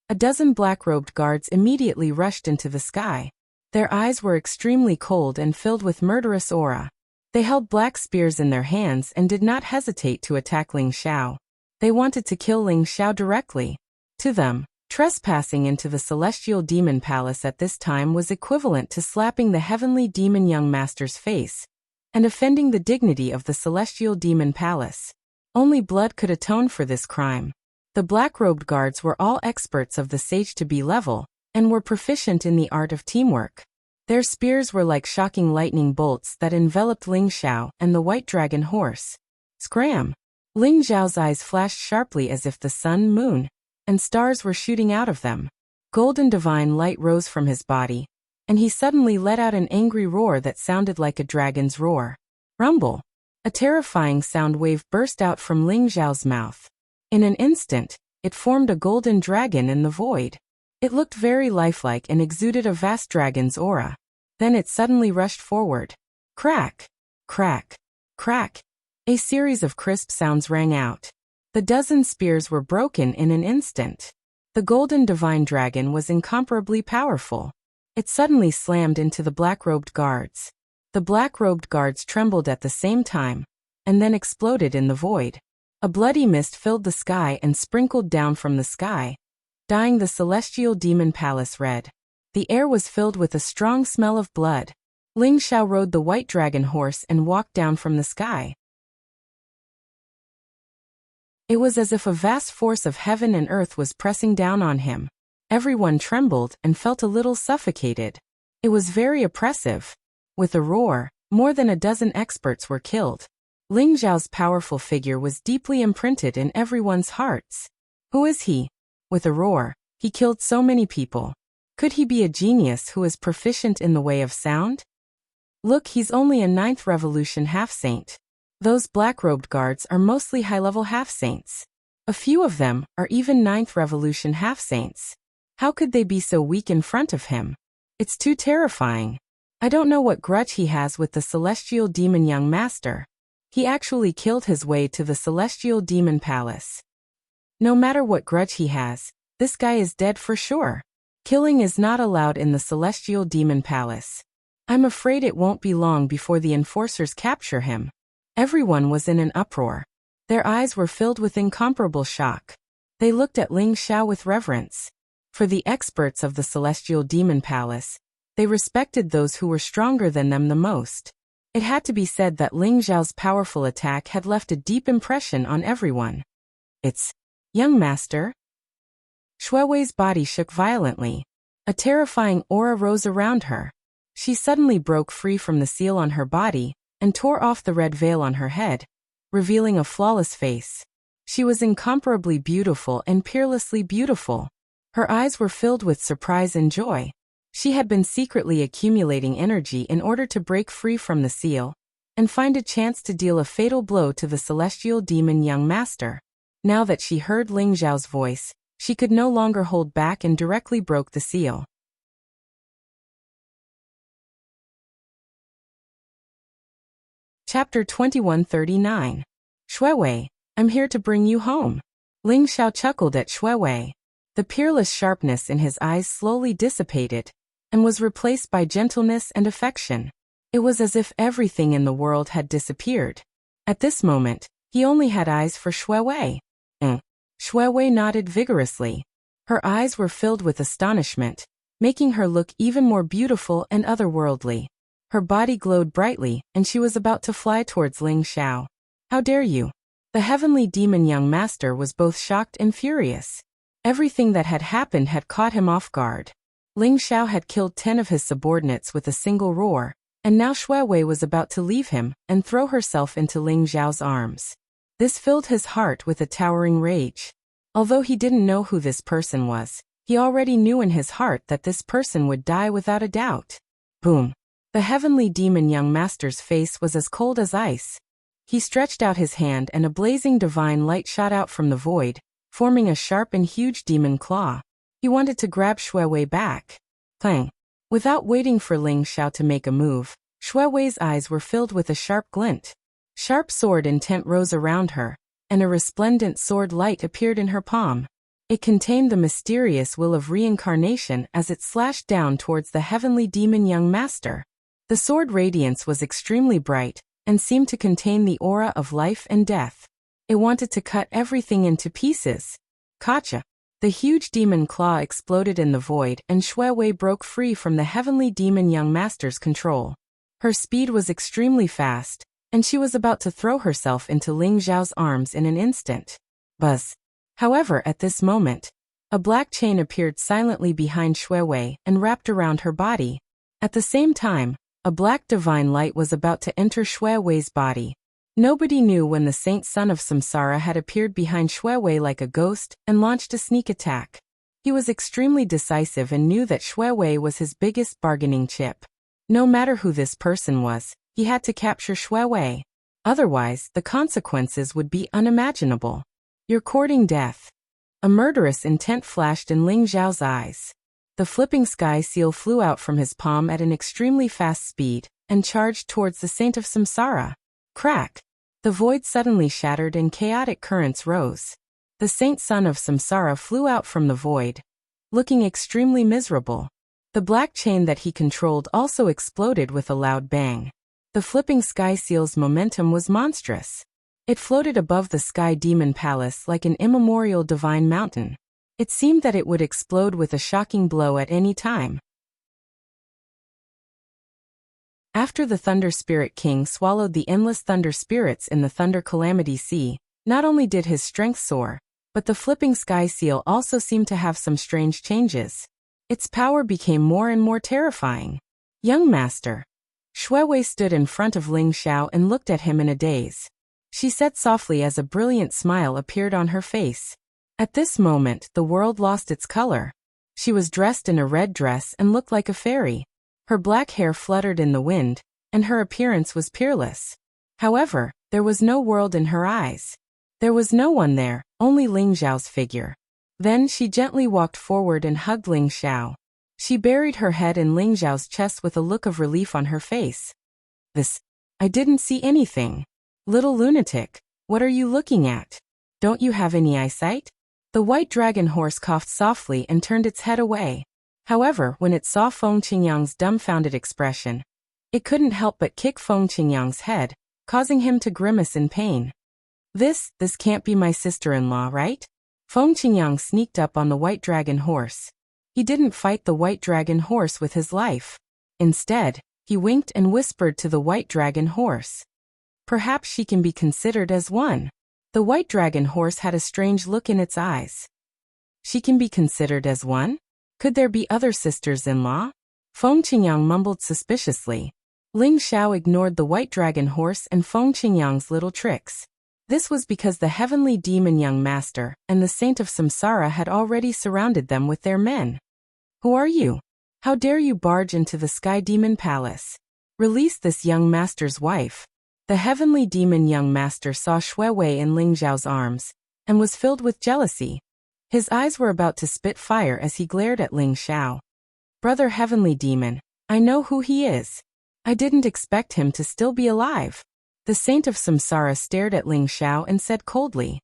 a dozen black-robed guards immediately rushed into the sky. Their eyes were extremely cold and filled with murderous aura. They held black spears in their hands and did not hesitate to attack Ling Xiao. They wanted to kill Ling Xiao directly. To them, trespassing into the celestial demon palace at this time was equivalent to slapping the heavenly demon young master's face and offending the dignity of the celestial demon palace. Only blood could atone for this crime. The black-robed guards were all experts of the Sage to be level, and were proficient in the art of teamwork. Their spears were like shocking lightning bolts that enveloped Ling Xiao and the white dragon horse. Scram! Ling Xiao's eyes flashed sharply as if the sun, moon, and stars were shooting out of them. Golden divine light rose from his body, and he suddenly let out an angry roar that sounded like a dragon's roar. Rumble! A terrifying sound wave burst out from Ling Xiao's mouth. In an instant, it formed a golden dragon in the void. It looked very lifelike and exuded a vast dragon's aura. Then it suddenly rushed forward. Crack! Crack! Crack! A series of crisp sounds rang out. The dozen spears were broken in an instant. The golden divine dragon was incomparably powerful. It suddenly slammed into the black-robed guards. The black-robed guards trembled at the same time, and then exploded in the void. A bloody mist filled the sky and sprinkled down from the sky, dyeing the celestial demon palace red. The air was filled with a strong smell of blood. Ling Xiao rode the white dragon horse and walked down from the sky. It was as if a vast force of heaven and earth was pressing down on him. Everyone trembled and felt a little suffocated. It was very oppressive. With a roar, more than a dozen experts were killed. Ling Xiao's powerful figure was deeply imprinted in everyone's hearts. Who is he? With a roar, he killed so many people. Could he be a genius who is proficient in the way of sound? Look, he's only a 9th revolution half-saint. Those black-robed guards are mostly high-level half-saints. A few of them are even 9th revolution half-saints. How could they be so weak in front of him? It's too terrifying. I don't know what grudge he has with the celestial demon young master. He actually killed his way to the celestial demon palace. No matter what grudge he has, this guy is dead for sure. Killing is not allowed in the celestial demon palace. I'm afraid it won't be long before the enforcers capture him. Everyone was in an uproar. Their eyes were filled with incomparable shock. They looked at Ling Xiao with reverence. For the experts of the celestial demon palace, they respected those who were stronger than them the most. It had to be said that Ling Xiao's powerful attack had left a deep impression on everyone. It's young master. Shui Wei's body shook violently. A terrifying aura rose around her. She suddenly broke free from the seal on her body and tore off the red veil on her head, revealing a flawless face. She was incomparably beautiful and peerlessly beautiful. Her eyes were filled with surprise and joy. She had been secretly accumulating energy in order to break free from the seal and find a chance to deal a fatal blow to the celestial demon young master. Now that she heard Ling Xiao's voice, she could no longer hold back and directly broke the seal. Chapter 2139. Shui Wei, I'm here to bring you home. Ling Xiao chuckled at Shui Wei. The peerless sharpness in his eyes slowly dissipated and was replaced by gentleness and affection. It was as if everything in the world had disappeared. At this moment, he only had eyes for Shui Wei. Shui Wei nodded vigorously. Her eyes were filled with astonishment, making her look even more beautiful and otherworldly. Her body glowed brightly, and she was about to fly towards Ling Xiao. How dare you? The heavenly demon young master was both shocked and furious. Everything that had happened had caught him off guard. Ling Xiao had killed 10 of his subordinates with a single roar, and now Shui Wei was about to leave him and throw herself into Ling Xiao's arms. This filled his heart with a towering rage. Although he didn't know who this person was, he already knew in his heart that this person would die without a doubt. Boom! The heavenly demon young master's face was as cold as ice. He stretched out his hand and a blazing divine light shot out from the void, forming a sharp and huge demon claw. He wanted to grab Shui Wei back. Clang! Without waiting for Ling Xiao to make a move, Shui Wei's eyes were filled with a sharp glint. Sharp sword intent rose around her, and a resplendent sword light appeared in her palm. It contained the mysterious will of reincarnation as it slashed down towards the heavenly demon young master. The sword radiance was extremely bright, and seemed to contain the aura of life and death. It wanted to cut everything into pieces. Gotcha! The huge demon claw exploded in the void and Shui Wei broke free from the heavenly demon young master's control. Her speed was extremely fast, and she was about to throw herself into Ling Xiao's arms in an instant. Buzz! However, at this moment, a black chain appeared silently behind Shui Wei and wrapped around her body. At the same time, a black divine light was about to enter Shui Wei's body. Nobody knew when the saint son of Samsara had appeared behind Shui Wei like a ghost and launched a sneak attack. He was extremely decisive and knew that Shui Wei was his biggest bargaining chip. No matter who this person was, he had to capture Shui Wei. Otherwise, the consequences would be unimaginable. You're courting death. A murderous intent flashed in Ling Xiao's eyes. The flipping sky seal flew out from his palm at an extremely fast speed and charged towards the Saint of Samsara. Crack! The void suddenly shattered and chaotic currents rose. The Saint Son of Samsara flew out from the void, looking extremely miserable. The black chain that he controlled also exploded with a loud bang. The flipping sky seal's momentum was monstrous. It floated above the sky demon palace like an immemorial divine mountain. It seemed that it would explode with a shocking blow at any time. After the Thunder Spirit King swallowed the endless thunder spirits in the Thunder Calamity Sea, not only did his strength soar, but the flipping sky seal also seemed to have some strange changes. Its power became more and more terrifying. Young master. Shui Wei stood in front of Ling Xiao and looked at him in a daze. She said softly as a brilliant smile appeared on her face. At this moment, the world lost its color. She was dressed in a red dress and looked like a fairy. Her black hair fluttered in the wind, and her appearance was peerless. However, there was no world in her eyes. There was no one there, only Ling Xiao's figure. Then she gently walked forward and hugged Ling Xiao. She buried her head in Ling Xiao's chest with a look of relief on her face. I didn't see anything. Little lunatic, what are you looking at? Don't you have any eyesight? The white dragon horse coughed softly and turned its head away. However, when it saw Feng Qingyang's dumbfounded expression, it couldn't help but kick Feng Qingyang's head, causing him to grimace in pain. This can't be my sister-in-law, right? Feng Qingyang sneaked up on the white dragon horse. He didn't fight the white dragon horse with his life. Instead, he winked and whispered to the white dragon horse. Perhaps she can be considered as one. The white dragon horse had a strange look in its eyes. She can be considered as one? Could there be other sisters-in-law? Feng Qingyang mumbled suspiciously. Ling Xiao ignored the white dragon horse and Feng Qingyang's little tricks. This was because the heavenly demon young master and the saint of Samsara had already surrounded them with their men. Who are you? How dare you barge into the sky demon palace? Release this young master's wife. The heavenly demon young master saw Shui Wei in Ling Xiao's arms and was filled with jealousy. His eyes were about to spit fire as he glared at Ling Xiao. Brother heavenly demon, I know who he is. I didn't expect him to still be alive. The saint of Samsara stared at Ling Xiao and said coldly.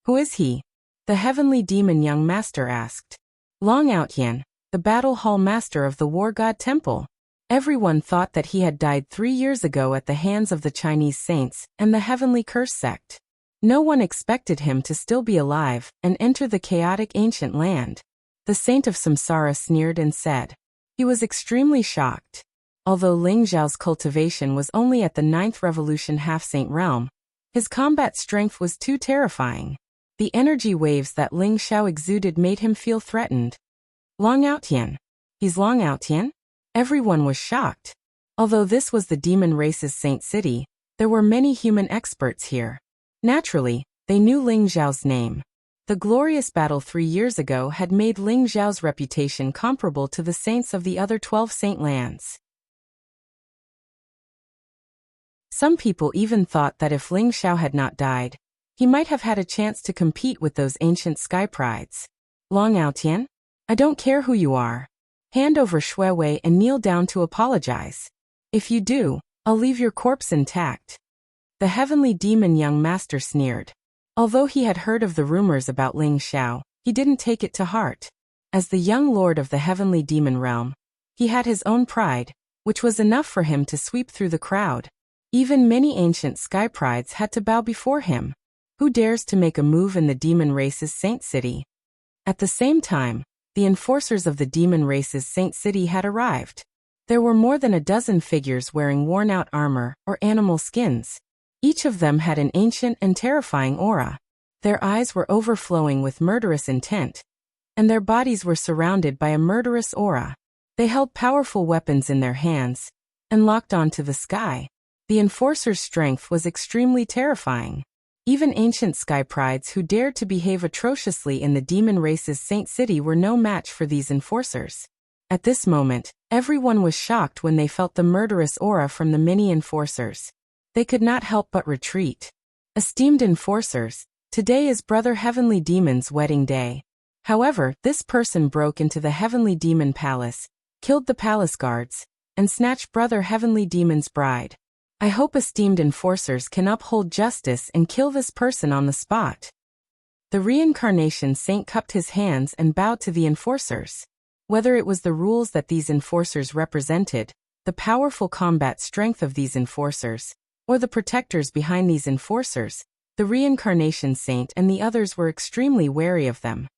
Who is he? The heavenly demon young master asked. Long Outyan, the battle hall master of the war god temple. Everyone thought that he had died 3 years ago at the hands of the Chinese saints and the heavenly curse sect. No one expected him to still be alive and enter the chaotic ancient land. The saint of Samsara sneered and said. He was extremely shocked. Although Ling Xiao's cultivation was only at the 9th revolution half-saint realm, his combat strength was too terrifying. The energy waves that Ling Xiao exuded made him feel threatened. Long Outyan. He's Long Outyan? Everyone was shocked. Although this was the demon race's saint city, there were many human experts here. Naturally, they knew Ling Xiao's name. The glorious battle 3 years ago had made Ling Xiao's reputation comparable to the saints of the other 12 saint lands. Some people even thought that if Ling Xiao had not died, he might have had a chance to compete with those ancient sky prides. Long Outyan? I don't care who you are. Hand over Shui Wei and kneel down to apologize. If you do, I'll leave your corpse intact. The heavenly demon young master sneered. Although he had heard of the rumors about Ling Xiao, he didn't take it to heart. As the young lord of the heavenly demon realm, he had his own pride, which was enough for him to sweep through the crowd. Even many ancient sky prides had to bow before him. Who dares to make a move in the demon race's saint city? At the same time, the enforcers of the demon race's saint city had arrived. There were more than a dozen figures wearing worn-out armor or animal skins. Each of them had an ancient and terrifying aura. Their eyes were overflowing with murderous intent, and their bodies were surrounded by a murderous aura. They held powerful weapons in their hands and locked onto the sky. The enforcer's strength was extremely terrifying. Even ancient sky prides who dared to behave atrociously in the demon race's saint city were no match for these enforcers. At this moment, everyone was shocked when they felt the murderous aura from the many enforcers. They could not help but retreat. Esteemed enforcers, today is Brother Heavenly Demon's wedding day. However, this person broke into the Heavenly Demon Palace, killed the palace guards, and snatched Brother Heavenly Demon's bride. I hope esteemed enforcers can uphold justice and kill this person on the spot. The reincarnation saint cupped his hands and bowed to the enforcers. Whether it was the rules that these enforcers represented, the powerful combat strength of these enforcers, or the protectors behind these enforcers, the reincarnation saint and the others were extremely wary of them.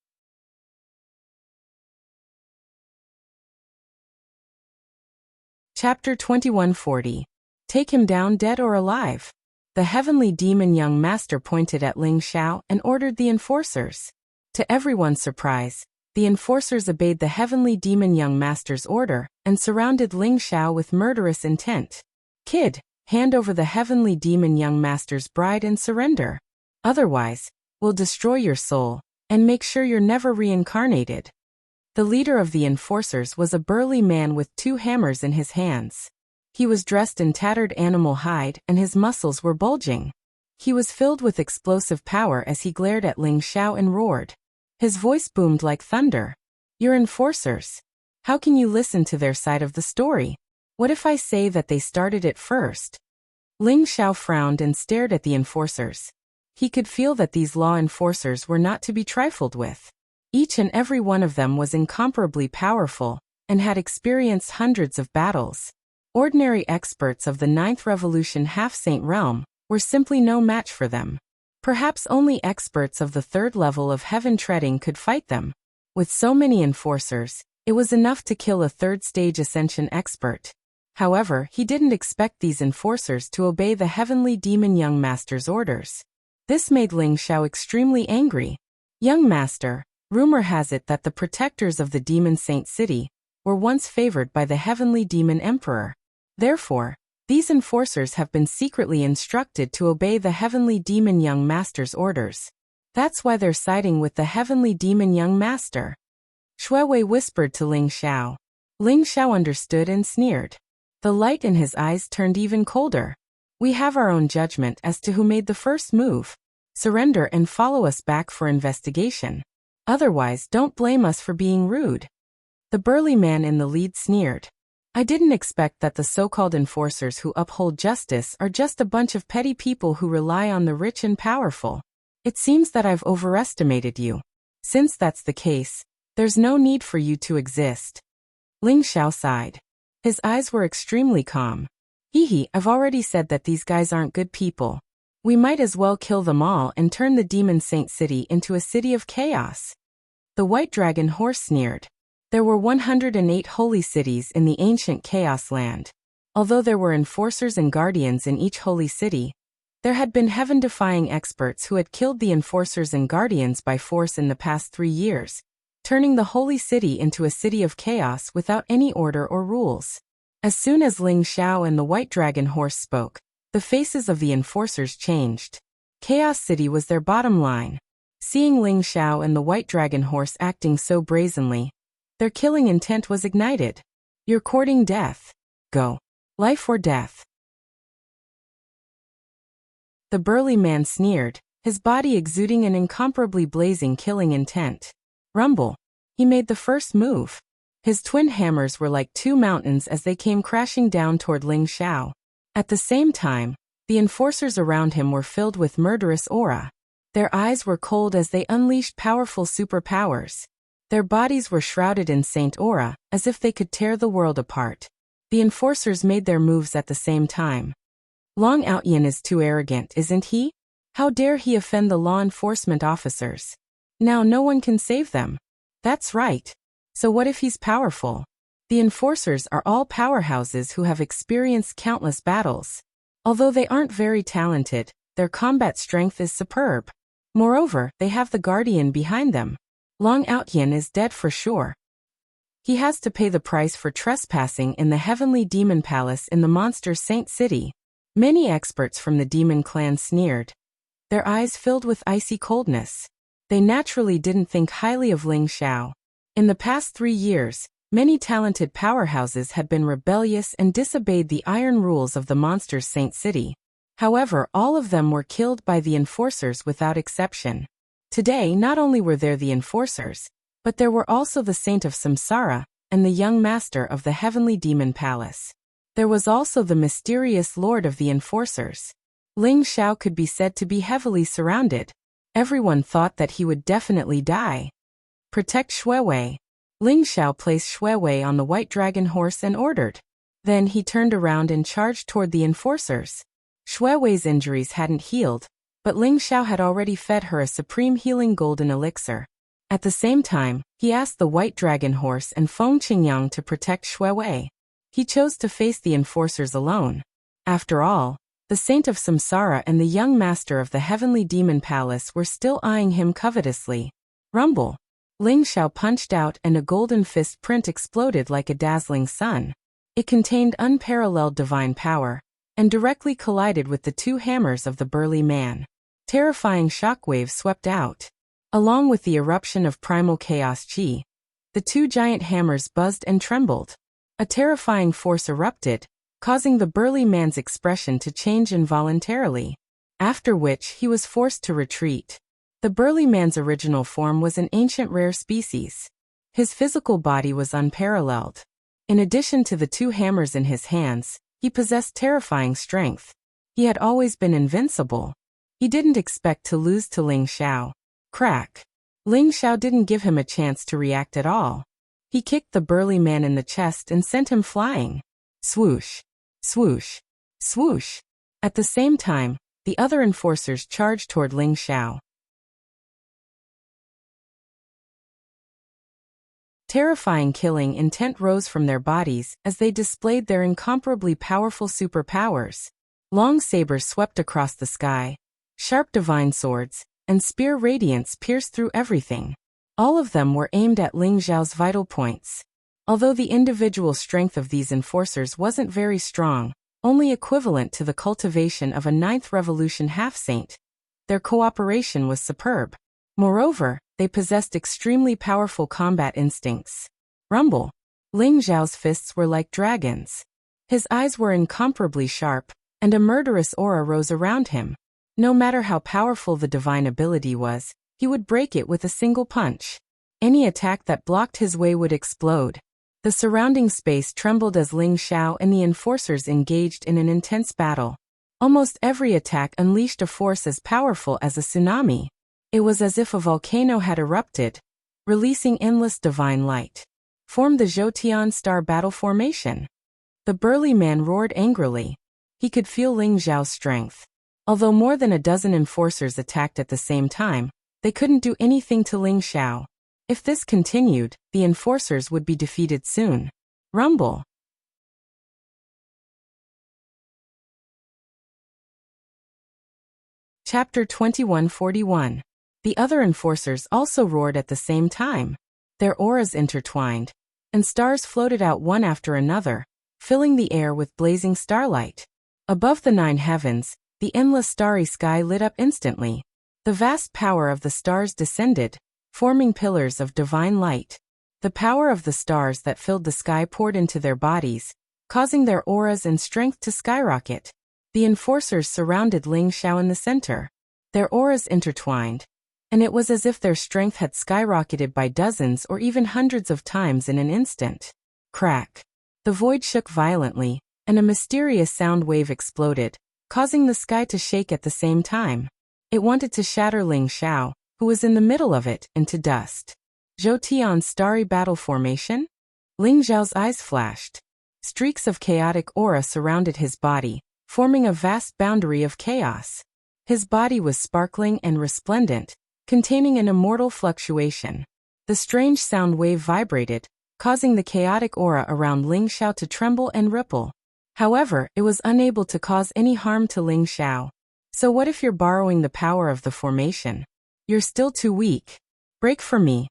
Chapter 2140. Take him down dead or alive. The heavenly demon young master pointed at Ling Xiao and ordered the enforcers. To everyone's surprise, the enforcers obeyed the heavenly demon young master's order and surrounded Ling Xiao with murderous intent. Kid, hand over the heavenly demon young master's bride and surrender. Otherwise, we'll destroy your soul and make sure you're never reincarnated. The leader of the enforcers was a burly man with 2 hammers in his hands. He was dressed in tattered animal hide and his muscles were bulging. He was filled with explosive power as he glared at Ling Xiao and roared. His voice boomed like thunder. You're enforcers. How can you listen to their side of the story? What if I say that they started it first? Ling Xiao frowned and stared at the enforcers. He could feel that these law enforcers were not to be trifled with. Each and every one of them was incomparably powerful, and had experienced hundreds of battles. Ordinary experts of the 9th Revolution half-saint realm were simply no match for them. Perhaps only experts of the 3rd level of heaven treading could fight them. With so many enforcers, it was enough to kill a 3rd stage ascension expert. However, he didn't expect these enforcers to obey the heavenly demon young master's orders. This made Ling Xiao extremely angry. Young master, rumor has it that the protectors of the demon saint city were once favored by the heavenly demon emperor. Therefore, these enforcers have been secretly instructed to obey the heavenly demon young master's orders. That's why they're siding with the heavenly demon young master. Shuewei whispered to Ling Xiao. Ling Xiao understood and sneered. The light in his eyes turned even colder. We have our own judgment as to who made the first move. Surrender and follow us back for investigation. Otherwise, don't blame us for being rude. The burly man in the lead sneered. I didn't expect that the so-called enforcers who uphold justice are just a bunch of petty people who rely on the rich and powerful. It seems that I've overestimated you. Since that's the case, there's no need for you to exist. Ling Xiao sighed. His eyes were extremely calm. Hehe, I've already said that these guys aren't good people. We might as well kill them all and turn the demon saint city into a city of chaos. The white dragon horse sneered. There were 108 holy cities in the ancient chaos land. Although there were enforcers and guardians in each holy city, there had been heaven-defying experts who had killed the enforcers and guardians by force in the past 3 years, turning the holy city into a city of chaos without any order or rules. As soon as Ling Xiao and the white dragon horse spoke, the faces of the enforcers changed. Chaos City was their bottom line. Seeing Ling Xiao and the white dragon horse acting so brazenly, their killing intent was ignited. You're courting death. Go. Life or death. The burly man sneered, his body exuding an incomparably blazing killing intent. Rumble. He made the first move. His twin hammers were like 2 mountains as they came crashing down toward Ling Xiao. At the same time, the enforcers around him were filled with murderous aura. Their eyes were cold as they unleashed powerful superpowers. Their bodies were shrouded in saint aura, as if they could tear the world apart. The enforcers made their moves at the same time. Long Outyin is too arrogant, isn't he? How dare he offend the law enforcement officers? Now no one can save them. That's right. So what if he's powerful? The enforcers are all powerhouses who have experienced countless battles. Although they aren't very talented, their combat strength is superb. Moreover, they have the guardian behind them. Long Outyin is dead for sure. He has to pay the price for trespassing in the heavenly demon palace in the monster saint city. Many experts from the demon clan sneered. their eyes filled with icy coldness. They naturally didn't think highly of Ling Xiao. In the past 3 years, many talented powerhouses had been rebellious and disobeyed the iron rules of the monster's Saint City. However, all of them were killed by the enforcers without exception. Today, not only were there the enforcers, but there were also the Saint of Samsara and the young master of the Heavenly Demon Palace. There was also the mysterious Lord of the Enforcers. Ling Xiao could be said to be heavily surrounded. Everyone thought that he would definitely die. Protect Xuewei. Ling Xiao placed Xuewei on the white dragon horse and ordered. Then he turned around and charged toward the enforcers. Xuewei's injuries hadn't healed, but Ling Xiao had already fed her a supreme healing golden elixir. At the same time, he asked the white dragon horse and Feng Qingyang to protect Xuewei. He chose to face the enforcers alone. After all, the Saint of Samsara and the young master of the Heavenly Demon Palace were still eyeing him covetously. Rumble. Ling Xiao punched out and a golden fist print exploded like a dazzling sun. It contained unparalleled divine power, and directly collided with the 2 hammers of the burly man. Terrifying shockwaves swept out. Along with the eruption of primal chaos chi, the 2 giant hammers buzzed and trembled. A terrifying force erupted, causing the burly man's expression to change involuntarily, after which he was forced to retreat. The burly man's original form was an ancient rare species. His physical body was unparalleled. In addition to the 2 hammers in his hands, he possessed terrifying strength. He had always been invincible. He didn't expect to lose to Ling Xiao. Crack. Ling Xiao didn't give him a chance to react at all. He kicked the burly man in the chest and sent him flying. Swoosh. Swoosh. Swoosh. At the same time, the other enforcers charged toward Ling Xiao. Terrifying killing intent rose from their bodies as they displayed their incomparably powerful superpowers. Long sabers swept across the sky. Sharp divine swords and spear radiance pierced through everything. All of them were aimed at Ling Xiao's vital points. Although the individual strength of these enforcers wasn't very strong, only equivalent to the cultivation of a 9th Revolution half-saint, their cooperation was superb. Moreover, they possessed extremely powerful combat instincts. Rumble. Ling Xiao's fists were like dragons. His eyes were incomparably sharp, and a murderous aura rose around him. No matter how powerful the divine ability was, he would break it with a single punch. Any attack that blocked his way would explode. The surrounding space trembled as Ling Xiao and the enforcers engaged in an intense battle. Almost every attack unleashed a force as powerful as a tsunami. It was as if a volcano had erupted, releasing endless divine light. Formed the Zhoutian star battle formation. The burly man roared angrily. He could feel Ling Xiao's strength. Although more than a dozen enforcers attacked at the same time, they couldn't do anything to Ling Xiao. If this continued, the enforcers would be defeated soon. Rumble. Chapter 2141. The other enforcers also roared at the same time. Their auras intertwined, and stars floated out one after another, filling the air with blazing starlight. Above the 9 heavens, the endless starry sky lit up instantly. The vast power of the stars descended, forming pillars of divine light. The power of the stars that filled the sky poured into their bodies, causing their auras and strength to skyrocket. The enforcers surrounded Ling Xiao in the center. Their auras intertwined, and it was as if their strength had skyrocketed by dozens or even hundreds of times in an instant. Crack. The void shook violently, and a mysterious sound wave exploded, causing the sky to shake at the same time. It wanted to shatter Ling Xiao, who was in the middle of it, into dust. Zhoutian's starry battle formation? Ling Xiao's eyes flashed. Streaks of chaotic aura surrounded his body, forming a vast boundary of chaos. His body was sparkling and resplendent, containing an immortal fluctuation. The strange sound wave vibrated, causing the chaotic aura around Ling Xiao to tremble and ripple. However, it was unable to cause any harm to Ling Xiao. So what if you're borrowing the power of the formation? You're still too weak. Break for me.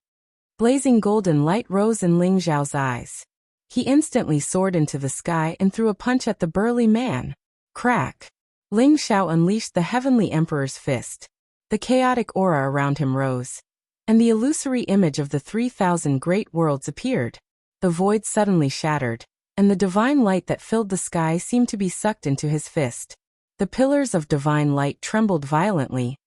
Blazing golden light rose in Ling Xiao's eyes. He instantly soared into the sky and threw a punch at the burly man. Crack. Ling Xiao unleashed the Heavenly Emperor's fist, The chaotic aura around him rose, and the illusory image of the 3,000 great worlds appeared. The void suddenly shattered, and the divine light that filled the sky seemed to be sucked into his fist. The pillars of divine light trembled violently,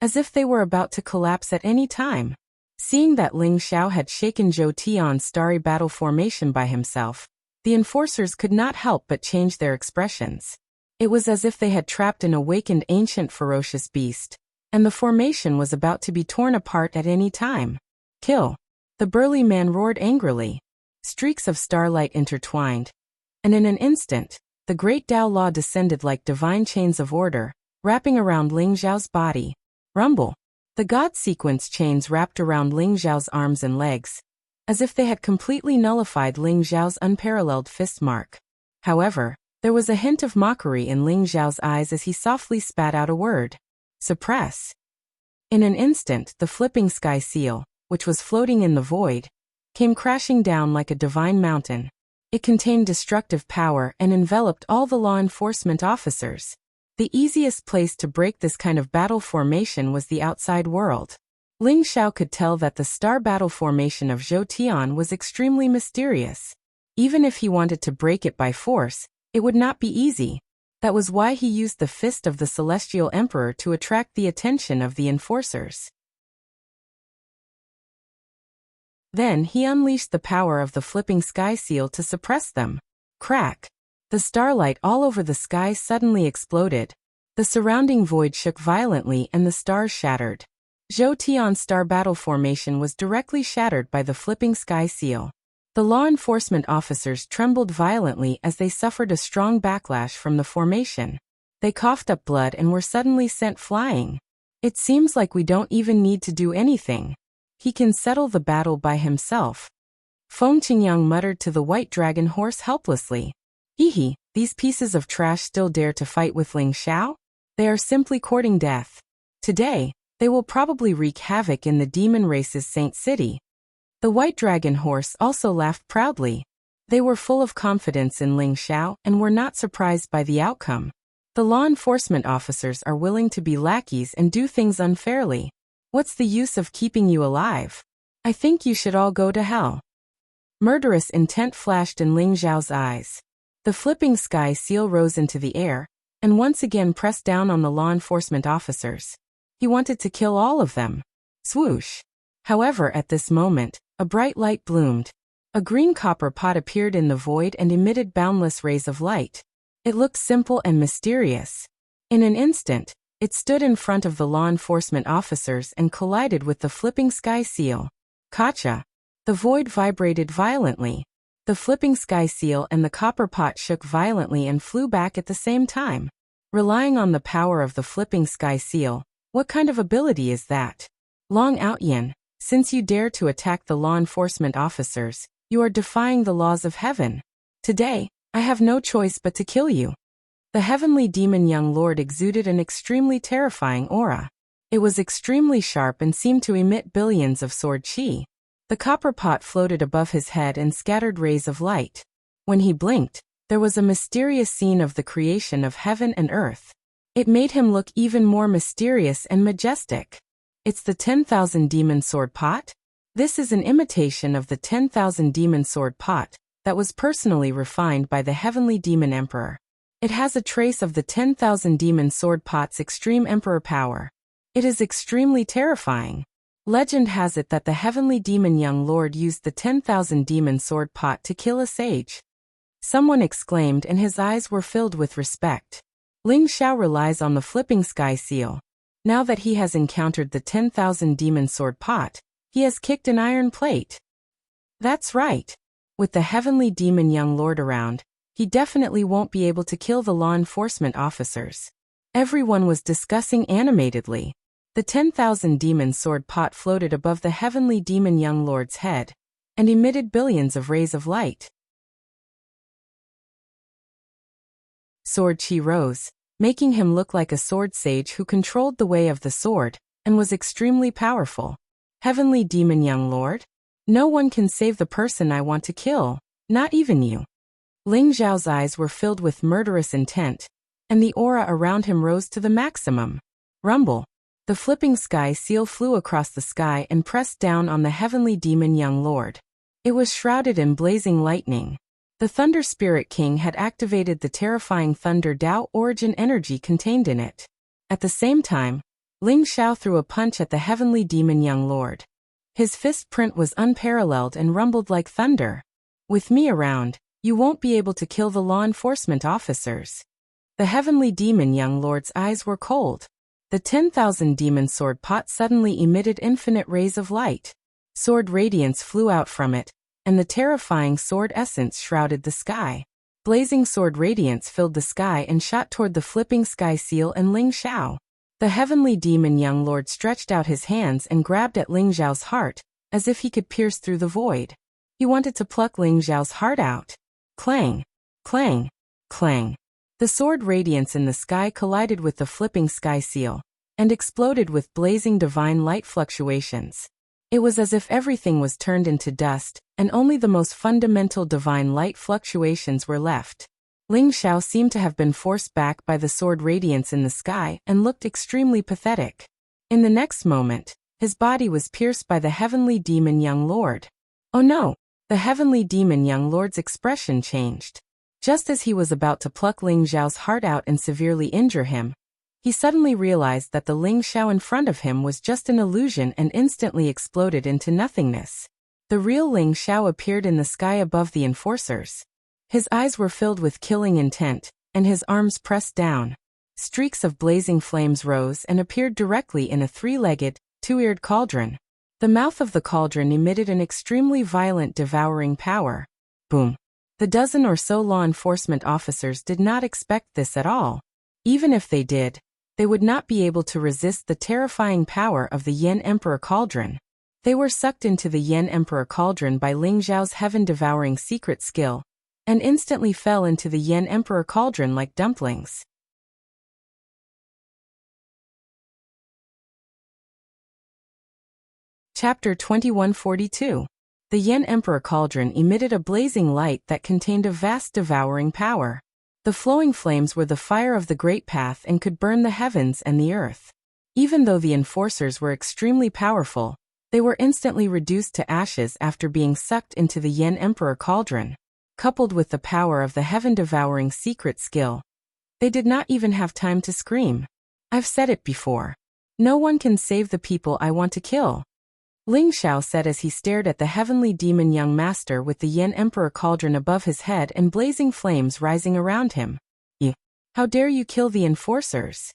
as if they were about to collapse at any time. Seeing that Ling Xiao had shaken Zhou Tian's starry battle formation by himself, the enforcers could not help but change their expressions. It was as if they had trapped an awakened ancient ferocious beast, and the formation was about to be torn apart at any time. Kill! The burly man roared angrily. Streaks of starlight intertwined, and in an instant, the great Tao Law descended like divine chains of order, wrapping around Ling Xiao's body. Rumble! The god sequence chains wrapped around Ling Xiao's arms and legs, as if they had completely nullified Ling Xiao's unparalleled fist mark. However, there was a hint of mockery in Ling Xiao's eyes as he softly spat out a word. Suppress. In an instant, the flipping sky seal, which was floating in the void, came crashing down like a divine mountain. It contained destructive power and enveloped all the law enforcement officers. The easiest place to break this kind of battle formation was the outside world. Ling Xiao could tell that the star battle formation of Zhou Tian was extremely mysterious. Even if he wanted to break it by force, it would not be easy. That was why he used the fist of the Celestial Emperor to attract the attention of the enforcers. Then he unleashed the power of the flipping sky seal to suppress them. Crack! The starlight all over the sky suddenly exploded. The surrounding void shook violently and the stars shattered. Zhou Tian's star battle formation was directly shattered by the flipping sky seal. The law enforcement officers trembled violently as they suffered a strong backlash from the formation. They coughed up blood and were suddenly sent flying. It seems like we don't even need to do anything. He can settle the battle by himself. Feng Qingyang muttered to the white dragon horse helplessly. Hehe, these pieces of trash still dare to fight with Ling Xiao? They are simply courting death. Today, they will probably wreak havoc in the demon race's Saint City. The white dragon horse also laughed proudly. They were full of confidence in Ling Xiao and were not surprised by the outcome. The law enforcement officers are willing to be lackeys and do things unfairly. What's the use of keeping you alive? I think you should all go to hell. Murderous intent flashed in Ling Xiao's eyes. The flipping sky seal rose into the air, and once again pressed down on the law enforcement officers. He wanted to kill all of them. Swoosh! However, at this moment, a bright light bloomed. A green copper pot appeared in the void and emitted boundless rays of light. It looked simple and mysterious. In an instant, it stood in front of the law enforcement officers and collided with the flipping sky seal. Gotcha! The void vibrated violently. The flipping sky seal and the copper pot shook violently and flew back at the same time. Relying on the power of the flipping sky seal, what kind of ability is that? Long Outyin, since you dare to attack the law enforcement officers, you are defying the laws of heaven. Today, I have no choice but to kill you. The heavenly demon young lord exuded an extremely terrifying aura. It was extremely sharp and seemed to emit billions of sword chi. The copper pot floated above his head and scattered rays of light. When he blinked, there was a mysterious scene of the creation of heaven and earth. It made him look even more mysterious and majestic. It's the 10,000 demon sword pot? This is an imitation of the 10,000 demon sword pot that was personally refined by the heavenly demon emperor. It has a trace of the 10,000 demon sword pot's extreme emperor power. It is extremely terrifying. Legend has it that the heavenly demon young lord used the 10,000 demon sword pot to kill a sage. Someone exclaimed and his eyes were filled with respect. Ling Xiao relies on the flipping sky seal. Now that he has encountered the 10,000 demon sword pot, he has kicked an iron plate. That's right. With the heavenly demon young lord around, he definitely won't be able to kill the law enforcement officers. Everyone was discussing animatedly. The 10,000 demon sword pot floated above the heavenly demon young lord's head and emitted billions of rays of light. Sword chi rose, making him look like a sword sage who controlled the way of the sword and was extremely powerful. Heavenly demon young lord? No one can save the person I want to kill, not even you. Ling Xiao's eyes were filled with murderous intent, and the aura around him rose to the maximum. Rumble. The flipping sky seal flew across the sky and pressed down on the heavenly demon young lord. It was shrouded in blazing lightning. The Thunder Spirit King had activated the terrifying Thunder Dao origin energy contained in it. At the same time, Ling Xiao threw a punch at the heavenly demon young lord. His fist print was unparalleled and rumbled like thunder. With me around, you won't be able to kill the law enforcement officers. The heavenly demon young lord's eyes were cold. The 10,000 demon sword pot suddenly emitted infinite rays of light. Sword radiance flew out from it, and the terrifying sword essence shrouded the sky. Blazing sword radiance filled the sky and shot toward the flipping sky seal and Ling Xiao. The heavenly demon young lord stretched out his hands and grabbed at Ling Xiao's heart, as if he could pierce through the void. He wanted to pluck Ling Xiao's heart out. Clang! Clang! Clang! The sword radiance in the sky collided with the flipping sky seal, and exploded with blazing divine light fluctuations. It was as if everything was turned into dust, and only the most fundamental divine light fluctuations were left. Ling Xiao seemed to have been forced back by the sword radiance in the sky and looked extremely pathetic. In the next moment, his body was pierced by the heavenly demon young lord. Oh no! The heavenly demon young lord's expression changed. Just as he was about to pluck Ling Xiao's heart out and severely injure him, he suddenly realized that the Ling Xiao in front of him was just an illusion and instantly exploded into nothingness. The real Ling Xiao appeared in the sky above the enforcers. His eyes were filled with killing intent, and his arms pressed down. Streaks of blazing flames rose and appeared directly in a three-legged, two-eared cauldron. The mouth of the cauldron emitted an extremely violent devouring power. Boom! The dozen or so law enforcement officers did not expect this at all. Even if they did, they would not be able to resist the terrifying power of the Yen Emperor Cauldron. They were sucked into the Yen Emperor Cauldron by Ling Xiao's heaven-devouring secret skill, and instantly fell into the Yen Emperor Cauldron like dumplings. Chapter 2142. The Yen Emperor Cauldron emitted a blazing light that contained a vast devouring power. The flowing flames were the fire of the Great Path and could burn the heavens and the earth. Even though the enforcers were extremely powerful, they were instantly reduced to ashes after being sucked into the Yen Emperor Cauldron. Coupled with the power of the heaven-devouring secret skill, they did not even have time to scream. I've said it before. No one can save the people I want to kill. Ling Xiao said as he stared at the heavenly demon young master with the Yen Emperor Cauldron above his head and blazing flames rising around him. How dare you kill the enforcers?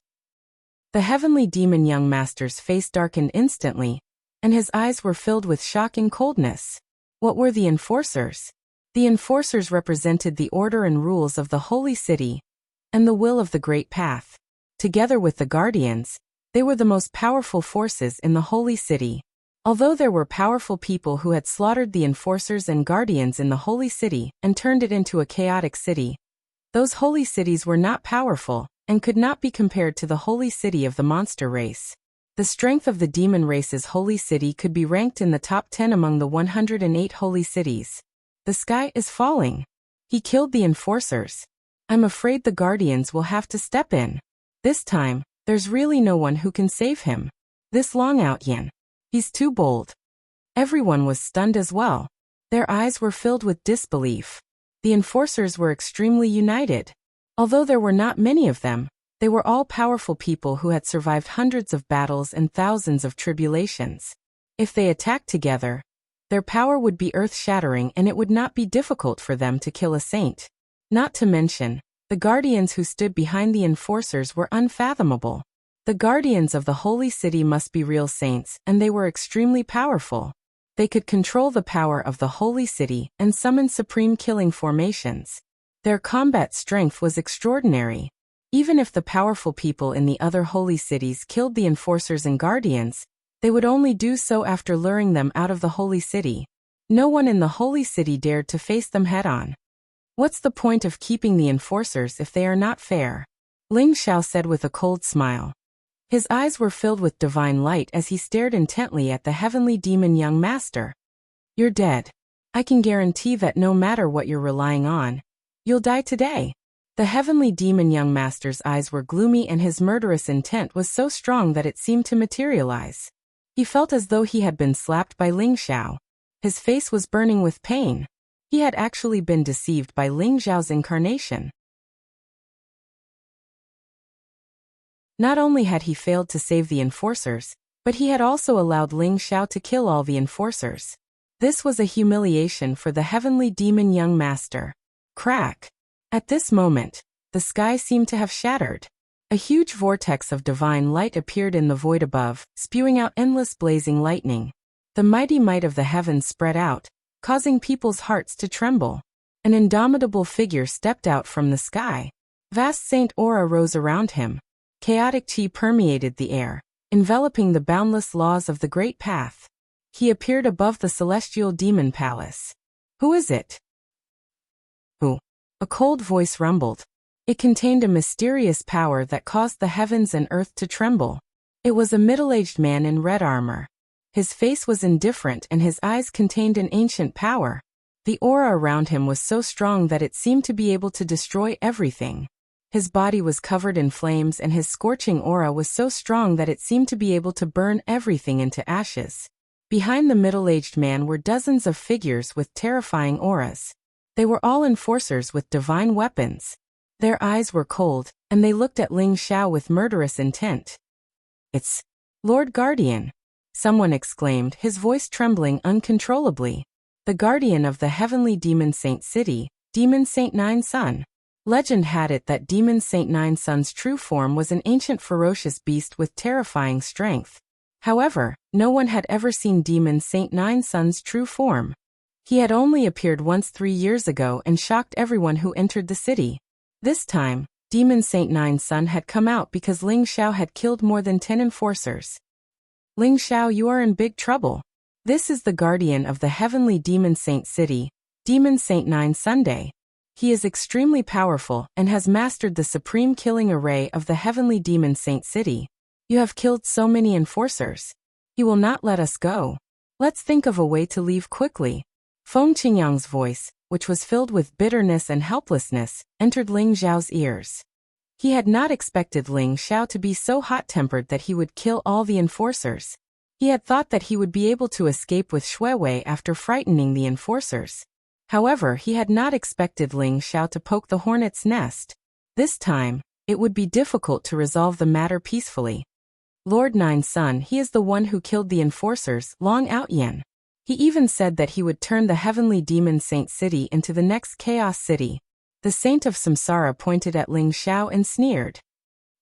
The heavenly demon young master's face darkened instantly, and his eyes were filled with shock and coldness. What were the enforcers? The enforcers represented the order and rules of the holy city, and the will of the Great Path. Together with the guardians, they were the most powerful forces in the holy city. Although there were powerful people who had slaughtered the enforcers and guardians in the holy city and turned it into a chaotic city, those holy cities were not powerful, and could not be compared to the holy city of the monster race. The strength of the demon race's holy city could be ranked in the top 10 among the 108 holy cities. The sky is falling. He killed the enforcers. I'm afraid the guardians will have to step in. This time, there's really no one who can save him. This Long Out Yen. He's too bold. Everyone was stunned as well. Their eyes were filled with disbelief. The enforcers were extremely united. Although there were not many of them, they were all powerful people who had survived hundreds of battles and thousands of tribulations. If they attacked together, their power would be earth-shattering and it would not be difficult for them to kill a saint. Not to mention, the guardians who stood behind the enforcers were unfathomable. The guardians of the holy city must be real saints, and they were extremely powerful. They could control the power of the holy city and summon supreme killing formations. Their combat strength was extraordinary. Even if the powerful people in the other holy cities killed the enforcers and guardians, they would only do so after luring them out of the holy city. No one in the holy city dared to face them head-on. What's the point of keeping the enforcers if they are not fair? Ling Xiao said with a cold smile. His eyes were filled with divine light as he stared intently at the heavenly demon young master. You're dead. I can guarantee that no matter what you're relying on, you'll die today. The heavenly demon young master's eyes were gloomy and his murderous intent was so strong that it seemed to materialize. He felt as though he had been slapped by Ling Xiao. His face was burning with pain. He had actually been deceived by Ling Xiao's incarnation. Not only had he failed to save the enforcers, but he had also allowed Ling Xiao to kill all the enforcers. This was a humiliation for the heavenly demon young master. Crack! At this moment, the sky seemed to have shattered. A huge vortex of divine light appeared in the void above, spewing out endless blazing lightning. The mighty might of the heavens spread out, causing people's hearts to tremble. An indomitable figure stepped out from the sky. Vast saint aura rose around him. Chaotic chi permeated the air, enveloping the boundless laws of the great path. He appeared above the celestial demon palace. Who is it? Who? A cold voice rumbled. It contained a mysterious power that caused the heavens and earth to tremble. It was a middle-aged man in red armor. His face was indifferent and his eyes contained an ancient power. The aura around him was so strong that it seemed to be able to destroy everything. His body was covered in flames and his scorching aura was so strong that it seemed to be able to burn everything into ashes. Behind the middle-aged man were dozens of figures with terrifying auras. They were all enforcers with divine weapons. Their eyes were cold, and they looked at Ling Xiao with murderous intent. "It's Lord Guardian," someone exclaimed, his voice trembling uncontrollably. "The guardian of the heavenly Demon Saint City, Demon Saint Nine Sun." Legend had it that Demon Saint Nine Sun's true form was an ancient ferocious beast with terrifying strength. However, no one had ever seen Demon Saint Nine Sun's true form. He had only appeared once 3 years ago and shocked everyone who entered the city. This time, Demon Saint Nine Sun had come out because Ling Xiao had killed more than 10 enforcers. "Ling Xiao, you are in big trouble. This is the guardian of the heavenly Demon Saint City, Demon Saint Nine Sunday. He is extremely powerful and has mastered the supreme killing array of the heavenly Demon Saint City. You have killed so many enforcers. He will not let us go. Let's think of a way to leave quickly." Feng Qingyang's voice, which was filled with bitterness and helplessness, entered Ling Xiao's ears. He had not expected Ling Xiao to be so hot-tempered that he would kill all the enforcers. He had thought that he would be able to escape with Shuiwei after frightening the enforcers. However, he had not expected Ling Xiao to poke the hornet's nest. This time, it would be difficult to resolve the matter peacefully. "Lord Nine Sun, he is the one who killed the enforcers, Long Outyen. He even said that he would turn the heavenly Demon Saint City into the next Chaos City." The Saint of Samsara pointed at Ling Xiao and sneered.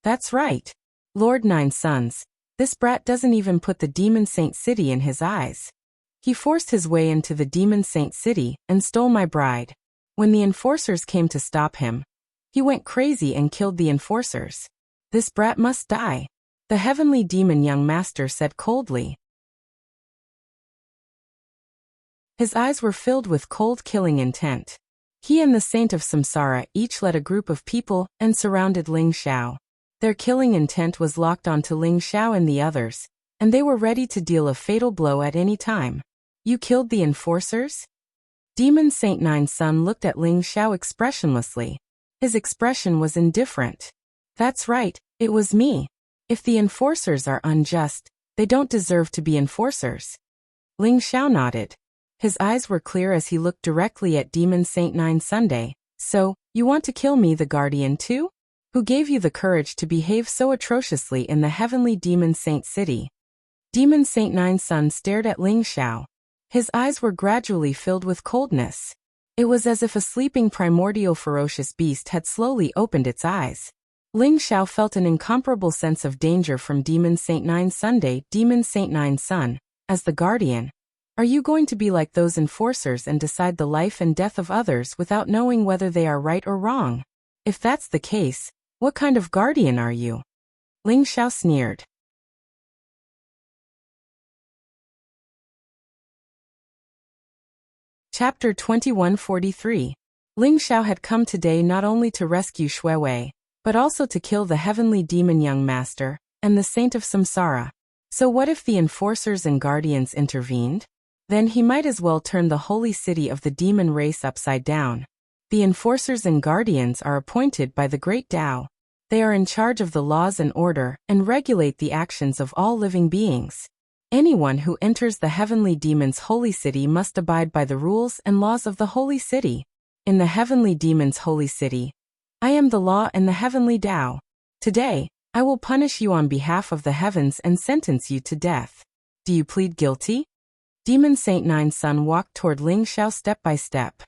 "That's right. Lord Nine Suns, this brat doesn't even put the Demon Saint City in his eyes. He forced his way into the Demon Saint City and stole my bride. When the enforcers came to stop him, he went crazy and killed the enforcers. This brat must die," the heavenly demon young master said coldly. His eyes were filled with cold killing intent. He and the Saint of Samsara each led a group of people and surrounded Ling Xiao. Their killing intent was locked onto Ling Xiao and the others, and they were ready to deal a fatal blow at any time. "You killed the enforcers?" Demon Saint Nine Sun looked at Ling Xiao expressionlessly. His expression was indifferent. "That's right, it was me. If the enforcers are unjust, they don't deserve to be enforcers." Ling Xiao nodded. His eyes were clear as he looked directly at Demon Saint Nine Sunday. "So, you want to kill me, the Guardian, too? Who gave you the courage to behave so atrociously in the heavenly Demon Saint City?" Demon Saint Nine Sun stared at Ling Xiao. His eyes were gradually filled with coldness. It was as if a sleeping primordial ferocious beast had slowly opened its eyes. Ling Xiao felt an incomparable sense of danger from Demon Saint Nine Sunday. "Demon Saint Nine Sun, as the Guardian, are you going to be like those enforcers and decide the life and death of others without knowing whether they are right or wrong? If that's the case, what kind of guardian are you?" Ling Xiao sneered. Chapter 2143. Ling Xiao had come today not only to rescue Shuiwei, but also to kill the heavenly demon young master, and the Saint of Samsara. So what if the enforcers and guardians intervened? Then he might as well turn the holy city of the demon race upside down. The enforcers and guardians are appointed by the Great Tao. They are in charge of the laws and order and regulate the actions of all living beings. Anyone who enters the heavenly demon's holy city must abide by the rules and laws of the holy city. In the heavenly demon's holy city, I am the law and the heavenly Tao. Today, I will punish you on behalf of the heavens and sentence you to death. Do you plead guilty? Demon Saint Nine Sun walked toward Ling Xiao step by step.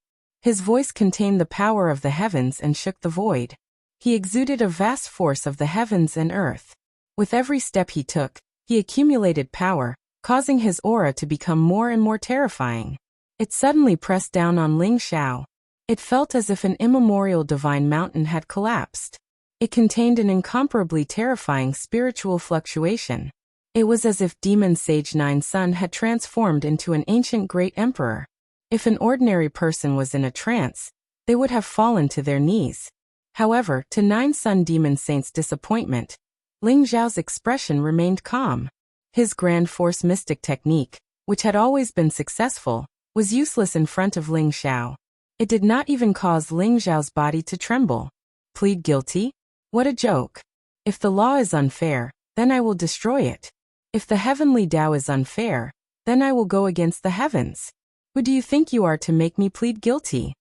His voice contained the power of the heavens and shook the void. He exuded a vast force of the heavens and earth. With every step he took, he accumulated power, causing his aura to become more and more terrifying. It suddenly pressed down on Ling Xiao. It felt as if an immemorial divine mountain had collapsed. It contained an incomparably terrifying spiritual fluctuation. It was as if Demon Sage Nine Sun had transformed into an ancient great emperor. If an ordinary person was in a trance, they would have fallen to their knees. However, to Nine Sun Demon Saint's disappointment, Ling Xiao's expression remained calm. His Grand Force Mystic technique, which had always been successful, was useless in front of Ling Xiao. It did not even cause Ling Xiao's body to tremble. Plead guilty? What a joke. If the law is unfair, then I will destroy it. If the heavenly Tao is unfair, then I will go against the heavens. Who do you think you are to make me plead guilty?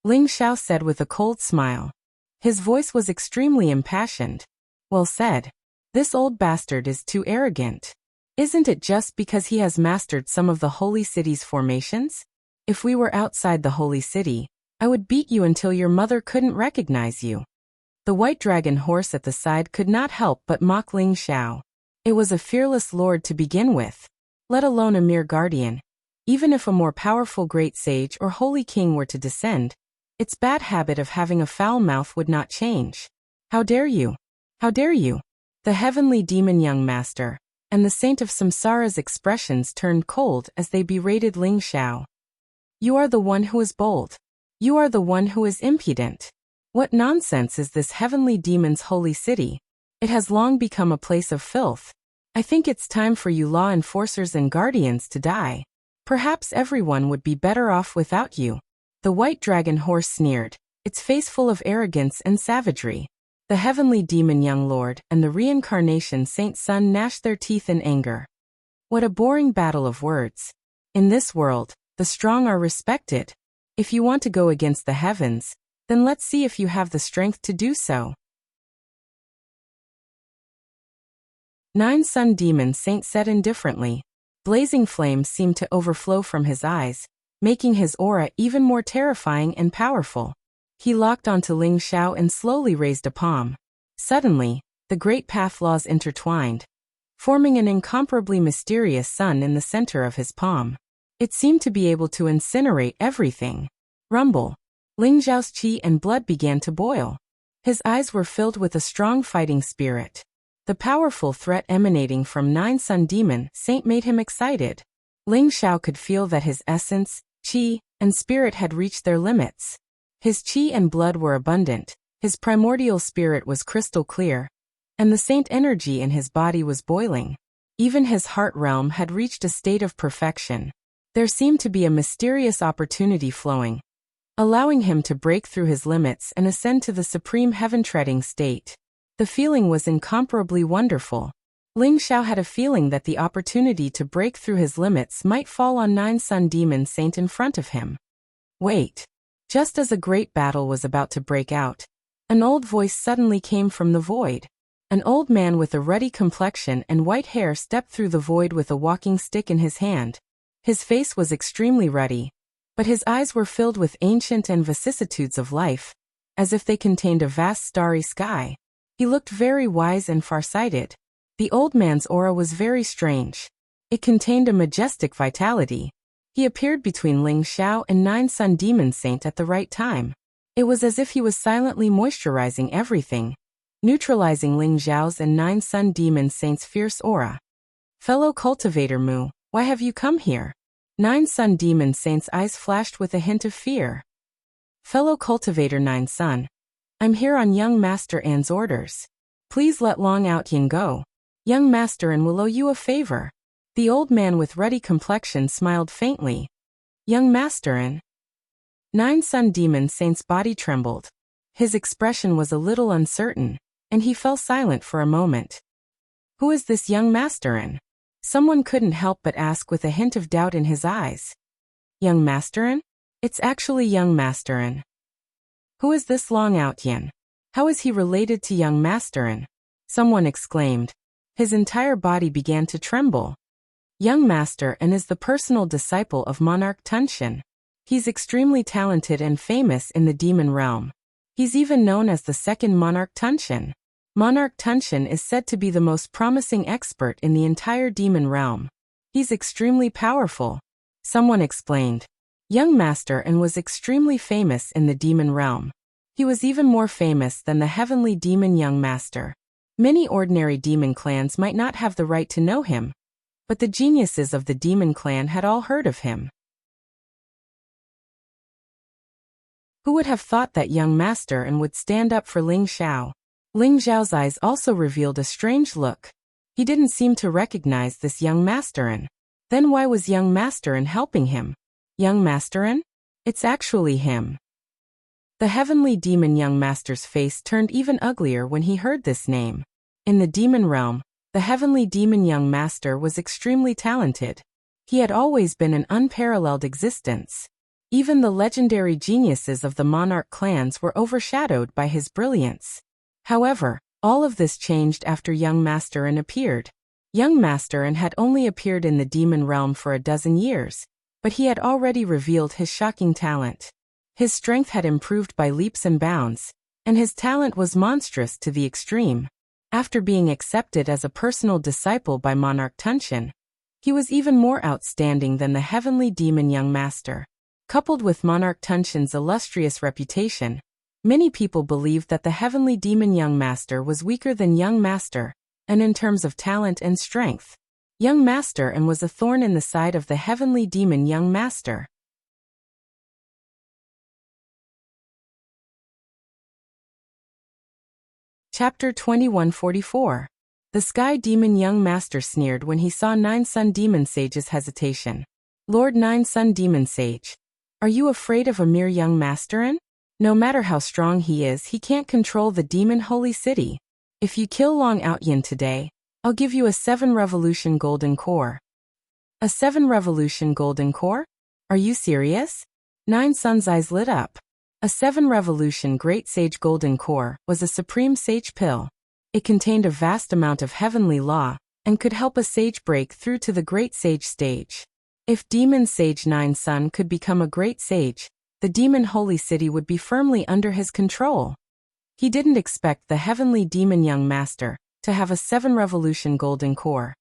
Ling Xiao said with a cold smile. His voice was extremely impassioned. Well said. This old bastard is too arrogant. Isn't it just because he has mastered some of the holy city's formations? If we were outside the holy city, I would beat you until your mother couldn't recognize you. The white dragon horse at the side could not help but mock Ling Xiao. It was a fearless lord to begin with, let alone a mere guardian. Even if a more powerful great sage or holy king were to descend, its bad habit of having a foul mouth would not change. How dare you? How dare you? The heavenly demon young master, and the saint of Samsara's expressions turned cold as they berated Ling Xiao. You are the one who is bold. You are the one who is impudent. What nonsense is this heavenly demon's holy city? It has long become a place of filth. I think it's time for you law enforcers and guardians to die. Perhaps everyone would be better off without you. The white dragon horse sneered, its face full of arrogance and savagery. The heavenly demon young lord and the reincarnation Saint Sun gnashed their teeth in anger. What a boring battle of words. In this world, the strong are respected. If you want to go against the heavens, then let's see if you have the strength to do so. Nine Sun Demon Saint said indifferently. Blazing flames seemed to overflow from his eyes, making his aura even more terrifying and powerful. He locked onto Ling Xiao and slowly raised a palm. Suddenly, the great path laws intertwined, forming an incomparably mysterious sun in the center of his palm. It seemed to be able to incinerate everything. Rumble. Ling Xiao's qi and blood began to boil. His eyes were filled with a strong fighting spirit. The powerful threat emanating from Nine Sun Demon Saint made him excited. Ling Xiao could feel that his essence, qi, and spirit had reached their limits. His qi and blood were abundant, his primordial spirit was crystal clear, and the saint energy in his body was boiling. Even his heart realm had reached a state of perfection. There seemed to be a mysterious opportunity flowing, allowing him to break through his limits and ascend to the supreme heaven-treading state. The feeling was incomparably wonderful. Ling Xiao had a feeling that the opportunity to break through his limits might fall on Nine Sun Demon Saint in front of him. Wait. Just as a great battle was about to break out, an old voice suddenly came from the void. An old man with a ruddy complexion and white hair stepped through the void with a walking stick in his hand. His face was extremely ruddy, but his eyes were filled with ancient and vicissitudes of life, as if they contained a vast starry sky. He looked very wise and farsighted. The old man's aura was very strange. It contained a majestic vitality. He appeared between Ling Xiao and Nine Sun Demon Saint at the right time. It was as if he was silently moisturizing everything, neutralizing Ling Xiao's and Nine Sun Demon Saint's fierce aura. Fellow cultivator Mu, why have you come here? Nine Sun Demon Saint's eyes flashed with a hint of fear. Fellow cultivator Nine Sun, I'm here on young Master An's orders. Please let Long Out Yin go. Young Master An will owe you a favor. The old man with ruddy complexion smiled faintly. Young Master An? Nine Sun Demon Saint's body trembled. His expression was a little uncertain, and he fell silent for a moment. Who is this young masterin? Someone couldn't help but ask with a hint of doubt in his eyes. Young masterin? It's actually young masterin. Who is this Long Out Yin? How is he related to young masterin? Someone exclaimed. His entire body began to tremble. Young Master and is the personal disciple of Monarch Tunshin. He's extremely talented and famous in the demon realm. He's even known as the second Monarch Tunshin. Monarch Tunshin is said to be the most promising expert in the entire demon realm. He's extremely powerful. Someone explained. Young Master and was extremely famous in the demon realm. He was even more famous than the heavenly demon Young Master. Many ordinary demon clans might not have the right to know him, but the geniuses of the demon clan had all heard of him. Who would have thought that Young Master and would stand up for Ling Xiao? Ling Xiao's eyes also revealed a strange look. He didn't seem to recognize this Young Masterin. Then why was Young Masterin helping him? Young Masterin? It's actually him. The heavenly demon Young Master's face turned even uglier when he heard this name. In the demon realm, the heavenly demon Young Master was extremely talented. He had always been an unparalleled existence. Even the legendary geniuses of the monarch clans were overshadowed by his brilliance. However, all of this changed after Young Masterin appeared. Young Masterin had only appeared in the demon realm for a dozen years, but he had already revealed his shocking talent. His strength had improved by leaps and bounds, and his talent was monstrous to the extreme. After being accepted as a personal disciple by Monarch Tunshin, he was even more outstanding than the heavenly demon Young Master. Coupled with Monarch Tunshin's illustrious reputation, many people believed that the heavenly demon Young Master was weaker than Young Master, and in terms of talent and strength, Young Master and was a thorn in the side of the heavenly demon Young Master. Chapter 2144. The Sky Demon Young Master sneered when he saw Nine Sun Demon Sage's hesitation. Lord Nine Sun Demon Sage, are you afraid of a mere young masterin? No matter how strong he is, he can't control the demon holy city. If you kill Long Out Yin today, I'll give you a 7-revolution golden core. A 7-revolution golden core? Are you serious? Nine Sun's eyes lit up. A 7-revolution Great Sage Golden Core was a supreme sage pill. It contained a vast amount of heavenly law, and could help a sage break through to the Great Sage stage. If Demon Sage Nine Sun could become a Great Sage, the Demon Holy City would be firmly under his control. He didn't expect the heavenly demon Young Master to have a 7-revolution Golden Core.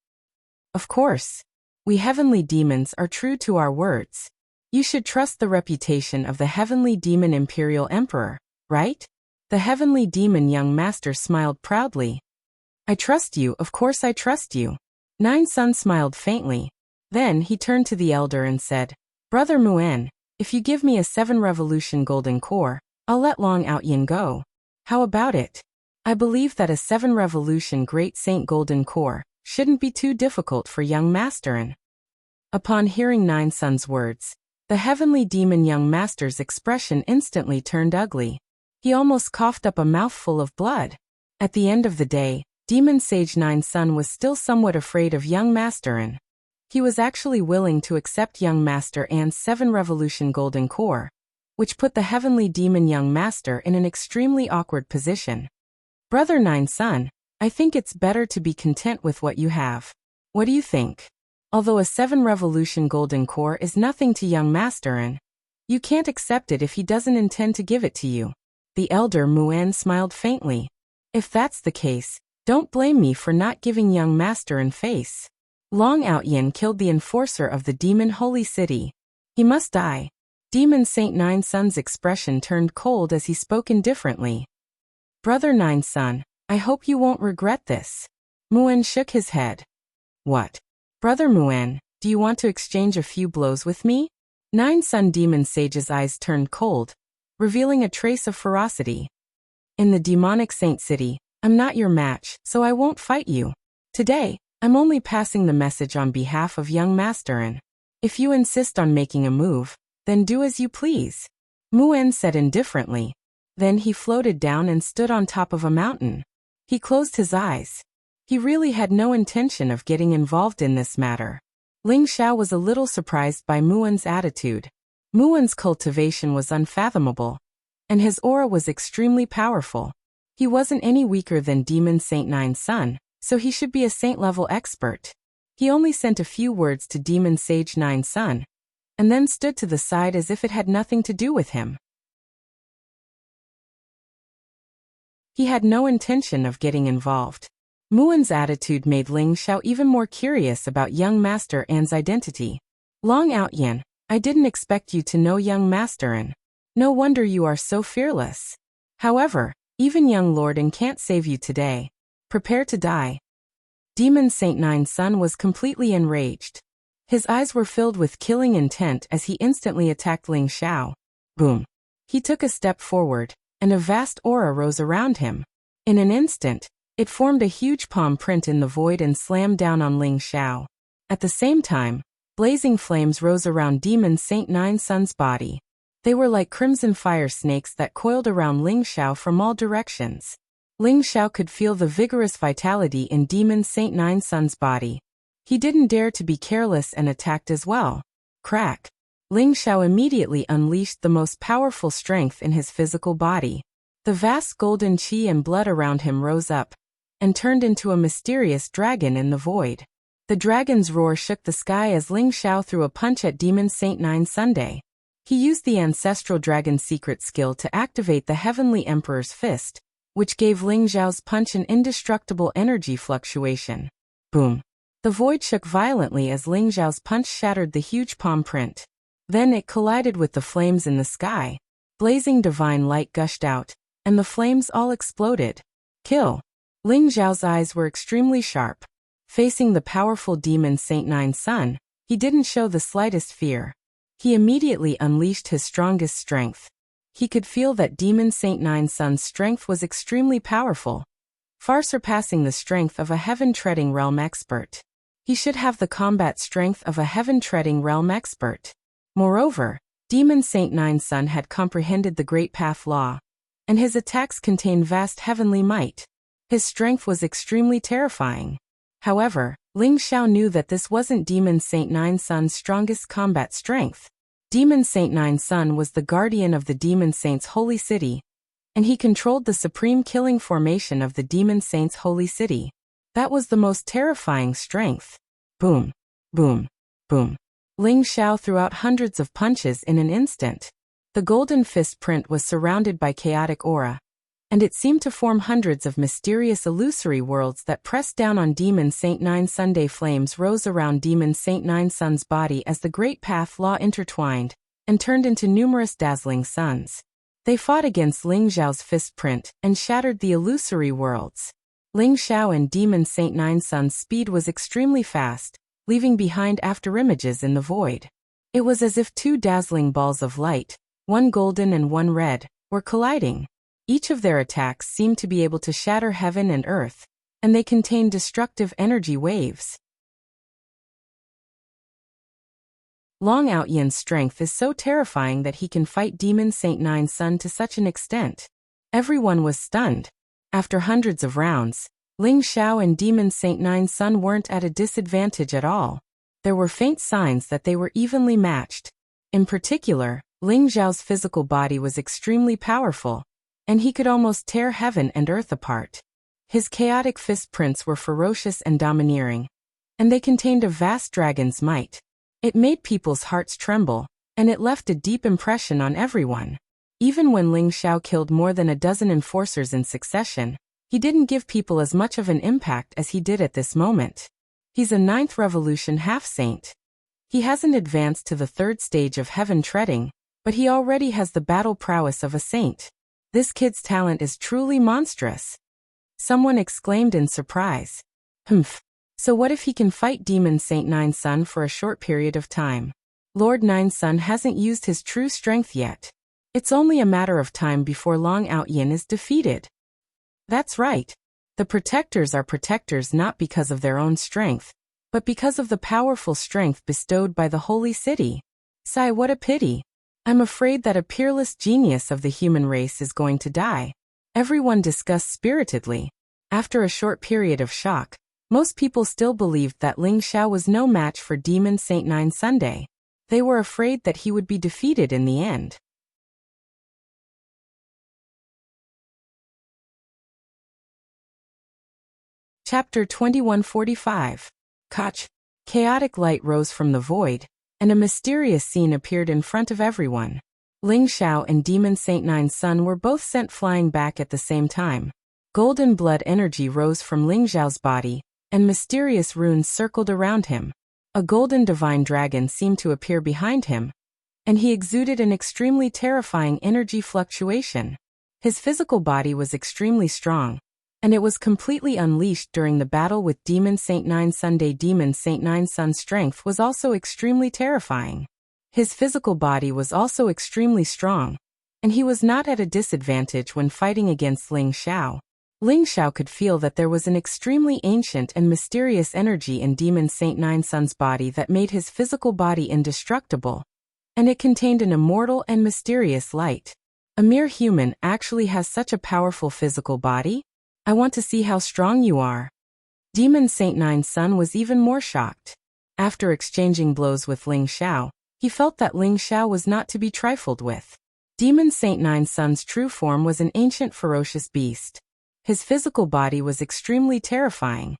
Of course, we heavenly demons are true to our words. You should trust the reputation of the heavenly demon Imperial Emperor, right? The heavenly demon Young Master smiled proudly. I trust you, of course I trust you. Nine Sun smiled faintly. Then he turned to the elder and said, Brother Muen, if you give me a 7-revolution Golden Core, I'll let Long Out Yin go. How about it? I believe that a 7-revolution Great Saint Golden Core shouldn't be too difficult for Young Masterin. Upon hearing Nine Sun's words, the heavenly demon Young Master's expression instantly turned ugly. He almost coughed up a mouthful of blood. At the end of the day, Demon Sage Nine Sun was still somewhat afraid of Young Masterin. He was actually willing to accept Young Master An's 7-revolution Golden Core, which put the heavenly demon Young Master in an extremely awkward position. Brother Nine Sun, I think it's better to be content with what you have. What do you think? Although a 7-revolution Golden Core is nothing to Young Masterin, you can't accept it if he doesn't intend to give it to you. The elder Muen smiled faintly. If that's the case, don't blame me for not giving Young Masterin face. Long Out Yin killed the enforcer of the Demon Holy City. He must die. Demon Saint Nine Sun's expression turned cold as he spoke indifferently. Brother Nine Sun, I hope you won't regret this. Muen shook his head. What? Brother Muen, do you want to exchange a few blows with me? Nine Sun Demon Sage's eyes turned cold, revealing a trace of ferocity. In the demonic Saint City, I'm not your match, so I won't fight you. Today, I'm only passing the message on behalf of Young Masterin. If you insist on making a move, then do as you please. Mu'en said indifferently. Then he floated down and stood on top of a mountain. He closed his eyes. He really had no intention of getting involved in this matter. Ling Xiao was a little surprised by Mu'en's attitude. Mu'en's cultivation was unfathomable, and his aura was extremely powerful. He wasn't any weaker than Demon Saint Nine's son, so he should be a saint-level expert. He only sent a few words to Demon Sage Nine's son, and then stood to the side as if it had nothing to do with him. He had no intention of getting involved. Mu'en's attitude made Ling Xiao even more curious about young Master An's identity. Long Outyan, I didn't expect you to know young Master An. No wonder you are so fearless. However, even young Lord An can't save you today. Prepare to die. Demon Saint Nine's son was completely enraged. His eyes were filled with killing intent as he instantly attacked Ling Xiao. Boom. He took a step forward, and a vast aura rose around him. In an instant, it formed a huge palm print in the void and slammed down on Ling Xiao. At the same time, blazing flames rose around Demon Saint Nine's son's body. They were like crimson fire snakes that coiled around Ling Xiao from all directions. Ling Xiao could feel the vigorous vitality in Demon Saint Nine's son's body. He didn't dare to be careless and attacked as well. Crack! Ling Xiao immediately unleashed the most powerful strength in his physical body. The vast golden qi and blood around him rose up, and turned into a mysterious dragon in the void. The dragon's roar shook the sky as Ling Xiao threw a punch at Demon Saint Nine's Sunday. He used the ancestral dragon's secret skill to activate the Heavenly Emperor's fist, which gave Ling Xiao's punch an indestructible energy fluctuation. Boom! The void shook violently as Ling Xiao's punch shattered the huge palm print. Then it collided with the flames in the sky. Blazing divine light gushed out, and the flames all exploded. Kill! Ling Xiao's eyes were extremely sharp. Facing the powerful Demon Saint Nine's son, he didn't show the slightest fear. He immediately unleashed his strongest strength. He could feel that Demon Saint Nine's son's strength was extremely powerful, far surpassing the strength of a heaven-treading realm expert. He should have the combat strength of a heaven-treading realm expert. Moreover, Demon Saint Nine's son had comprehended the Great Path Law, and his attacks contained vast heavenly might. His strength was extremely terrifying. However, Ling Xiao knew that this wasn't Demon Saint Nine's son's strongest combat strength. Demon Saint Nine's son was the guardian of the Demon Saint's holy city, and he controlled the supreme killing formation of the Demon Saint's holy city. That was the most terrifying strength. Boom, boom, boom. Ling Xiao threw out hundreds of punches in an instant. The golden fist print was surrounded by chaotic aura, and it seemed to form hundreds of mysterious illusory worlds that pressed down on Demon Saint Nine's Sunday. Flames rose around Demon Saint Nine's son's body as the Great Path Law intertwined and turned into numerous dazzling suns. They fought against Ling Xiao's fist print and shattered the illusory worlds. Ling Xiao and Demon Saint Nine's son's speed was extremely fast, leaving behind afterimages in the void. It was as if two dazzling balls of light, one golden and one red, were colliding. Each of their attacks seemed to be able to shatter heaven and earth, and they contained destructive energy waves. Long Outyan's strength is so terrifying that he can fight Demon Saint Nine's son to such an extent. Everyone was stunned. After hundreds of rounds, Ling Xiao and Demon Saint Nine's son weren't at a disadvantage at all. There were faint signs that they were evenly matched. In particular, Ling Xiao's physical body was extremely powerful, and he could almost tear heaven and earth apart. His chaotic fist prints were ferocious and domineering, and they contained a vast dragon's might. It made people's hearts tremble, and it left a deep impression on everyone. Even when Ling Xiao killed more than a dozen enforcers in succession, he didn't give people as much of an impact as he did at this moment. He's a 9th Revolution half-saint. He hasn't advanced to the 3rd stage of heaven treading, but he already has the battle prowess of a saint. This kid's talent is truly monstrous. Someone exclaimed in surprise. Humph. So what if he can fight Demon Saint Nine's son for a short period of time? Lord Nine's son hasn't used his true strength yet. It's only a matter of time before Long Outyan is defeated. That's right. The protectors are protectors not because of their own strength, but because of the powerful strength bestowed by the holy city. Sigh, what a pity. I'm afraid that a peerless genius of the human race is going to die. Everyone discussed spiritedly. After a short period of shock, most people still believed that Ling Xiao was no match for Demon Saint Nine Sunday. They were afraid that he would be defeated in the end. Chapter 2145. Koch. Chaotic light rose from the void, and a mysterious scene appeared in front of everyone. Ling Xiao and Demon Saint Nine's son were both sent flying back at the same time. Golden blood energy rose from Ling Xiao's body, and mysterious runes circled around him. A golden divine dragon seemed to appear behind him, and he exuded an extremely terrifying energy fluctuation. His physical body was extremely strong, and it was completely unleashed during the battle with Demon Saint Nine Sunday. Demon Saint Nine Sun's strength was also extremely terrifying. His physical body was also extremely strong, and he was not at a disadvantage when fighting against Ling Xiao. Ling Xiao could feel that there was an extremely ancient and mysterious energy in Demon Saint Nine Sun's body that made his physical body indestructible, and it contained an immortal and mysterious light. A mere human actually has such a powerful physical body? I want to see how strong you are. Demon Saint Nine's son was even more shocked. After exchanging blows with Ling Xiao, he felt that Ling Xiao was not to be trifled with. Demon Saint Nine's son's true form was an ancient ferocious beast. His physical body was extremely terrifying,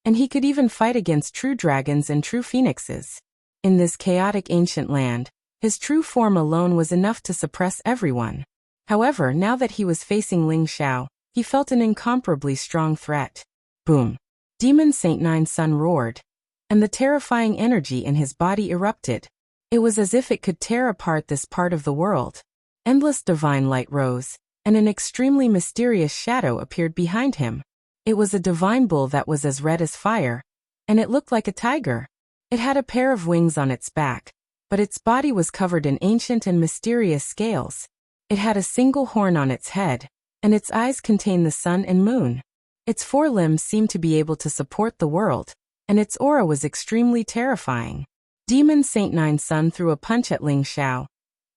and he could even fight against true dragons and true phoenixes. In this chaotic ancient land, his true form alone was enough to suppress everyone. However, now that he was facing Ling Xiao, he felt an incomparably strong threat. Boom! Demon Saint Nine's son roared, and the terrifying energy in his body erupted. It was as if it could tear apart this part of the world. Endless divine light rose, and an extremely mysterious shadow appeared behind him. It was a divine bull that was as red as fire, and it looked like a tiger. It had a pair of wings on its back, but its body was covered in ancient and mysterious scales. It had a single horn on its head, and its eyes contained the sun and moon. Its four limbs seemed to be able to support the world, and its aura was extremely terrifying. Demon Saint Nine's son threw a punch at Ling Xiao,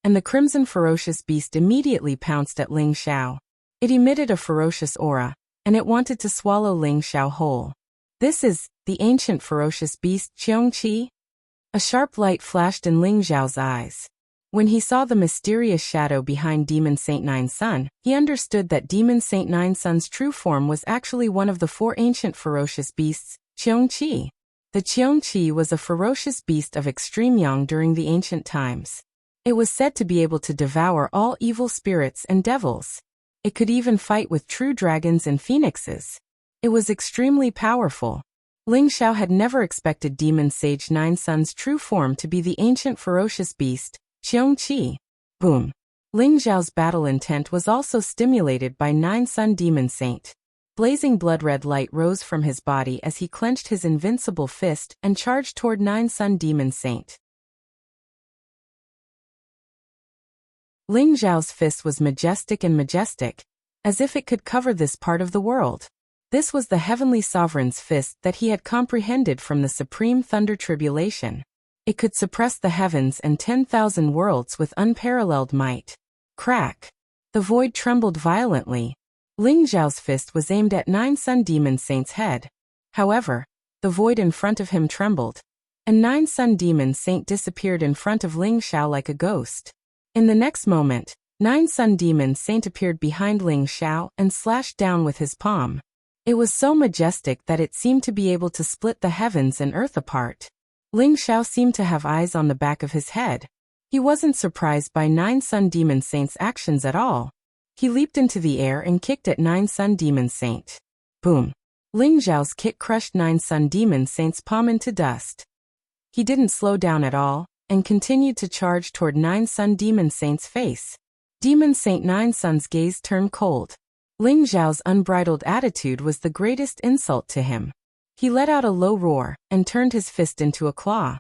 and the crimson ferocious beast immediately pounced at Ling Xiao. It emitted a ferocious aura, and it wanted to swallow Ling Xiao whole. This is the ancient ferocious beast Qiongqi? A sharp light flashed in Ling Xiao's eyes. When he saw the mysterious shadow behind Demon Saint Nine's son, he understood that Demon Saint Nine's son's true form was actually one of the four ancient ferocious beasts, Qiongqi. The Qiongqi was a ferocious beast of extreme yang during the ancient times. It was said to be able to devour all evil spirits and devils. It could even fight with true dragons and phoenixes. It was extremely powerful. Ling Xiao had never expected Demon Sage Nine's son's true form to be the ancient ferocious beast, Qiongqi. Boom! Ling Xiao's battle intent was also stimulated by Nine Sun Demon Saint. Blazing blood-red light rose from his body as he clenched his invincible fist and charged toward Nine Sun Demon Saint. Ling Xiao's fist was majestic and majestic, as if it could cover this part of the world. This was the heavenly sovereign's fist that he had comprehended from the supreme thunder tribulation. It could suppress the heavens and 10,000 worlds with unparalleled might. Crack! The void trembled violently. Ling Xiao's fist was aimed at Nine Sun Demon Saint's head. However, the void in front of him trembled, and Nine Sun Demon Saint disappeared in front of Ling Xiao like a ghost. In the next moment, Nine Sun Demon Saint appeared behind Ling Xiao and slashed down with his palm. It was so majestic that it seemed to be able to split the heavens and earth apart. Ling Xiao seemed to have eyes on the back of his head. He wasn't surprised by Nine Sun Demon Saint's actions at all. He leaped into the air and kicked at Nine Sun Demon Saint. Boom! Ling Xiao's kick crushed Nine Sun Demon Saint's palm into dust. He didn't slow down at all, and continued to charge toward Nine Sun Demon Saint's face. Demon Saint Nine Sun's gaze turned cold. Ling Xiao's unbridled attitude was the greatest insult to him. He let out a low roar, and turned his fist into a claw.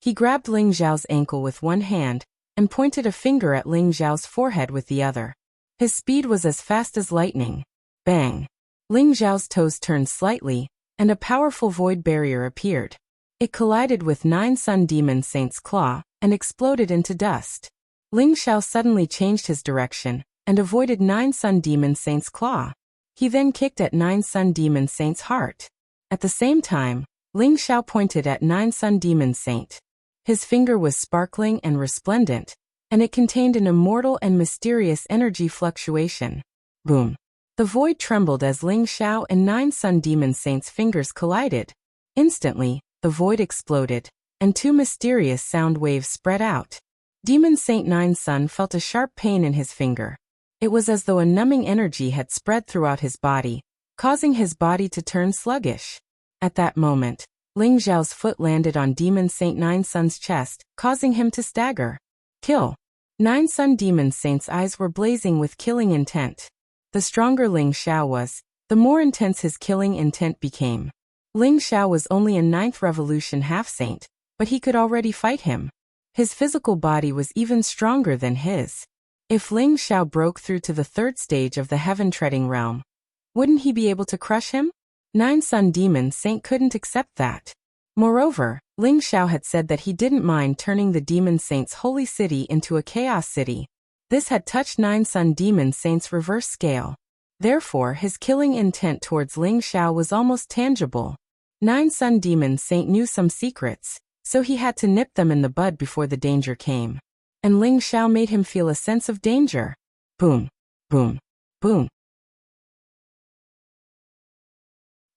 He grabbed Ling Xiao's ankle with one hand, and pointed a finger at Ling Xiao's forehead with the other. His speed was as fast as lightning. Bang! Ling Xiao's toes turned slightly, and a powerful void barrier appeared. It collided with Nine Sun Demon Saint's claw, and exploded into dust. Ling Xiao suddenly changed his direction and avoided Nine Sun Demon Saint's claw. He then kicked at Nine Sun Demon Saint's heart. At the same time, Ling Xiao pointed at Nine Sun Demon Saint. His finger was sparkling and resplendent, and it contained an immortal and mysterious energy fluctuation. Boom! The void trembled as Ling Xiao and Nine Sun Demon Saint's fingers collided. Instantly, the void exploded, and two mysterious sound waves spread out. Demon Saint Nine Sun felt a sharp pain in his finger. It was as though a numbing energy had spread throughout his body, causing his body to turn sluggish. At that moment, Ling Xiao's foot landed on Demon Saint Nine Sun's chest, causing him to stagger. Kill! Nine Sun Demon Saint's eyes were blazing with killing intent. The stronger Ling Xiao was, the more intense his killing intent became. Ling Xiao was only a 9th Revolution half-saint, but he could already fight him. His physical body was even stronger than his. If Ling Xiao broke through to the 3rd stage of the heaven-treading realm, wouldn't he be able to crush him? Nine Sun Demon Saint couldn't accept that. Moreover, Ling Xiao had said that he didn't mind turning the Demon Saint's holy city into a chaos city. This had touched Nine Sun Demon Saint's reverse scale. Therefore, his killing intent towards Ling Xiao was almost tangible. Nine Sun Demon Saint knew some secrets, so he had to nip them in the bud before the danger came. And Ling Xiao made him feel a sense of danger. Boom! Boom! Boom!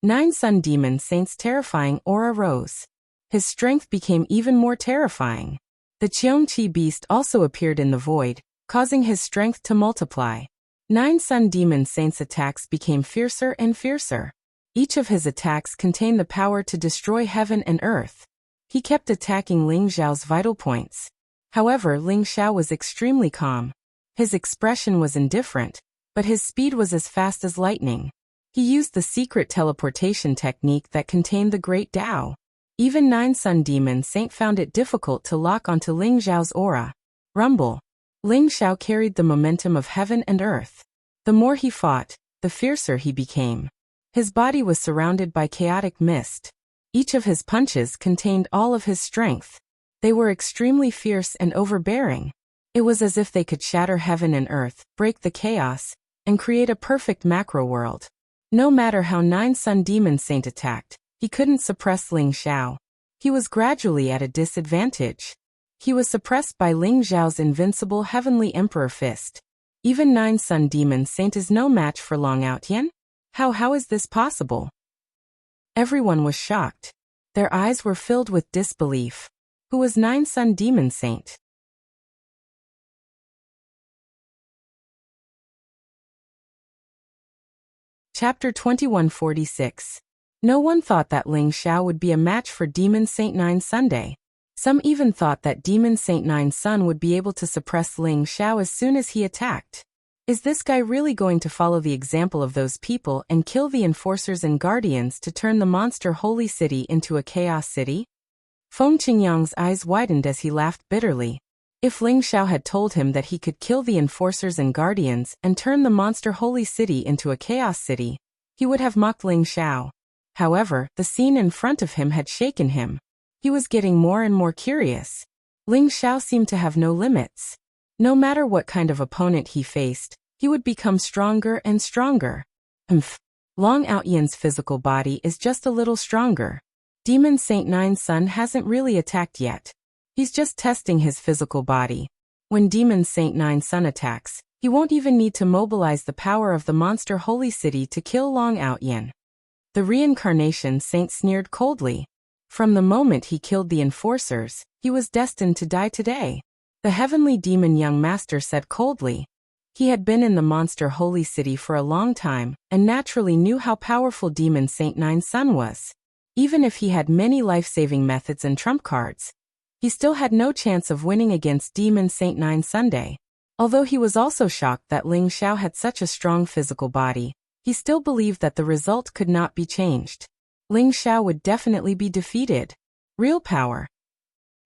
Nine Sun Demon Saint's terrifying aura rose. His strength became even more terrifying. The Qiongqi beast also appeared in the void, causing his strength to multiply. Nine Sun Demon Saint's attacks became fiercer and fiercer. Each of his attacks contained the power to destroy heaven and earth. He kept attacking Ling Xiao's vital points. However, Ling Xiao was extremely calm. His expression was indifferent, but his speed was as fast as lightning. He used the secret teleportation technique that contained the Great Tao. Even Nine Sun Demon Saint found it difficult to lock onto Ling Xiao's aura. Rumble! Ling Xiao carried the momentum of heaven and earth. The more he fought, the fiercer he became. His body was surrounded by chaotic mist. Each of his punches contained all of his strength. They were extremely fierce and overbearing. It was as if they could shatter heaven and earth, break the chaos, and create a perfect macro world. No matter how Nine Sun Demon Saint attacked, he couldn't suppress Ling Xiao. He was gradually at a disadvantage. He was suppressed by Ling Xiao's invincible Heavenly Emperor Fist. Even Nine Sun Demon Saint is no match for Long Outyen? How is this possible? Everyone was shocked. Their eyes were filled with disbelief. Who was Nine Sun Demon Saint? Chapter 2146. No one thought that Ling Xiao would be a match for Demon Saint Nine Sunday. Some even thought that Demon Saint Nine Sun would be able to suppress Ling Xiao as soon as he attacked. Is this guy really going to follow the example of those people and kill the enforcers and guardians to turn the monster holy city into a chaos city? Feng Qingyang's eyes widened as he laughed bitterly. If Ling Xiao had told him that he could kill the enforcers and guardians and turn the monster holy city into a chaos city, he would have mocked Ling Xiao. However, the scene in front of him had shaken him. He was getting more and more curious. Ling Xiao seemed to have no limits. No matter what kind of opponent he faced, he would become stronger and stronger. Long Outyen's physical body is just a little stronger. Demon Saint Nine Sun hasn't really attacked yet. He's just testing his physical body. When Demon Saint Nine Sun attacks, he won't even need to mobilize the power of the monster holy city to kill Long Outyen. The reincarnation saint sneered coldly. From the moment he killed the enforcers, he was destined to die today. The heavenly demon young master said coldly. He had been in the monster holy city for a long time, and naturally knew how powerful Demon Saint Nine Sun was. Even if he had many life-saving methods and trump cards, he still had no chance of winning against Demon Saint Nine Sunday. Although he was also shocked that Ling Xiao had such a strong physical body, he still believed that the result could not be changed. Ling Xiao would definitely be defeated. Real power.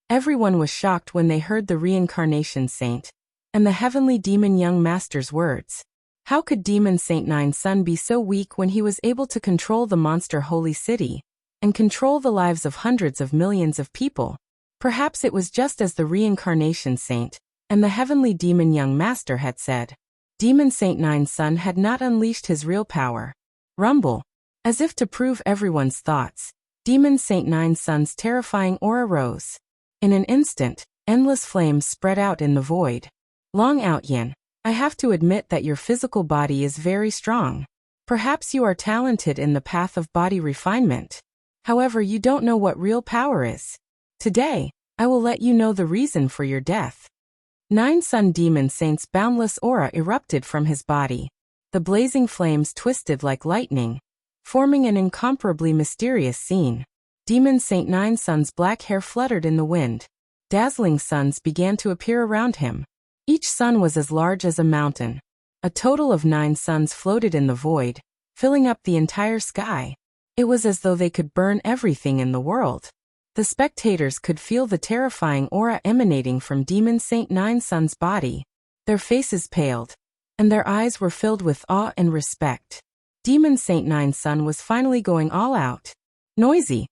Everyone was shocked when they heard the reincarnation saint and the heavenly demon young master's words. How could Demon Saint Nine Sun be so weak when he was able to control the monster holy city and control the lives of hundreds of millions of people? Perhaps it was just as the reincarnation saint and the heavenly demon young master had said. Demon Saint Nine's son had not unleashed his real power. Rumble. As if to prove everyone's thoughts, Demon Saint Nine's son's terrifying aura rose. In an instant, endless flames spread out in the void. Long Out Yin, I have to admit that your physical body is very strong. Perhaps you are talented in the path of body refinement. However, you don't know what real power is. Today, I will let you know the reason for your death. Nine Sun Demon Saint's boundless aura erupted from his body. The blazing flames twisted like lightning, forming an incomparably mysterious scene. Demon Saint Nine Sun's black hair fluttered in the wind. Dazzling suns began to appear around him. Each sun was as large as a mountain. A total of 9 suns floated in the void, filling up the entire sky. It was as though they could burn everything in the world. The spectators could feel the terrifying aura emanating from Demon Saint Nine Sun's body. Their faces paled, and their eyes were filled with awe and respect. Demon Saint Nine Sun was finally going all out. Noisy.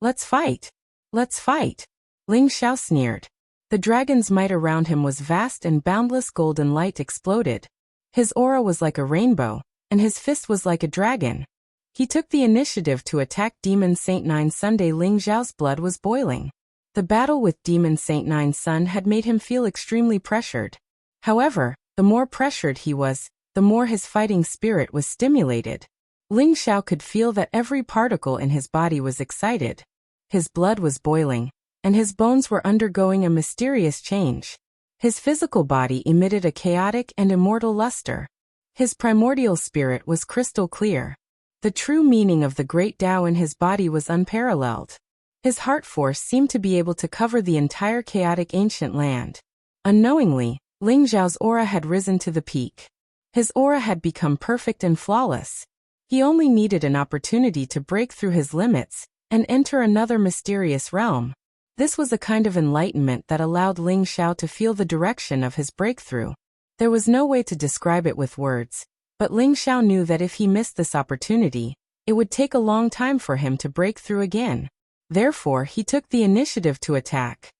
Let's fight. Let's fight. Ling Xiao sneered. The dragon's might around him was vast and boundless. Golden light exploded. His aura was like a rainbow, and his fist was like a dragon. He took the initiative to attack Demon Saint Nine Sunday. Ling Xiao's blood was boiling. The battle with Demon Saint Nine Sun had made him feel extremely pressured. However, the more pressured he was, the more his fighting spirit was stimulated. Ling Xiao could feel that every particle in his body was excited. His blood was boiling, and his bones were undergoing a mysterious change. His physical body emitted a chaotic and immortal luster. His primordial spirit was crystal clear. The true meaning of the great Tao in his body was unparalleled. His heart force seemed to be able to cover the entire chaotic ancient land. Unknowingly, Ling Xiao's aura had risen to the peak. His aura had become perfect and flawless. He only needed an opportunity to break through his limits and enter another mysterious realm. This was a kind of enlightenment that allowed Ling Xiao to feel the direction of his breakthrough. There was no way to describe it with words, but Ling Xiao knew that if he missed this opportunity, it would take a long time for him to break through again. Therefore, he took the initiative to attack.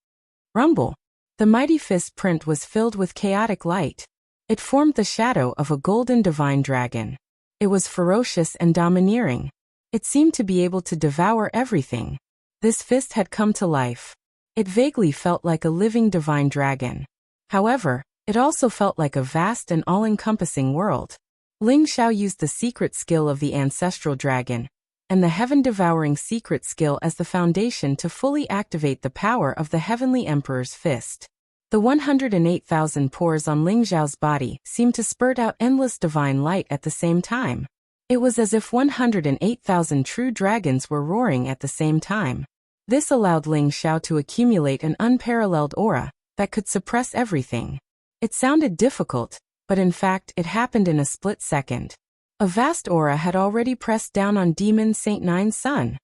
Rumble. The mighty fist print was filled with chaotic light. It formed the shadow of a golden divine dragon. It was ferocious and domineering. It seemed to be able to devour everything. This fist had come to life. It vaguely felt like a living divine dragon. However, it also felt like a vast and all-encompassing world. Ling Xiao used the secret skill of the ancestral dragon, and the heaven-devouring secret skill as the foundation to fully activate the power of the Heavenly Emperor's fist. The 108,000 pores on Ling Xiao's body seemed to spurt out endless divine light at the same time. It was as if 108,000 true dragons were roaring at the same time. This allowed Ling Xiao to accumulate an unparalleled aura that could suppress everything. It sounded difficult, but in fact it happened in a split second. A vast aura had already pressed down on Demon Saint Nine Sun.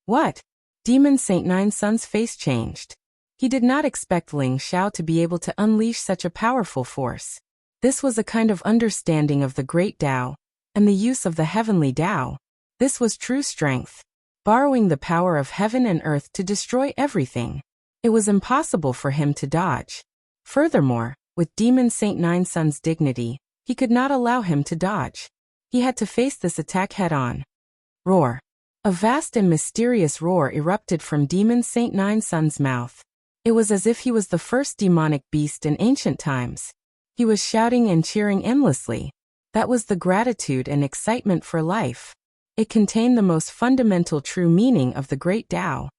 What? Demon Saint Nine Sun's face changed. He did not expect Ling Xiao to be able to unleash such a powerful force. This was a kind of understanding of the great Tao, and the use of the heavenly Tao. This was true strength, borrowing the power of heaven and earth to destroy everything. It was impossible for him to dodge. Furthermore, with Demon Saint Nine Sun's dignity, he could not allow him to dodge. He had to face this attack head-on. Roar. A vast and mysterious roar erupted from Demon Saint Nine Sun's mouth. It was as if he was the first demonic beast in ancient times. He was shouting and cheering endlessly. That was the gratitude and excitement for life. It contained the most fundamental true meaning of the great Tao.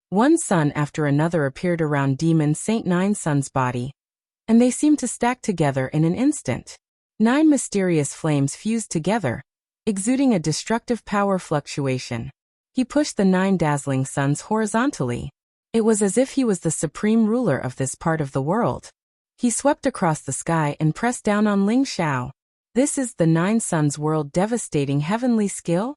One sun after another appeared around Demon Saint Nine Sun's body, and they seemed to stack together in an instant. 9 mysterious flames fused together, exuding a destructive power fluctuation. He pushed the 9 dazzling suns horizontally. It was as if he was the supreme ruler of this part of the world. He swept across the sky and pressed down on Ling Xiao. This is the 9 suns world devastating heavenly skill?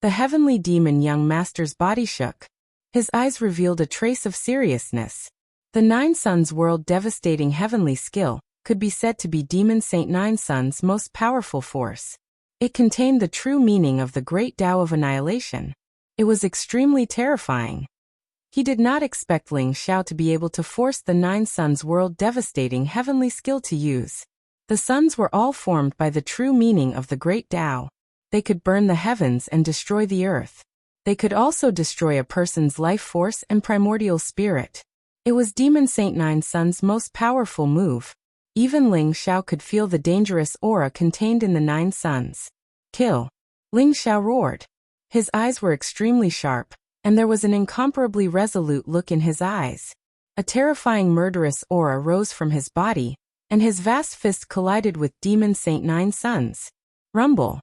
The heavenly demon young master's body shook. His eyes revealed a trace of seriousness. The 9 suns world devastating heavenly skill could be said to be Demon Saint Nine Sun's most powerful force. It contained the true meaning of the great Tao of annihilation. It was extremely terrifying. He did not expect Ling Xiao to be able to force the Nine Suns' world-devastating heavenly skill to use. The suns were all formed by the true meaning of the great Tao. They could burn the heavens and destroy the earth. They could also destroy a person's life force and primordial spirit. It was Demon Saint Nine Sun's most powerful move. Even Ling Xiao could feel the dangerous aura contained in the Nine Suns. Kill! Ling Xiao roared. His eyes were extremely sharp, and there was an incomparably resolute look in his eyes. A terrifying murderous aura rose from his body, and his vast fist collided with Demon Saint Nine Suns. Rumble!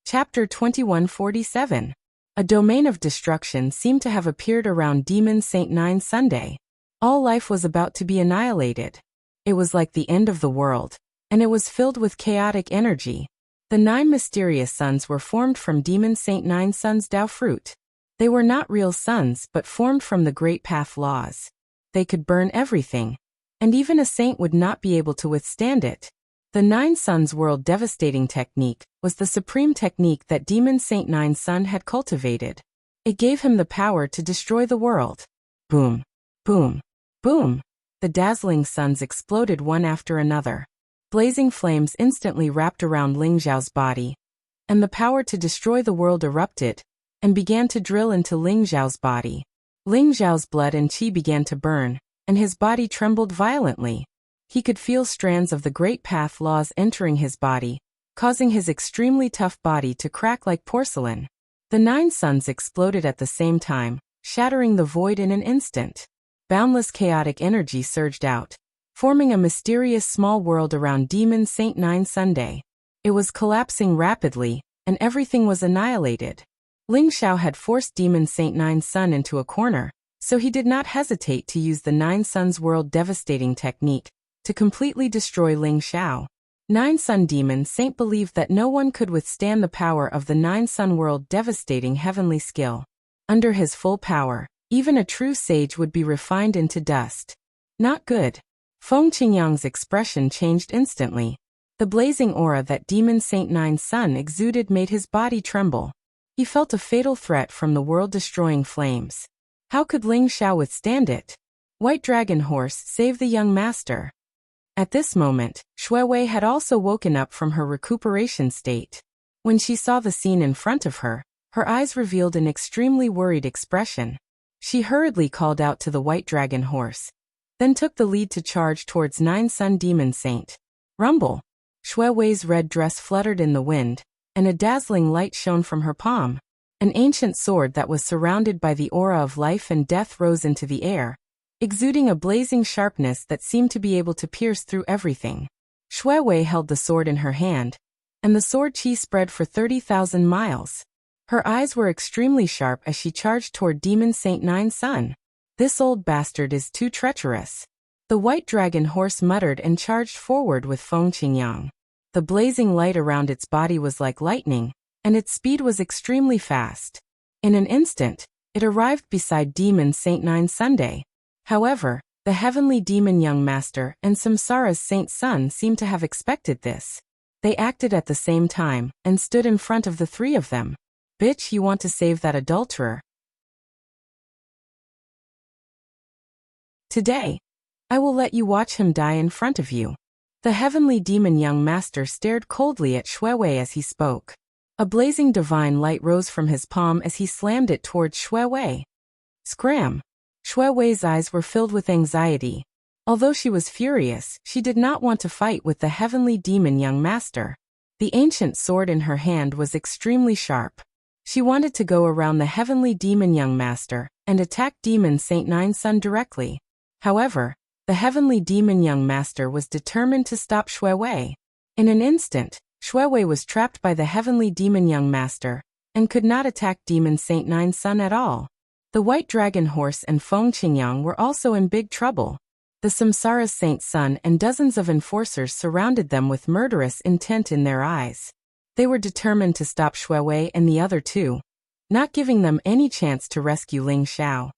Chapter 2147. A domain of destruction seemed to have appeared around Demon Saint Nine Sunday. All life was about to be annihilated. It was like the end of the world, and it was filled with chaotic energy. The 9 mysterious suns were formed from Demon Saint Nine Sun's Tao fruit. They were not real suns but formed from the Great Path laws. They could burn everything, and even a saint would not be able to withstand it. The Nine Suns world-devastating technique was the supreme technique that Demon Saint Nine Sun had cultivated. It gave him the power to destroy the world. Boom! Boom! Boom! The dazzling suns exploded one after another. Blazing flames instantly wrapped around Ling Xiao's body, and the power to destroy the world erupted and began to drill into Ling Xiao's body. Ling Xiao's blood and qi began to burn, and his body trembled violently. He could feel strands of the Great Path laws entering his body, causing his extremely tough body to crack like porcelain. The 9 suns exploded at the same time, shattering the void in an instant. Boundless chaotic energy surged out, forming a mysterious small world around Demon Saint Nine Sunday. It was collapsing rapidly, and everything was annihilated. Ling Xiao had forced Demon Saint Nine Sun into a corner, so he did not hesitate to use the Nine Suns world-devastating technique to completely destroy Ling Xiao. Nine Sun Demon Saint believed that no one could withstand the power of the Nine Sun world-devastating heavenly skill. Under his full power, even a true sage would be refined into dust. Not good. Feng Qingyang's expression changed instantly. The blazing aura that Demon Saint Nine Sun exuded made his body tremble. He felt a fatal threat from the world-destroying flames. How could Ling Xiao withstand it? White Dragon Horse, save the young master. At this moment, Shui Wei had also woken up from her recuperation state. When she saw the scene in front of her, her eyes revealed an extremely worried expression. She hurriedly called out to the White Dragon Horse, then took the lead to charge towards Nine Sun Demon Saint. Rumble! Shui Wei's red dress fluttered in the wind, and a dazzling light shone from her palm. An ancient sword that was surrounded by the aura of life and death rose into the air, exuding a blazing sharpness that seemed to be able to pierce through everything. Shui Wei held the sword in her hand, and the sword qi spread for 30,000 miles. Her eyes were extremely sharp as she charged toward Demon Saint Nine Sun. This old bastard is too treacherous. The White Dragon Horse muttered and charged forward with Feng Qingyang. The blazing light around its body was like lightning, and its speed was extremely fast. In an instant, it arrived beside Demon Saint Nine Sunday. However, the heavenly demon young master and Samsara's Saint Sun seemed to have expected this. They acted at the same time and stood in front of the 3 of them. Bitch, you want to save that adulterer? Today, I will let you watch him die in front of you. The heavenly demon young master stared coldly at Shui Wei as he spoke. A blazing divine light rose from his palm as he slammed it towards Shui Wei. Scram! Shui Wei's eyes were filled with anxiety. Although she was furious, she did not want to fight with the heavenly demon young master. The ancient sword in her hand was extremely sharp. She wanted to go around the heavenly demon young master and attack Demon Saint Nine Sun directly. However, the heavenly demon young master was determined to stop Shui Wei. In an instant, Shui Wei was trapped by the heavenly demon young master and could not attack Demon Saint Nine Sun at all. The White Dragon Horse and Feng Qingyang were also in big trouble. The Samsara's Saint Sun and dozens of enforcers surrounded them with murderous intent in their eyes. They were determined to stop Shui Wei and the other 2, not giving them any chance to rescue Ling Xiao.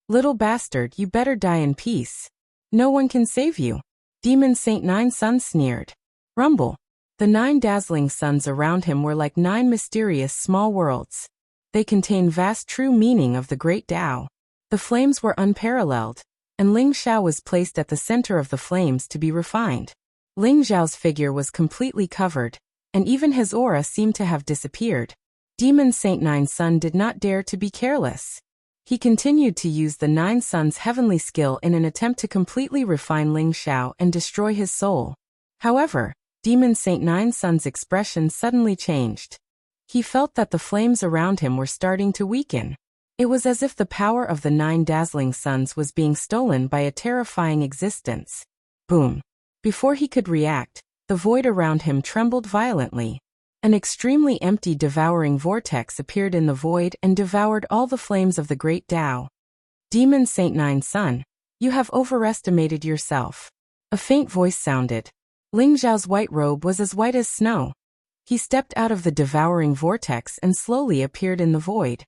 Little bastard, you better die in peace. No one can save you. Demon Saint Nine Sun sneered. Rumble. The 9 dazzling suns around him were like 9 mysterious small worlds. They contained vast true meaning of the great Tao. The flames were unparalleled, and Ling Xiao was placed at the center of the flames to be refined. Ling Xiao's figure was completely covered, and even his aura seemed to have disappeared. Demon Saint Nine Sun did not dare to be careless. He continued to use the 9 Suns' heavenly skill in an attempt to completely refine Ling Xiao and destroy his soul. However, Demon Saint Nine Sun's expression suddenly changed. He felt that the flames around him were starting to weaken. It was as if the power of the 9 dazzling suns was being stolen by a terrifying existence. Boom! Before he could react, the void around him trembled violently. An extremely empty devouring vortex appeared in the void and devoured all the flames of the great Tao. Demon Saint Nine Sun, you have overestimated yourself. A faint voice sounded. Ling Xiao's white robe was as white as snow. He stepped out of the devouring vortex and slowly appeared in the void.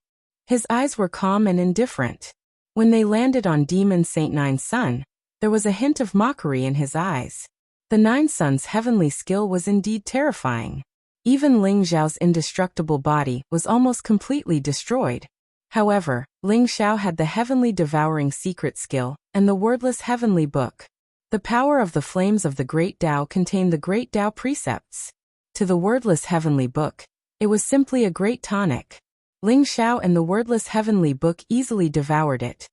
His eyes were calm and indifferent. When they landed on Demon Saint Nine Sun, there was a hint of mockery in his eyes. The 9 Suns' heavenly skill was indeed terrifying. Even Ling Xiao's indestructible body was almost completely destroyed. However, Ling Xiao had the heavenly devouring secret skill and the wordless heavenly book. The power of the flames of the great Tao contained the great Tao precepts. To the wordless heavenly book, it was simply a great tonic. Ling Xiao and the wordless heavenly book easily devoured it.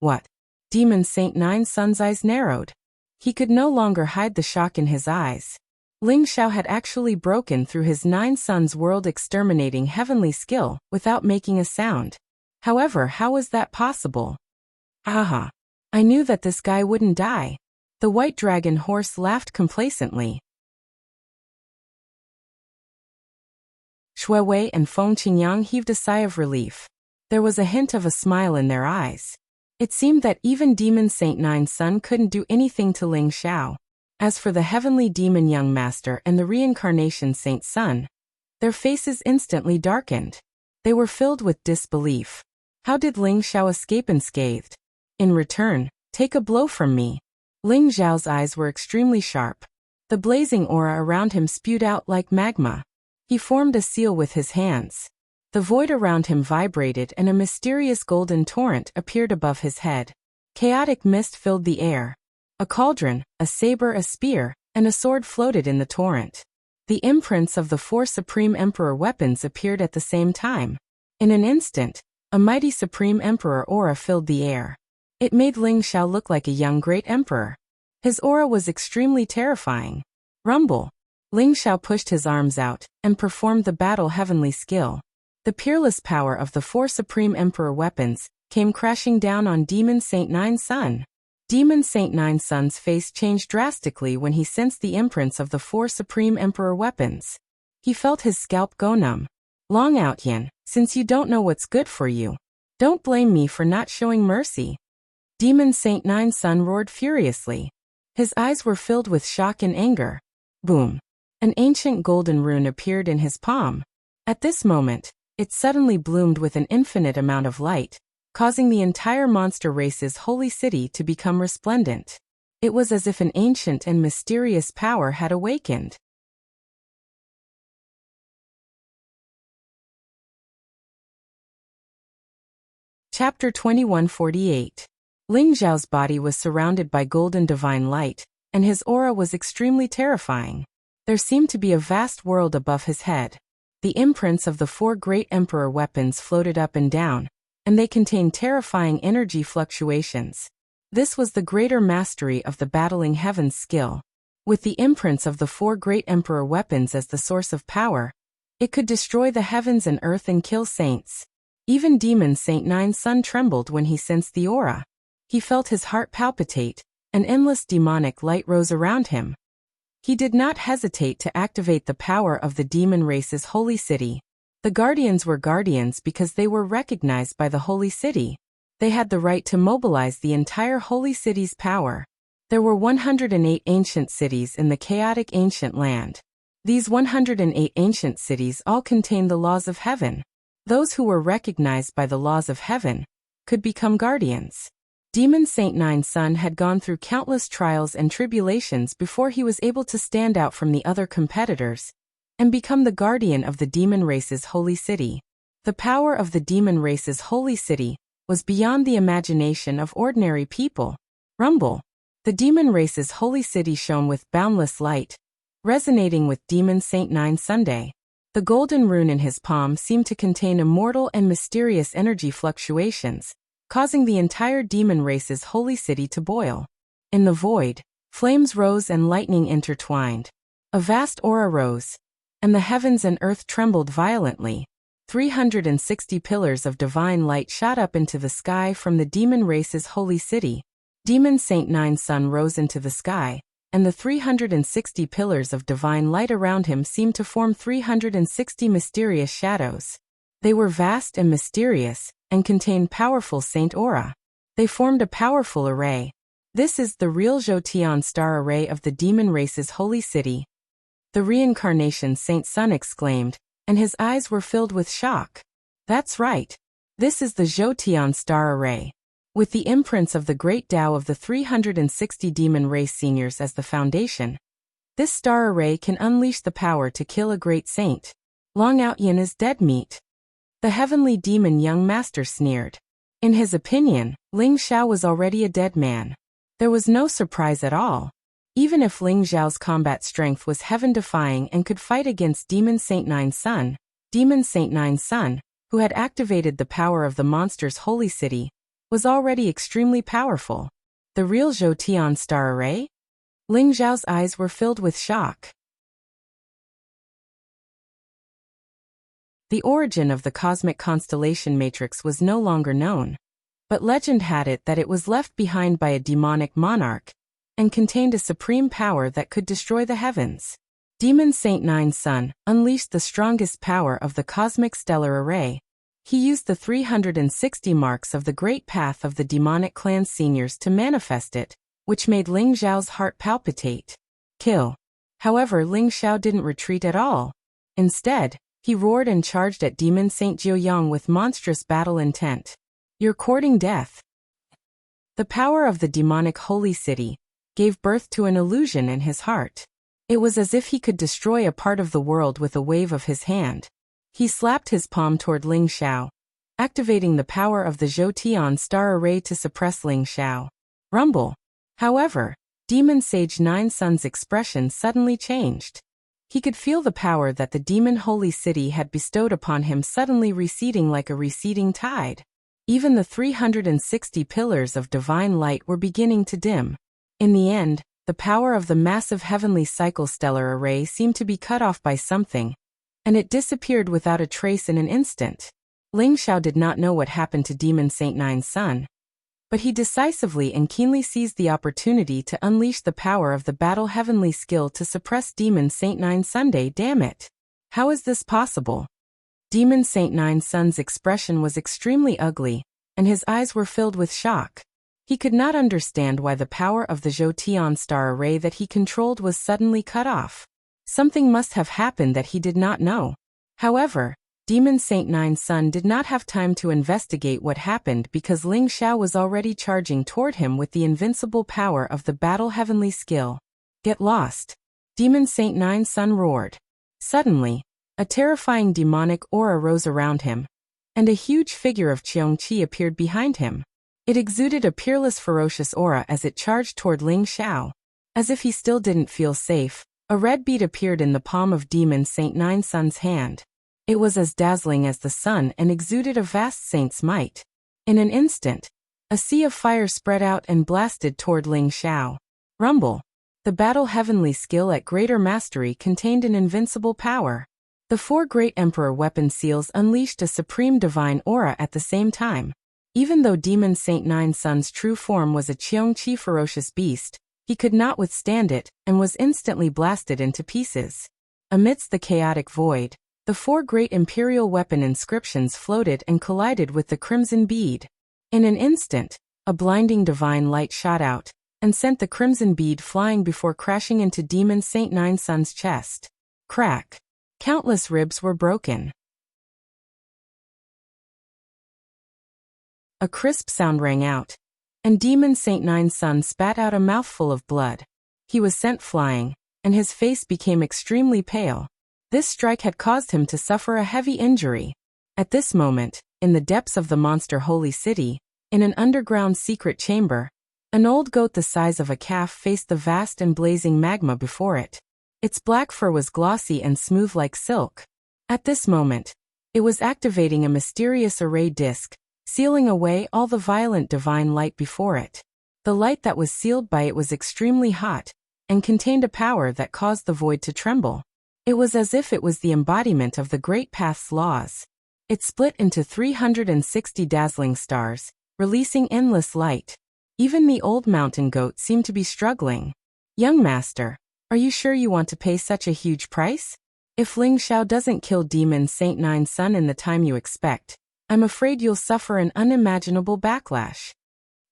What? Demon Saint Nine Sun's eyes narrowed. He could no longer hide the shock in his eyes. Ling Xiao had actually broken through his 9 Suns' world-exterminating heavenly skill without making a sound. However, how was that possible? Aha! I knew that this guy wouldn't die. The white dragon horse laughed complacently. Shui Wei and Feng Qingyang heaved a sigh of relief. There was a hint of a smile in their eyes. It seemed that even Demon Saint Nine Sun couldn't do anything to Ling Xiao. As for the heavenly demon young master and the reincarnation Saint Sun, their faces instantly darkened. They were filled with disbelief. How did Ling Xiao escape unscathed? In return, take a blow from me. Ling Xiao's eyes were extremely sharp. The blazing aura around him spewed out like magma. He formed a seal with his hands. The void around him vibrated and a mysterious golden torrent appeared above his head. Chaotic mist filled the air. A cauldron, a saber, a spear, and a sword floated in the torrent. The imprints of the 4 Supreme Emperor weapons appeared at the same time. In an instant, a mighty Supreme Emperor aura filled the air. It made Ling Xiao look like a young great emperor. His aura was extremely terrifying. Rumble. Ling Xiao pushed his arms out and performed the battle heavenly skill. The peerless power of the 4 Supreme Emperor weapons came crashing down on Demon Saint Nine Sun. Demon Saint Nine Sun's face changed drastically when he sensed the imprints of the 4 Supreme Emperor weapons. He felt his scalp go numb. Long out, Yin, since you don't know what's good for you. Don't blame me for not showing mercy. Demon Saint Nine Sun roared furiously. His eyes were filled with shock and anger. Boom. An ancient golden rune appeared in his palm. At this moment, it suddenly bloomed with an infinite amount of light, causing the entire monster race's holy city to become resplendent. It was as if an ancient and mysterious power had awakened. Chapter 2148. Ling Xiao's body was surrounded by golden divine light, and his aura was extremely terrifying. There seemed to be a vast world above his head. The imprints of the 4 great emperor weapons floated up and down, and they contained terrifying energy fluctuations. This was the greater mastery of the battling heavens skill. With the imprints of the 4 great emperor weapons as the source of power, it could destroy the heavens and earth and kill saints. Even Demon Saint Nine Sun trembled when he sensed the aura. He felt his heart palpitate, an endless demonic light rose around him. He did not hesitate to activate the power of the demon race's holy city. The guardians were guardians because they were recognized by the holy city. They had the right to mobilize the entire holy city's power. There were 108 ancient cities in the chaotic ancient land. These 108 ancient cities all contained the laws of heaven. Those who were recognized by the laws of heaven could become guardians. Demon Saint Nine's son had gone through countless trials and tribulations before he was able to stand out from the other competitors and become the guardian of the demon race's holy city. The power of the demon race's holy city was beyond the imagination of ordinary people. Rumble. The demon race's holy city shone with boundless light, resonating with Demon Saint Nine Sunday. The golden rune in his palm seemed to contain immortal and mysterious energy fluctuations, causing the entire demon race's holy city to boil. In the void, flames rose and lightning intertwined. A vast aura rose, and the heavens and earth trembled violently. 360 pillars of divine light shot up into the sky from the demon race's holy city. Demon Saint Nine's son rose into the sky, and the 360 pillars of divine light around him seemed to form 360 mysterious shadows. They were vast and mysterious, and contained powerful saint aura. They formed a powerful array. This is the real Jotian star array of the demon race's holy city. The reincarnation Saint Sun exclaimed, and his eyes were filled with shock. That's right. This is the Jotian star array. With the imprints of the great Tao of the 360 demon race seniors as the foundation, this star array can unleash the power to kill a great saint. Long Out Yin is dead meat. The heavenly demon young master sneered. In his opinion, Ling Xiao was already a dead man. There was no surprise at all. Even if Ling Xiao's combat strength was heaven-defying and could fight against Demon Saint Nine's son, who had activated the power of the monster's holy city, was already extremely powerful. The real Jotian star array? Ling Xiao's eyes were filled with shock. The origin of the cosmic constellation matrix was no longer known, but legend had it that it was left behind by a demonic monarch and contained a supreme power that could destroy the heavens. Demon Saint Nine's son unleashed the strongest power of the cosmic stellar array. He used the 360 marks of the great path of the demonic clan seniors to manifest it, which made Ling Xiao's heart palpitate. Kill. However, Ling Xiao didn't retreat at all. Instead, he roared and charged at Demon Saint Jiuyang with monstrous battle intent. You're courting death. The power of the demonic holy city gave birth to an illusion in his heart. It was as if he could destroy a part of the world with a wave of his hand. He slapped his palm toward Ling Xiao, activating the power of the Jotian star array to suppress Ling Xiao. Rumble. However, Demon Sage Nine Sun's expression suddenly changed. He could feel the power that the demon holy city had bestowed upon him suddenly receding like a receding tide. Even the 360 pillars of divine light were beginning to dim. In the end, the power of the massive heavenly cycle stellar array seemed to be cut off by something, and it disappeared without a trace in an instant. Ling Xiao did not know what happened to Demon Saint Nine's son, but he decisively and keenly seized the opportunity to unleash the power of the battle heavenly skill to suppress Demon Saint Nine's Sunday. Damn it! How is this possible? Demon Saint Nine's son's expression was extremely ugly, and his eyes were filled with shock. He could not understand why the power of the Jotian star array that he controlled was suddenly cut off. Something must have happened that he did not know. However, Demon Saint Nine's son did not have time to investigate what happened because Ling Xiao was already charging toward him with the invincible power of the battle heavenly skill. Get lost! Demon Saint Nine's son roared. Suddenly, a terrifying demonic aura rose around him, and a huge figure of Qiongqi appeared behind him. It exuded a peerless ferocious aura as it charged toward Ling Xiao. As if he still didn't feel safe, a red bead appeared in the palm of Demon Saint Nine's son's hand. It was as dazzling as the sun and exuded a vast saint's might. In an instant, a sea of fire spread out and blasted toward Ling Xiao. Rumble. The battle heavenly skill at greater mastery contained an invincible power. The four great emperor weapon seals unleashed a supreme divine aura at the same time. Even though Demon Saint Nine's son's true form was a Qiongqi ferocious beast, he could not withstand it and was instantly blasted into pieces. Amidst the chaotic void, the four great imperial weapon inscriptions floated and collided with the crimson bead. In an instant, a blinding divine light shot out and sent the crimson bead flying before crashing into Demon Saint Nine's son's chest. Crack! Countless ribs were broken. A crisp sound rang out, and Demon Saint Nine's son spat out a mouthful of blood. He was sent flying, and his face became extremely pale. This strike had caused him to suffer a heavy injury. At this moment, in the depths of the monster holy city, in an underground secret chamber, an old goat the size of a calf faced the vast and blazing magma before it. Its black fur was glossy and smooth like silk. At this moment, it was activating a mysterious array disk, sealing away all the violent divine light before it. The light that was sealed by it was extremely hot, and contained a power that caused the void to tremble. It was as if it was the embodiment of the Great Path's laws. It split into 360 dazzling stars, releasing endless light. Even the old mountain goat seemed to be struggling. Young master, are you sure you want to pay such a huge price? If Ling Xiao doesn't kill Demon Saint Nine's son in the time you expect, I'm afraid you'll suffer an unimaginable backlash.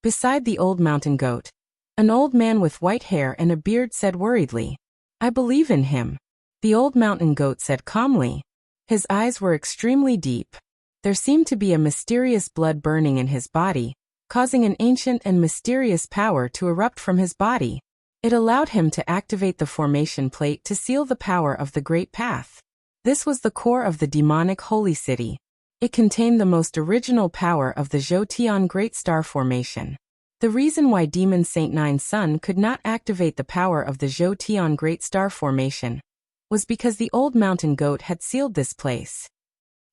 Beside the old mountain goat, an old man with white hair and a beard said worriedly, I believe in him. The old mountain goat said calmly. His eyes were extremely deep. There seemed to be a mysterious blood burning in his body, causing an ancient and mysterious power to erupt from his body. It allowed him to activate the formation plate to seal the power of the Great Path. This was the core of the demonic holy city. It contained the most original power of the Zhoutian Great Star Formation. The reason why Demon Saint Nine's son could not activate the power of the Zhoutian Great Star Formation was because the old mountain goat had sealed this place.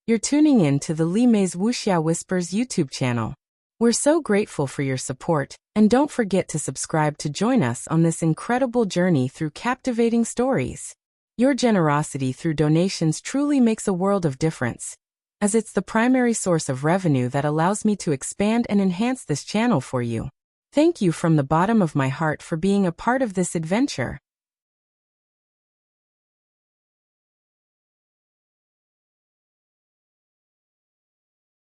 You're tuning in to the Li Mei's Wuxia Whispers YouTube channel. We're so grateful for your support, and don't forget to subscribe to join us on this incredible journey through captivating stories. Your generosity through donations truly makes a world of difference, as it's the primary source of revenue that allows me to expand and enhance this channel for you. Thank you from the bottom of my heart for being a part of this adventure.